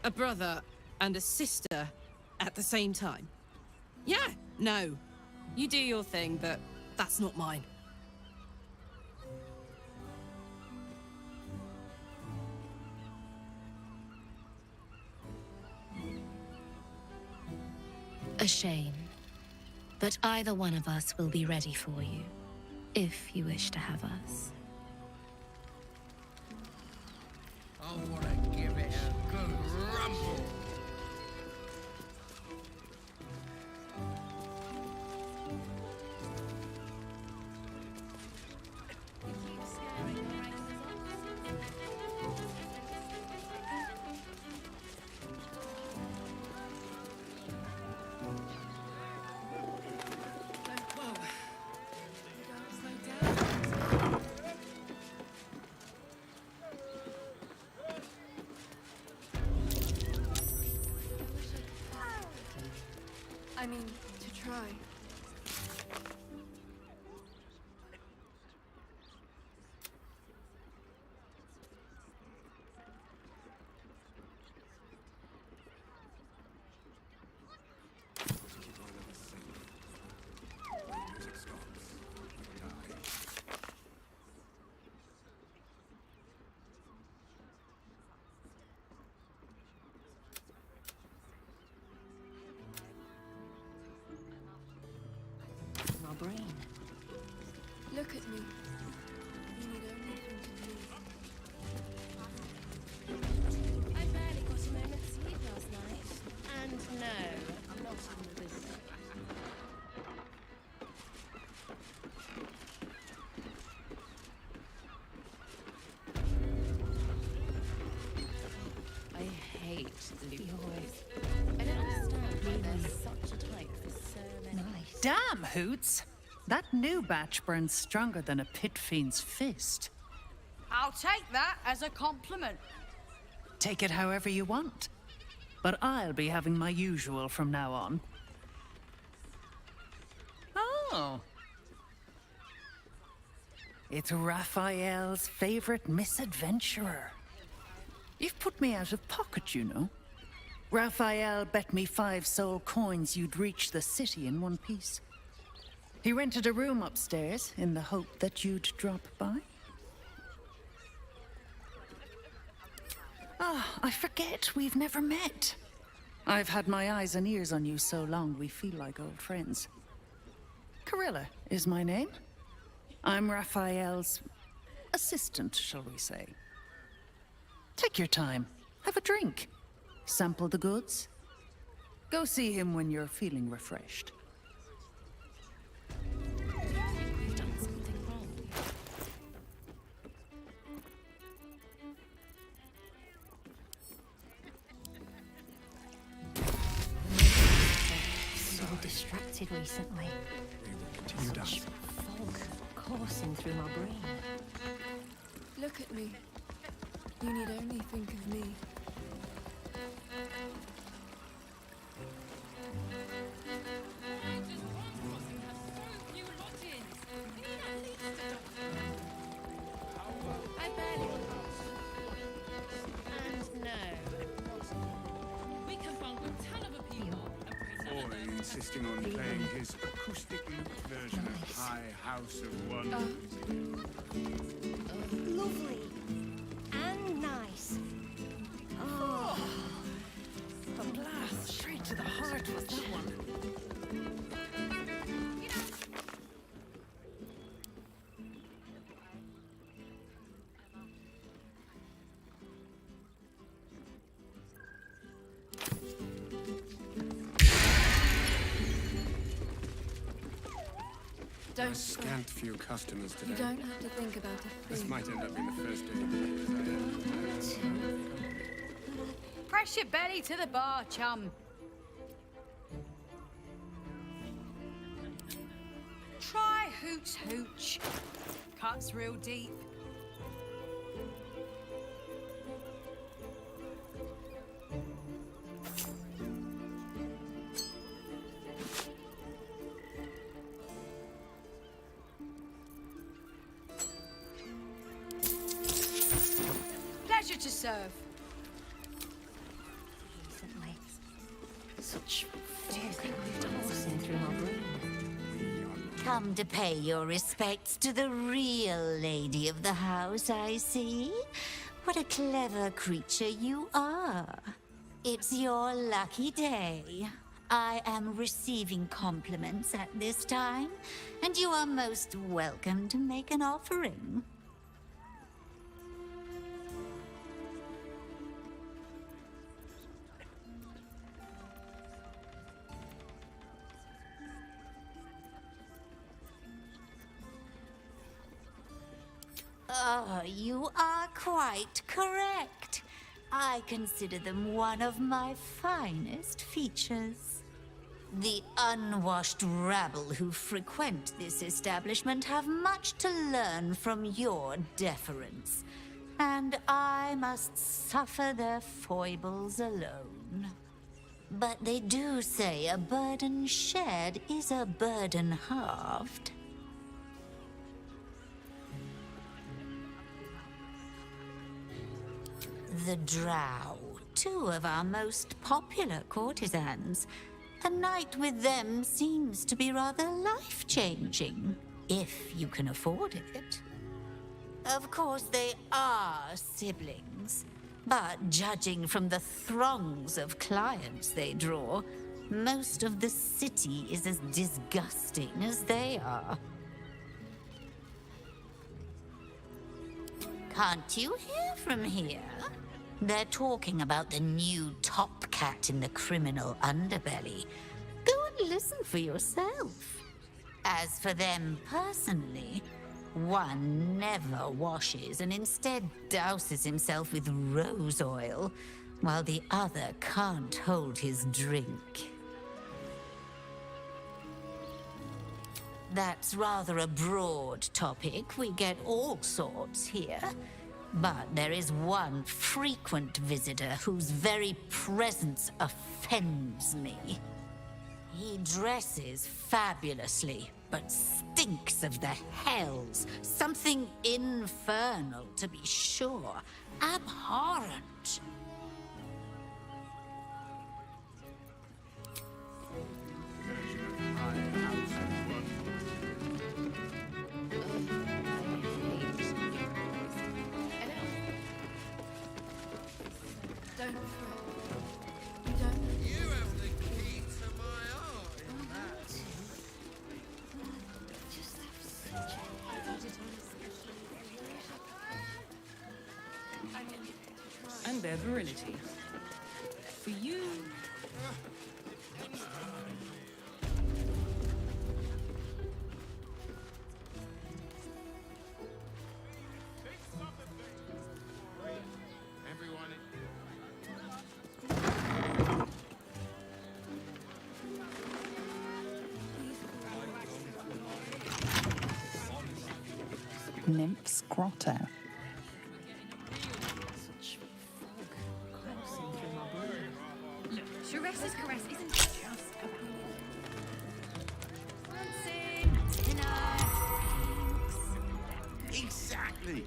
A brother and a sister at the same time? Yeah, no. You do your thing, but that's not mine. A shame. But either one of us will be ready for you, if you wish to have us. I want to give it a good rumble. I mean, to try. My brain. Look at me. You need only think of me. I barely got a moment's sleep last night. And no, I'm not in the business. I hate Lucas. I don't understand why there's such a type for so many. Damn, Hoots! That new batch burns stronger than a pit fiend's fist. I'll take that as a compliment. Take it however you want. But I'll be having my usual from now on. Oh. It's Raphael's favorite misadventurer. You've put me out of pocket, you know. Raphael bet me 5 soul coins you'd reach the city in one piece. He rented a room upstairs in the hope that you'd drop by. Ah, I forget we've never met. I've had my eyes and ears on you so long we feel like old friends. Carilla is my name. I'm Raphael's assistant, shall we say. Take your time. Have a drink. Sample the goods. Go see him when you're feeling refreshed. You've done something wrong. So distracted recently. Such fog coursing through my brain. Look at me. You need only think of me. I barely. And no. We can bunk a ton of a people. Boy insisting on playing his acoustic loop version of High House of Wonders. Lovely. And nice. Oh. A blast straight to the heart was that one. Don't A scant few customers today. You don't have to think about a thing. This might end up being the first day of the Press your belly to the bar, chum. Hooch, hooch. Cuts real deep. Pleasure to serve. Such coursing through my brain. Come to pay your respects to the real lady of the house, I see. What a clever creature you are. It's your lucky day. I am receiving compliments at this time, and you are most welcome to make an offering. Oh, you are quite correct. I consider them one of my finest features. The unwashed rabble who frequent this establishment have much to learn from your deference, and I must suffer their foibles alone. But they do say a burden shared is a burden halved. The Drow, two of our most popular courtesans. A night with them seems to be rather life-changing, if you can afford it. Of course, they are siblings, but judging from the throngs of clients they draw, most of the city is as disgusting as they are. Can't you hear from here? They're talking about the new top cat in the criminal underbelly. Go and listen for yourself. As for them personally, one never washes and instead douses himself with rose oil, while the other can't hold his drink. That's rather a broad topic. We get all sorts here. But there is one frequent visitor whose very presence offends me. He dresses fabulously, but stinks of the hells. Something infernal, to be sure. Abhorrent. Don't fret. You don't. You have the key to my heart in that. Just have such And their virility. For you. Nymph's Grotto. Look, Sheres's caress isn't just about dancing, dinner, drinks. Exactly.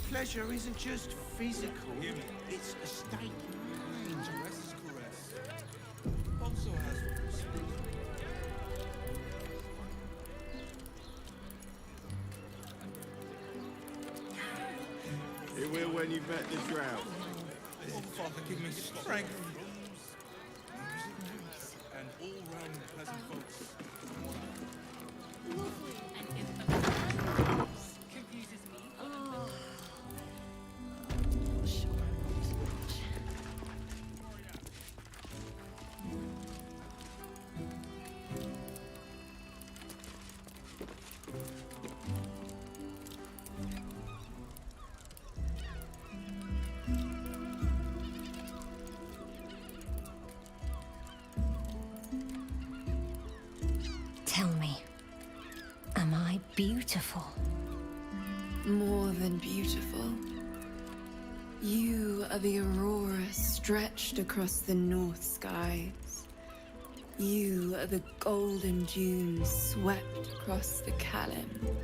Pleasure isn't just physical, it's a state of mind. Sheres's caress also has It will when you've met the drought. Oh, Father, give me strength. And all round pleasant folks. Confuses me. beautiful. More than beautiful. You are the aurora stretched across the north skies. You are the golden dunes swept across the Kalim.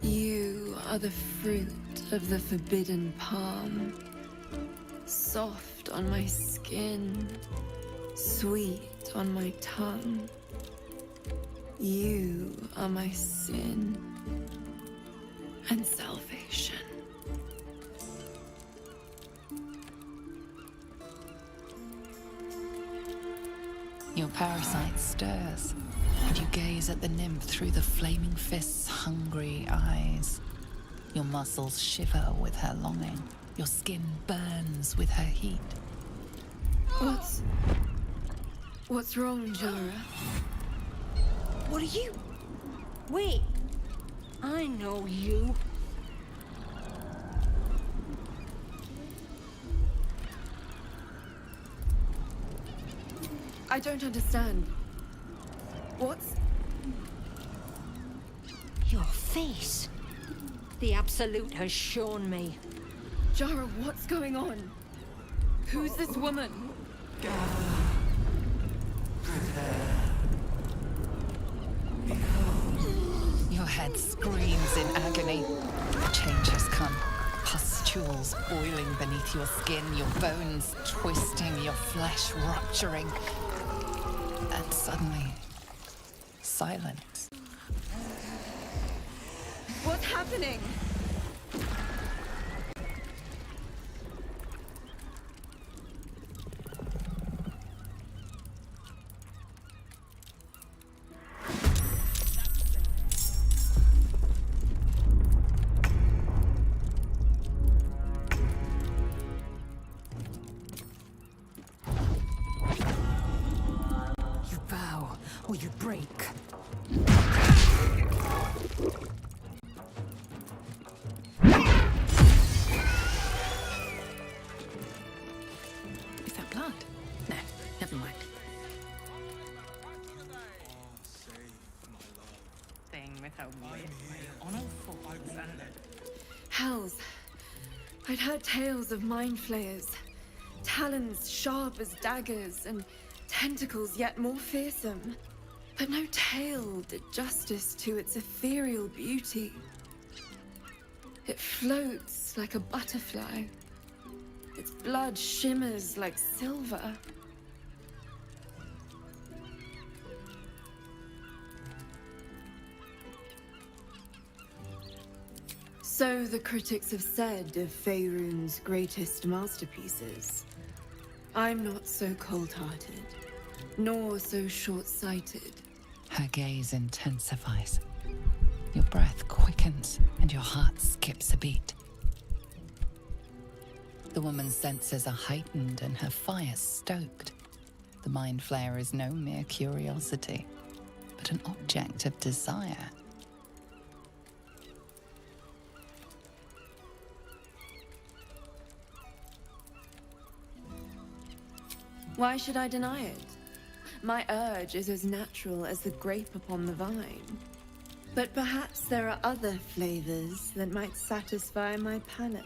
You are the fruit of the forbidden palm. Soft on my skin, sweet on my tongue. You are my sin and salvation. Your parasite stirs, and you gaze at the nymph through the flaming fist's hungry eyes. Your muscles shiver with her longing. Your skin burns with her heat. What's wrong, Jara? What are you? Wait. I know you. I don't understand. What's... Your face. The Absolute has shown me. Jara, what's going on? Who's this woman? Your head screams in agony. Change has come. Pustules boiling beneath your skin, your bones twisting, your flesh rupturing. And suddenly, silence. What's happening? You bow or you break. Is that blood? No, never mind. Thing with her weird on all fours and... Hells. I'd heard tales of mind flayers. Talons sharp as daggers and tentacles yet more fearsome. But no tale did justice to its ethereal beauty. It floats like a butterfly. Its blood shimmers like silver. So the critics have said of Faerun's greatest masterpieces. I'm not so cold-hearted, nor so short-sighted. Her gaze intensifies. Your breath quickens and your heart skips a beat. The woman's senses are heightened and her fire stoked. The mind flayer is no mere curiosity, but an object of desire. Why should I deny it? My urge is as natural as the grape upon the vine. But perhaps there are other flavors that might satisfy my palate.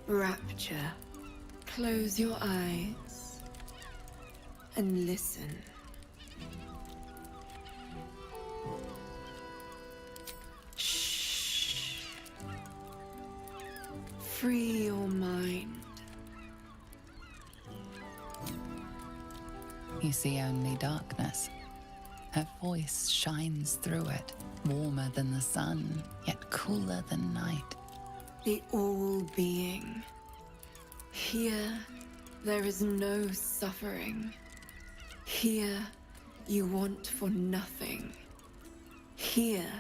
Rapture. Close your eyes and listen. Shh. Free your mind. You see only darkness. Her voice shines through it, warmer than the sun, yet cooler than night. The all-being. Here, there is no suffering. Here, you want for nothing. Here,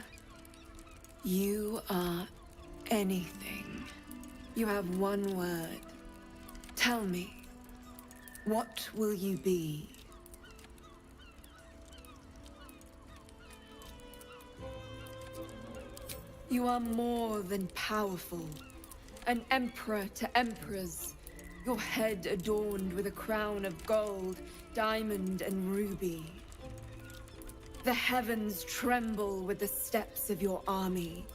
you are anything. You have one word. Tell me, what will you be? You are more than powerful. An emperor to emperors. your head adorned with a crown of gold, diamond, and ruby. The heavens tremble with the steps of your army.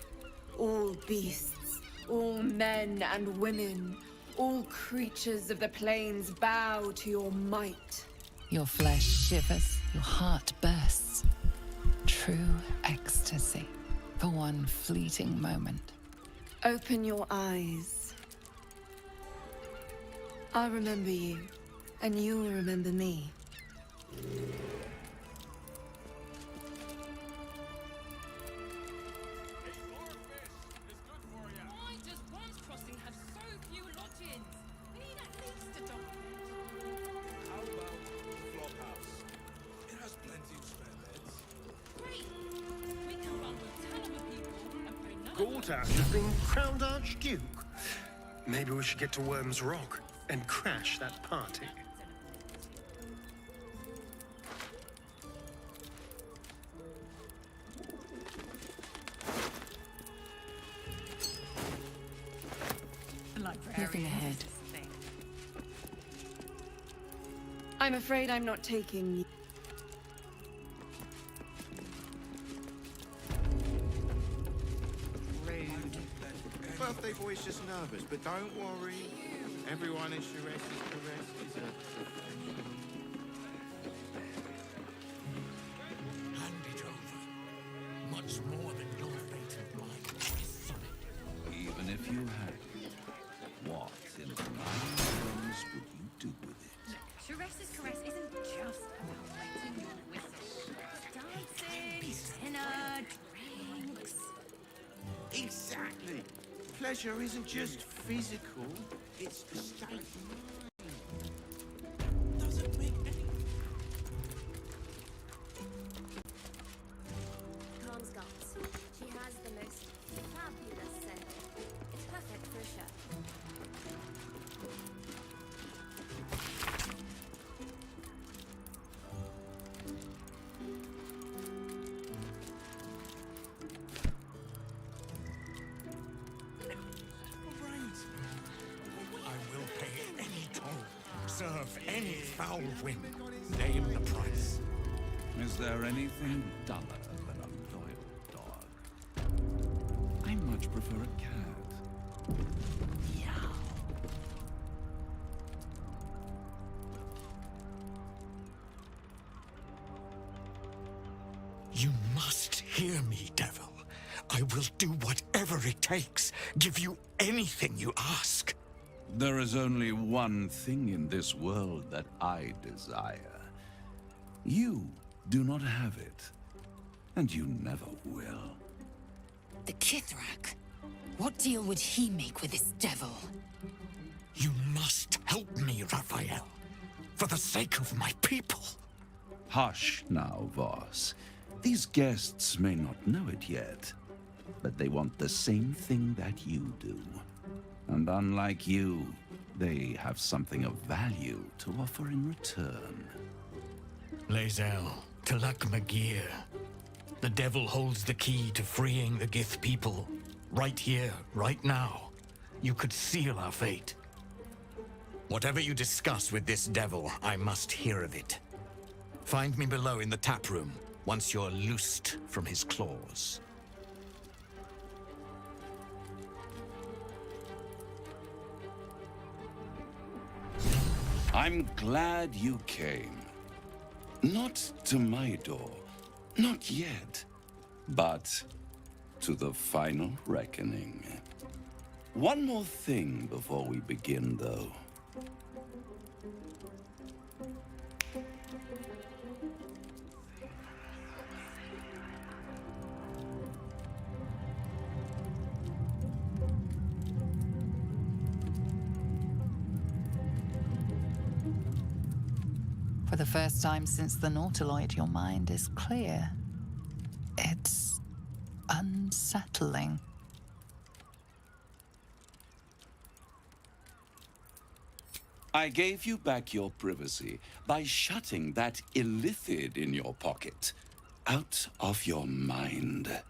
All beasts, all men and women, all creatures of the plains bow to your might. Your flesh shivers, your heart bursts. True ecstasy for one fleeting moment. Open your eyes. I'll remember you, and you'll remember me. Why does Worms Crossing have so few lodgings? We need at least a dozen. How about the flophouse? It has plenty of spare beds. Great! We can run with Talama people and pay none of Gortash has been crowned Archduke. Maybe we should get to Worm's Rock and crash that party. Looking ahead. I'm afraid I'm not taking you. Birthday boy's just nervous, but don't worry. Everyone in Sharess's caress is a Hand it over. Much more than your fate and mine, my son. Even if you had it, what in the nine terms would you do with it? Sharess's caress isn't just about wetting your whistle. Dancing, dinner, drinks. Exactly. Pleasure isn't just physical, it's a state of mind. Doesn't make any... Tom's got. She has the most fabulous scent. It's perfect for a show. I will pay any toll, serve any foul whim, name the price. Is there anything duller than a loyal dog? I much prefer a cat. You must hear me, devil. I will do whatever it takes, give you anything you ask. There is only one thing in this world that I desire. You do not have it, and you never will. The Kithrak? What deal would he make with this devil? You must help me, Raphael, for the sake of my people. Hush now, Voss. These guests may not know it yet, but they want the same thing that you do. And unlike you, they have something of value to offer in return. Lae'zel, Talak Magir. The devil holds the key to freeing the Gith people. Right here, right now. You could seal our fate. Whatever you discuss with this devil, I must hear of it. Find me below in the tap room, once you're loosed from his claws. I'm glad you came. Not to my door, not yet, but to the final reckoning. One more thing before we begin, though. For the first time since the Nautiloid, your mind is clear. It's unsettling. I gave you back your privacy by shutting that illithid in your pocket out of your mind.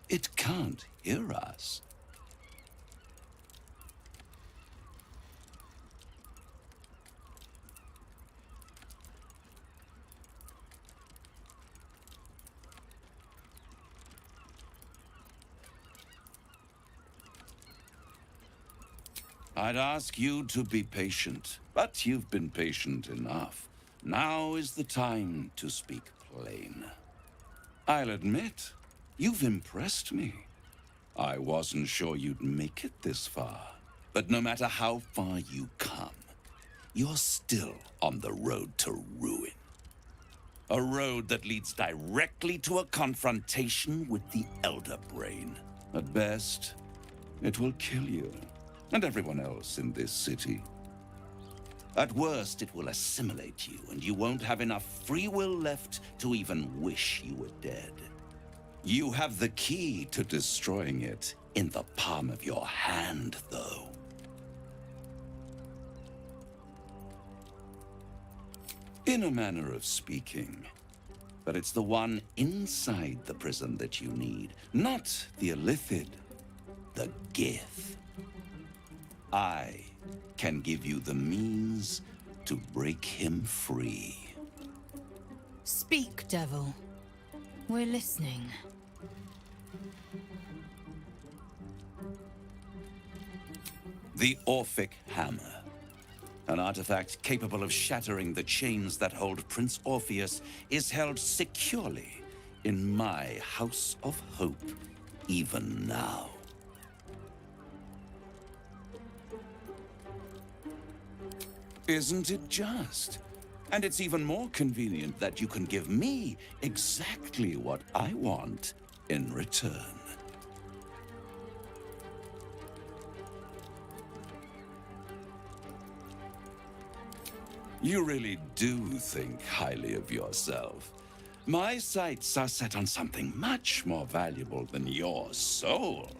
It can't hear us. I'd ask you to be patient, but you've been patient enough. Now is the time to speak plain. I'll admit, you've impressed me. I wasn't sure you'd make it this far, but no matter how far you come, you're still on the road to ruin. A road that leads directly to a confrontation with the Elder Brain. At best, it will kill you, and everyone else in this city. At worst, it will assimilate you, and you won't have enough free will left to even wish you were dead. You have the key to destroying it in the palm of your hand, though. In a manner of speaking. But it's the one inside the prison that you need, not the Illithid, the Gith. I can give you the means to break him free. Speak, devil. We're listening. The Orphic Hammer. An artifact capable of shattering the chains that hold Prince Orpheus is held securely in my House of Hope, even now. Isn't it just? And it's even more convenient that you can give me exactly what I want in return. You really do think highly of yourself. My sights are set on something much more valuable than your soul.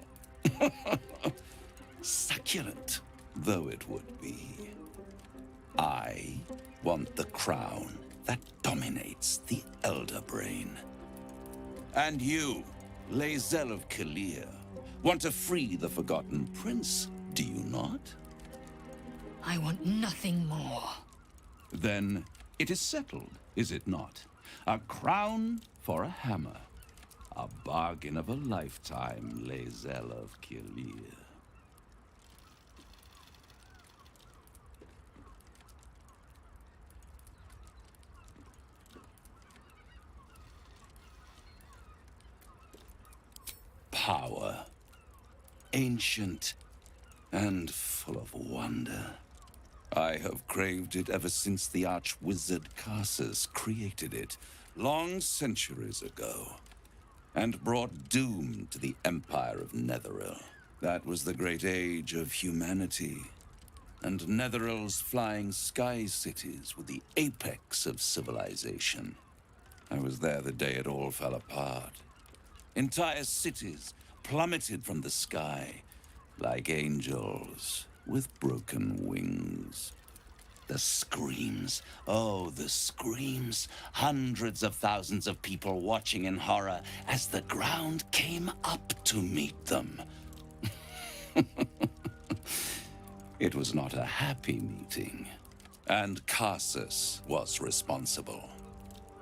Succulent though it would be. I want the crown that dominates the Elder Brain. And you, Lae'zel of Kalir, want to free the Forgotten Prince, do you not? I want nothing more. Then it is settled, is it not? A crown for a hammer. A bargain of a lifetime, Lae'zel of Kalir. Power. Ancient and full of wonder. I have craved it ever since the arch-wizard Karsus created it, long centuries ago, and brought doom to the Empire of Netheril. That was the great age of humanity, and Netheril's flying sky cities were the apex of civilization. I was there the day it all fell apart. Entire cities plummeted from the sky like angels with broken wings. The screams, oh, the screams. Hundreds of thousands of people watching in horror as the ground came up to meet them. It was not a happy meeting, and Karsus was responsible.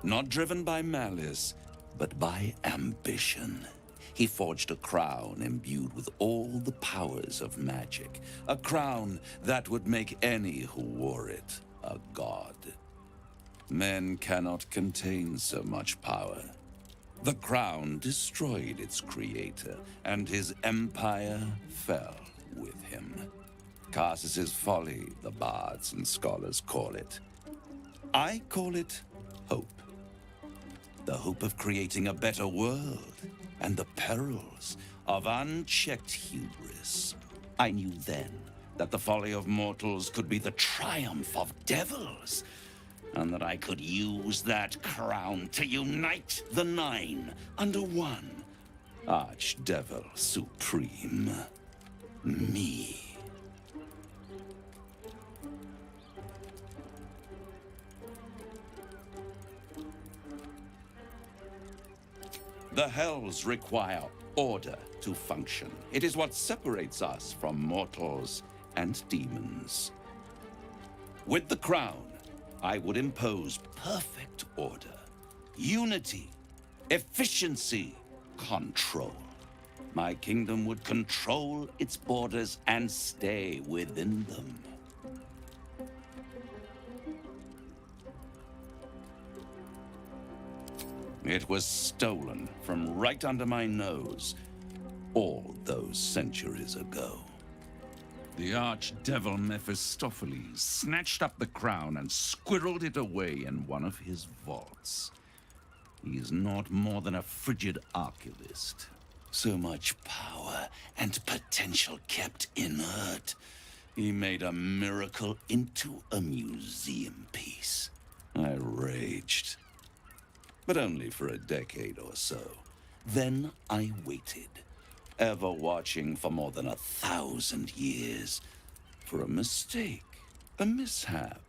Not driven by malice, but by ambition. He forged a crown imbued with all the powers of magic. A crown that would make any who wore it a god. Men cannot contain so much power. The crown destroyed its creator, and his empire fell with him. Karsus's folly, the bards and scholars call it. I call it hope. The hope of creating a better world, and the perils of unchecked hubris. I knew then that the folly of mortals could be the triumph of devils, and that I could use that crown to unite the Nine under one Archdevil Supreme. Me. The Hells require order to function. It is what separates us from mortals and demons. With the crown, I would impose perfect order, unity, efficiency, control. my kingdom would control its borders and stay within them. It was stolen from right under my nose all those centuries ago. The archdevil Mephistopheles snatched up the crown and squirreled it away in one of his vaults. He is not more than a frigid archivist. So much power and potential kept inert. He made a miracle into a museum piece. I raged. But only for a decade or so. Then I waited, ever watching for more than 1,000 years, for a mistake, a mishap,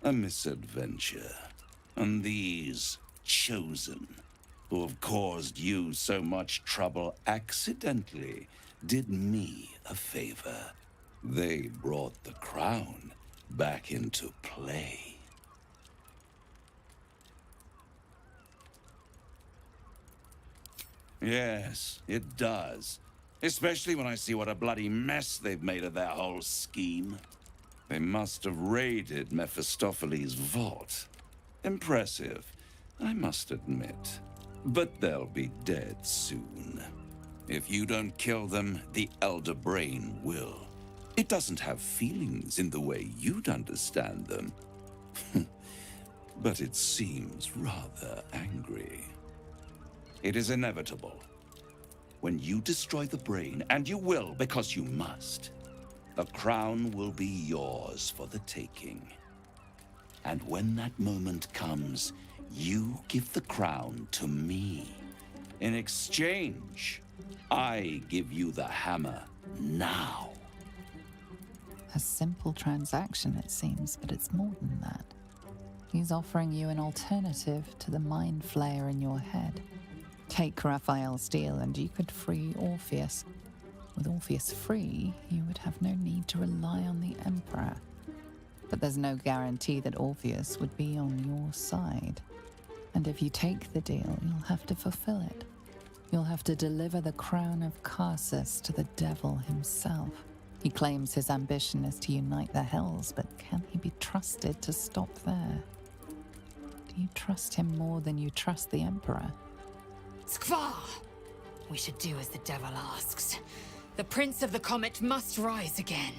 a misadventure. And these chosen, who have caused you so much trouble accidentally, did me a favor. They brought the crown back into play. Yes, it does. Especially when I see what a bloody mess they've made of their whole scheme. They must have raided Mephistopheles' vault. Impressive, I must admit. But they'll be dead soon. If you don't kill them, the Elder Brain will. It doesn't have feelings in the way you'd understand them. But it seems rather angry. It is inevitable. When you destroy the brain, and you will because you must, the crown will be yours for the taking. And when that moment comes, you give the crown to me. In exchange, I give you the hammer now. A simple transaction, it seems, but it's more than that. He's offering you an alternative to the mind flayer in your head. Take Raphael's deal and you could free Orpheus. With Orpheus free, you would have no need to rely on the Emperor. But there's no guarantee that Orpheus would be on your side. And if you take the deal, you'll have to fulfill it. You'll have to deliver the crown of Carsus to the devil himself. He claims his ambition is to unite the Hells, but can he be trusted to stop there? Do you trust him more than you trust the Emperor? Skvar! We should do as the devil asks. The Prince of the Comet must rise again.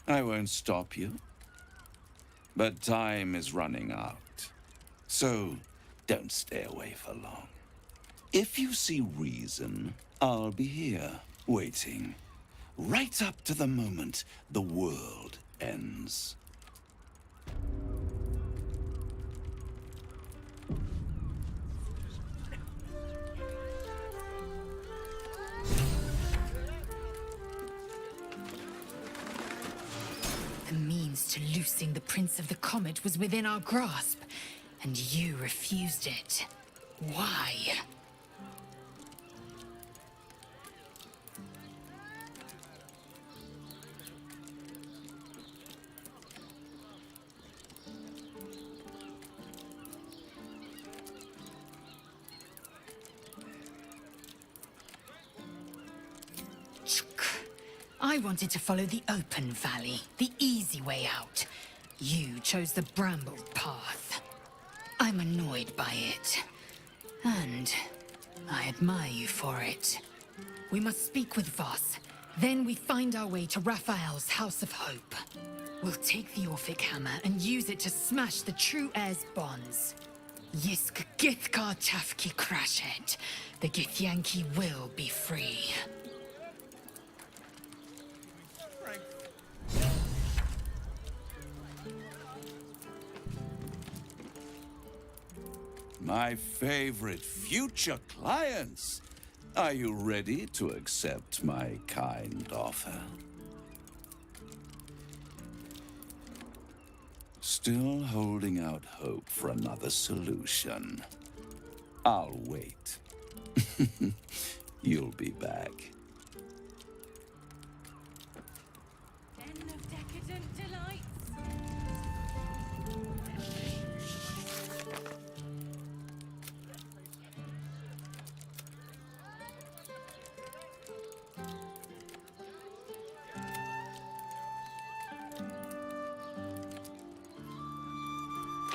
I won't stop you. But time is running out. So don't stay away for long. If you see reason, I'll be here, waiting. Right up to the moment the world ends. The means to loosing the Prince of the Comet was within our grasp, and you refused it. Why? I wanted to follow the open valley, the easy way out. You chose the brambled path. I'm annoyed by it. And I admire you for it. We must speak with Voss. Then we find our way to Raphael's House of Hope. We'll take the Orphic Hammer and use it to smash the True Heir's bonds. Yisk Githka Tafki Crashet. The Githyanki will be free. My favorite future clients. Are you ready to accept my kind offer? Still holding out hope for another solution. I'll wait. You'll be back. Den of decadent delights.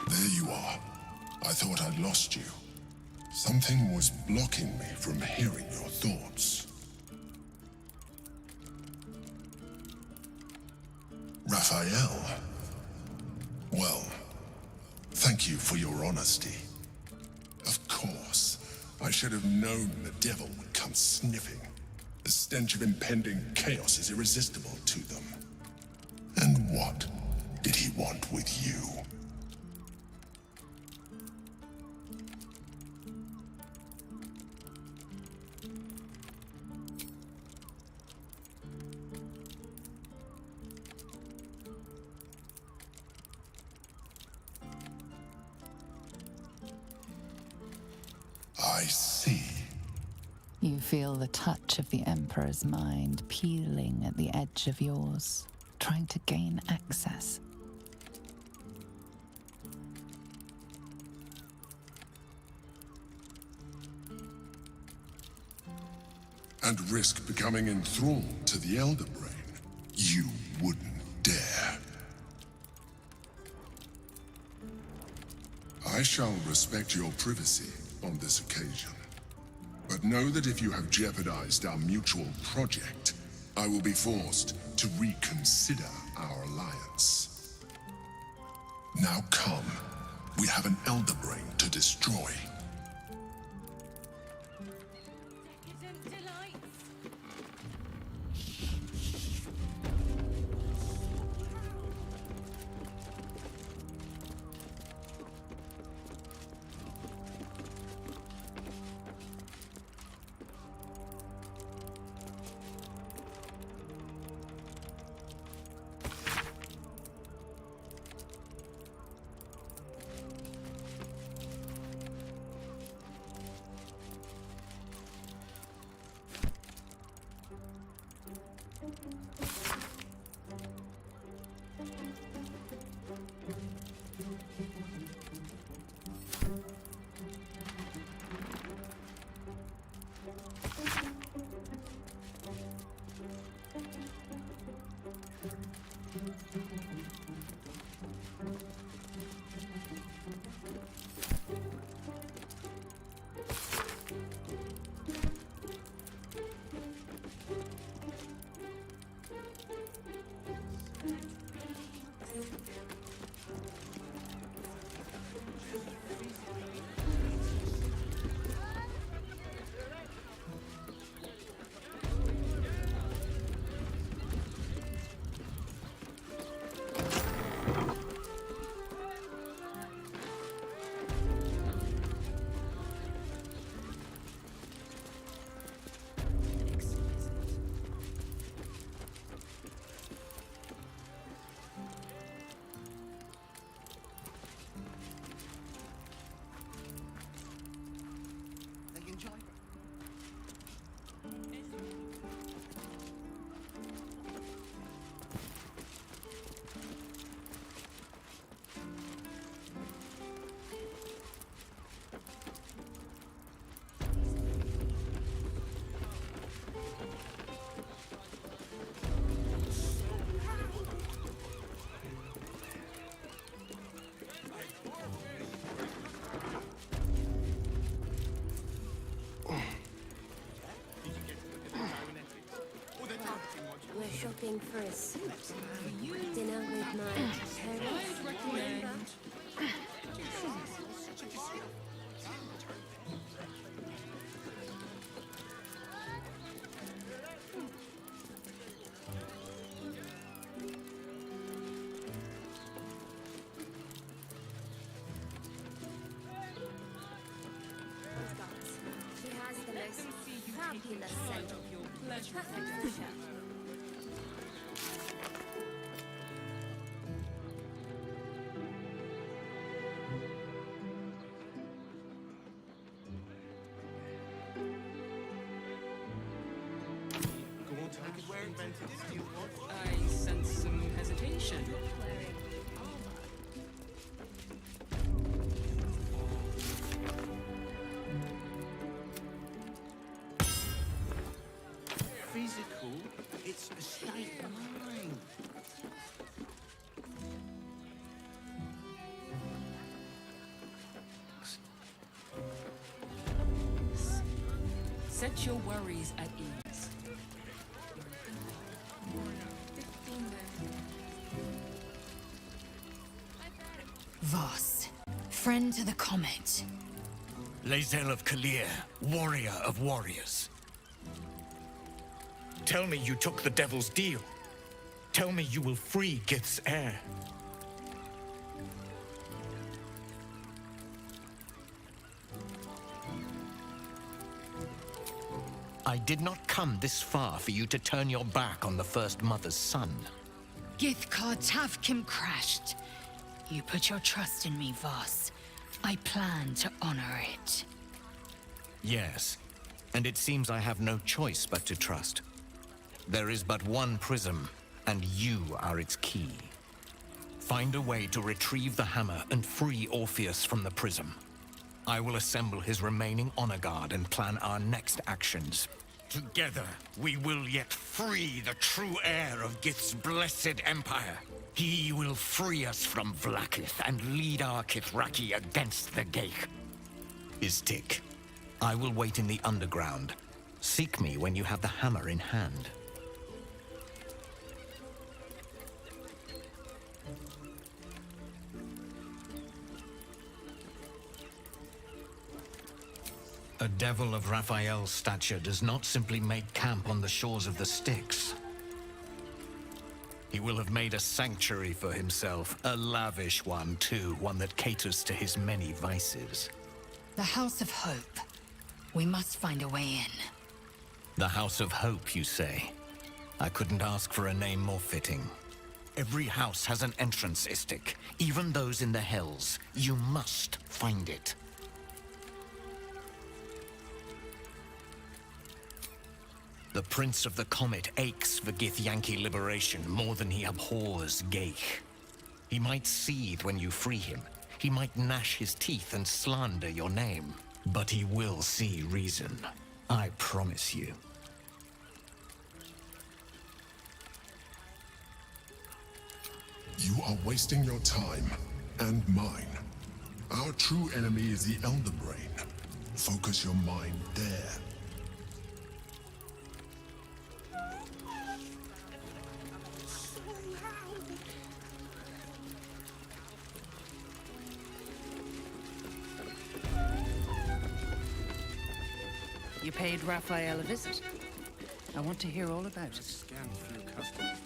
There you are. I thought I'd lost you. Something was blocking me from hearing your thoughts. Raphael. Well, thank you for your honesty. Of course, I should have known the devil would come sniffing. The stench of impending chaos is irresistible to them. And what did he want with you? I see. You feel the touch of the Emperor's mind peeling at the edge of yours, trying to gain access. And risk becoming enthralled to the Elder Brain. You wouldn't dare. I shall respect your privacy on this occasion. But know that if you have jeopardized our mutual project, I will be forced to reconsider our alliance. Now come. We have an Elder Brain to destroy. Decadent delights. We're shopping for a suit. Dinner with my parents. She has the most fabulous scent. Perfect for sure. I sense some hesitation. Physical, it's a state of mind. Set your worries at ease. Voss, friend to the Comet. Lae'zel of Kalir, warrior of warriors. Tell me you took the Devil's deal. Tell me you will free Gith's heir. I did not come this far for you to turn your back on the First Mother's son. Githkar Tavkim crashed. You put your trust in me, Voss. I plan to honor it. Yes, and it seems I have no choice but to trust. There is but one prism, and you are its key. Find a way to retrieve the hammer and free Orpheus from the prism. I will assemble his remaining honor guard and plan our next actions. Together, we will yet free the true heir of Gith's blessed empire. He will free us from Vlaakith and lead our Kithraki against the Geich. Istik, I will wait in the underground. Seek me when you have the hammer in hand. A devil of Raphael's stature does not simply make camp on the shores of the Styx. He will have made a sanctuary for himself, a lavish one too, one that caters to his many vices. The House of Hope. We must find a way in. The House of Hope, you say? I couldn't ask for a name more fitting. Every house has an entrance, Istik, even those in the Hells. You must find it. The Prince of the Comet aches for Githyanki liberation more than he abhors Geich. He might seethe when you free him. He might gnash his teeth and slander your name. But he will see reason. I promise you. You are wasting your time, and mine. Our true enemy is the Elder Brain. Focus your mind there. You paid Raphael a visit. I want to hear all about it. Scan through customs.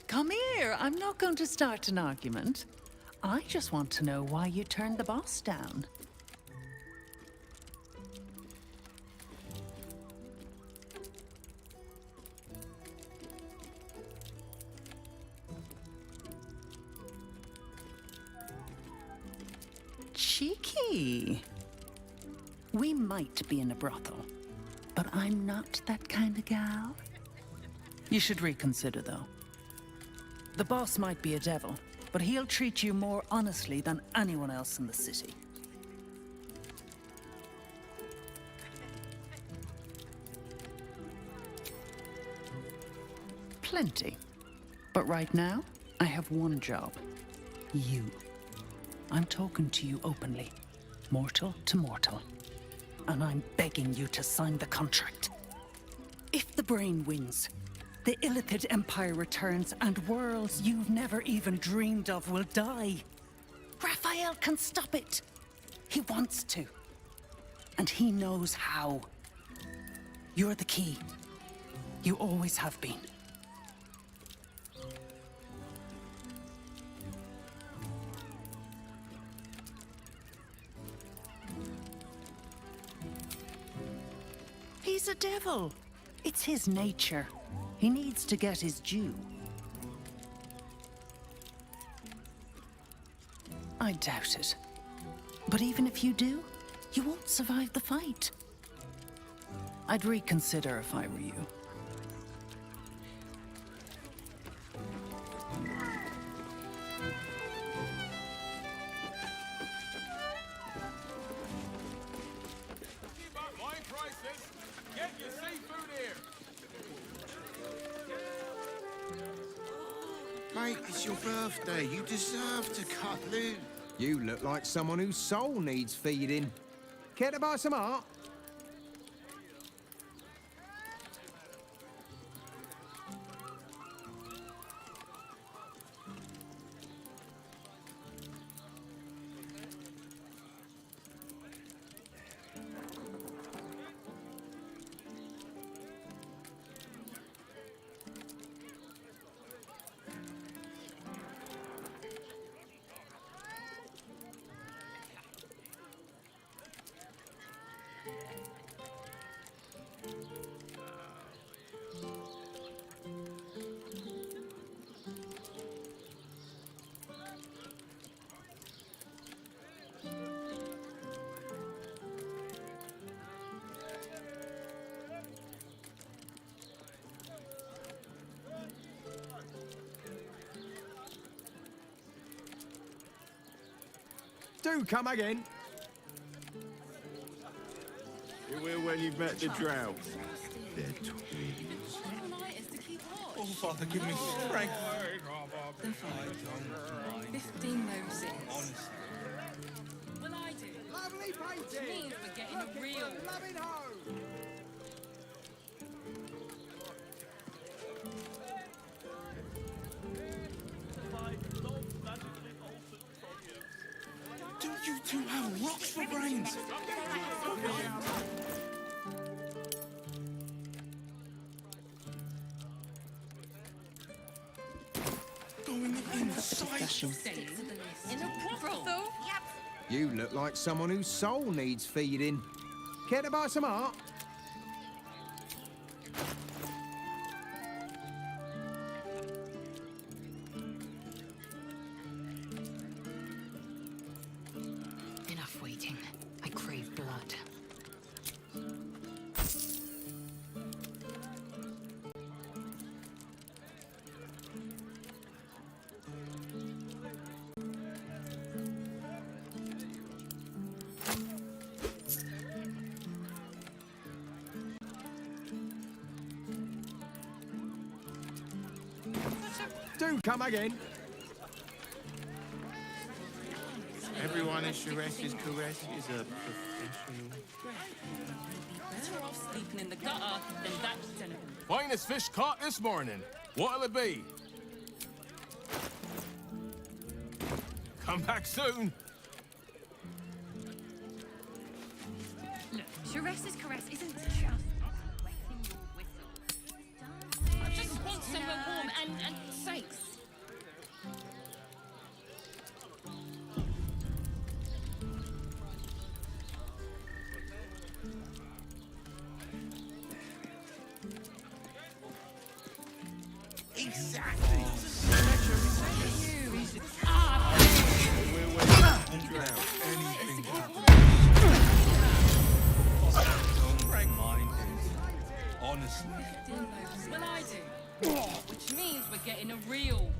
Come here. I'm not going to start an argument. I just want to know why you turned the boss down. Cheeky. We might be in a brothel, but I'm not that kind of gal. You should reconsider, though. The boss might be a devil, but he'll treat you more honestly than anyone else in the city. Plenty. But right now, I have one job. You. I'm talking to you openly, mortal to mortal. And I'm begging you to sign the contract. If the Brain wins, the Illithid Empire returns and worlds you've never even dreamed of will die. Raphael Raphael can stop it. He wants to. And he knows how. You're the key. You always have been. He's a devil. It's his nature. He needs to get his due. I doubt it. But even if you do, you won't survive the fight. I'd reconsider if I were you. Get your seafood here. Mate, it's your birthday. You deserve to cut loose. You look like someone whose soul needs feeding. Care to buy some art? Do come again. You will when you've met the drought. They're twins. Oh, Father, give me strength. The fight. 15 roses. Well, I do. Lovely painting. Which means we're getting a real. Loving home. Don't you two have rocks for brains? Going inside. In a brothel? You look like someone whose soul needs feeding. Care to buy some art? Enough waiting. I crave blood. Do come again. Everyone in Shire's caress is a professional. Better off sleeping in the gutter than that gentleman. Finest fish caught this morning. What'll it be? Come back soon. Look, Shire's caress isn't just wetting your whistle. I just want somewhere warm and safe. Exactly. Honestly. Well, I do. Which means we're getting a real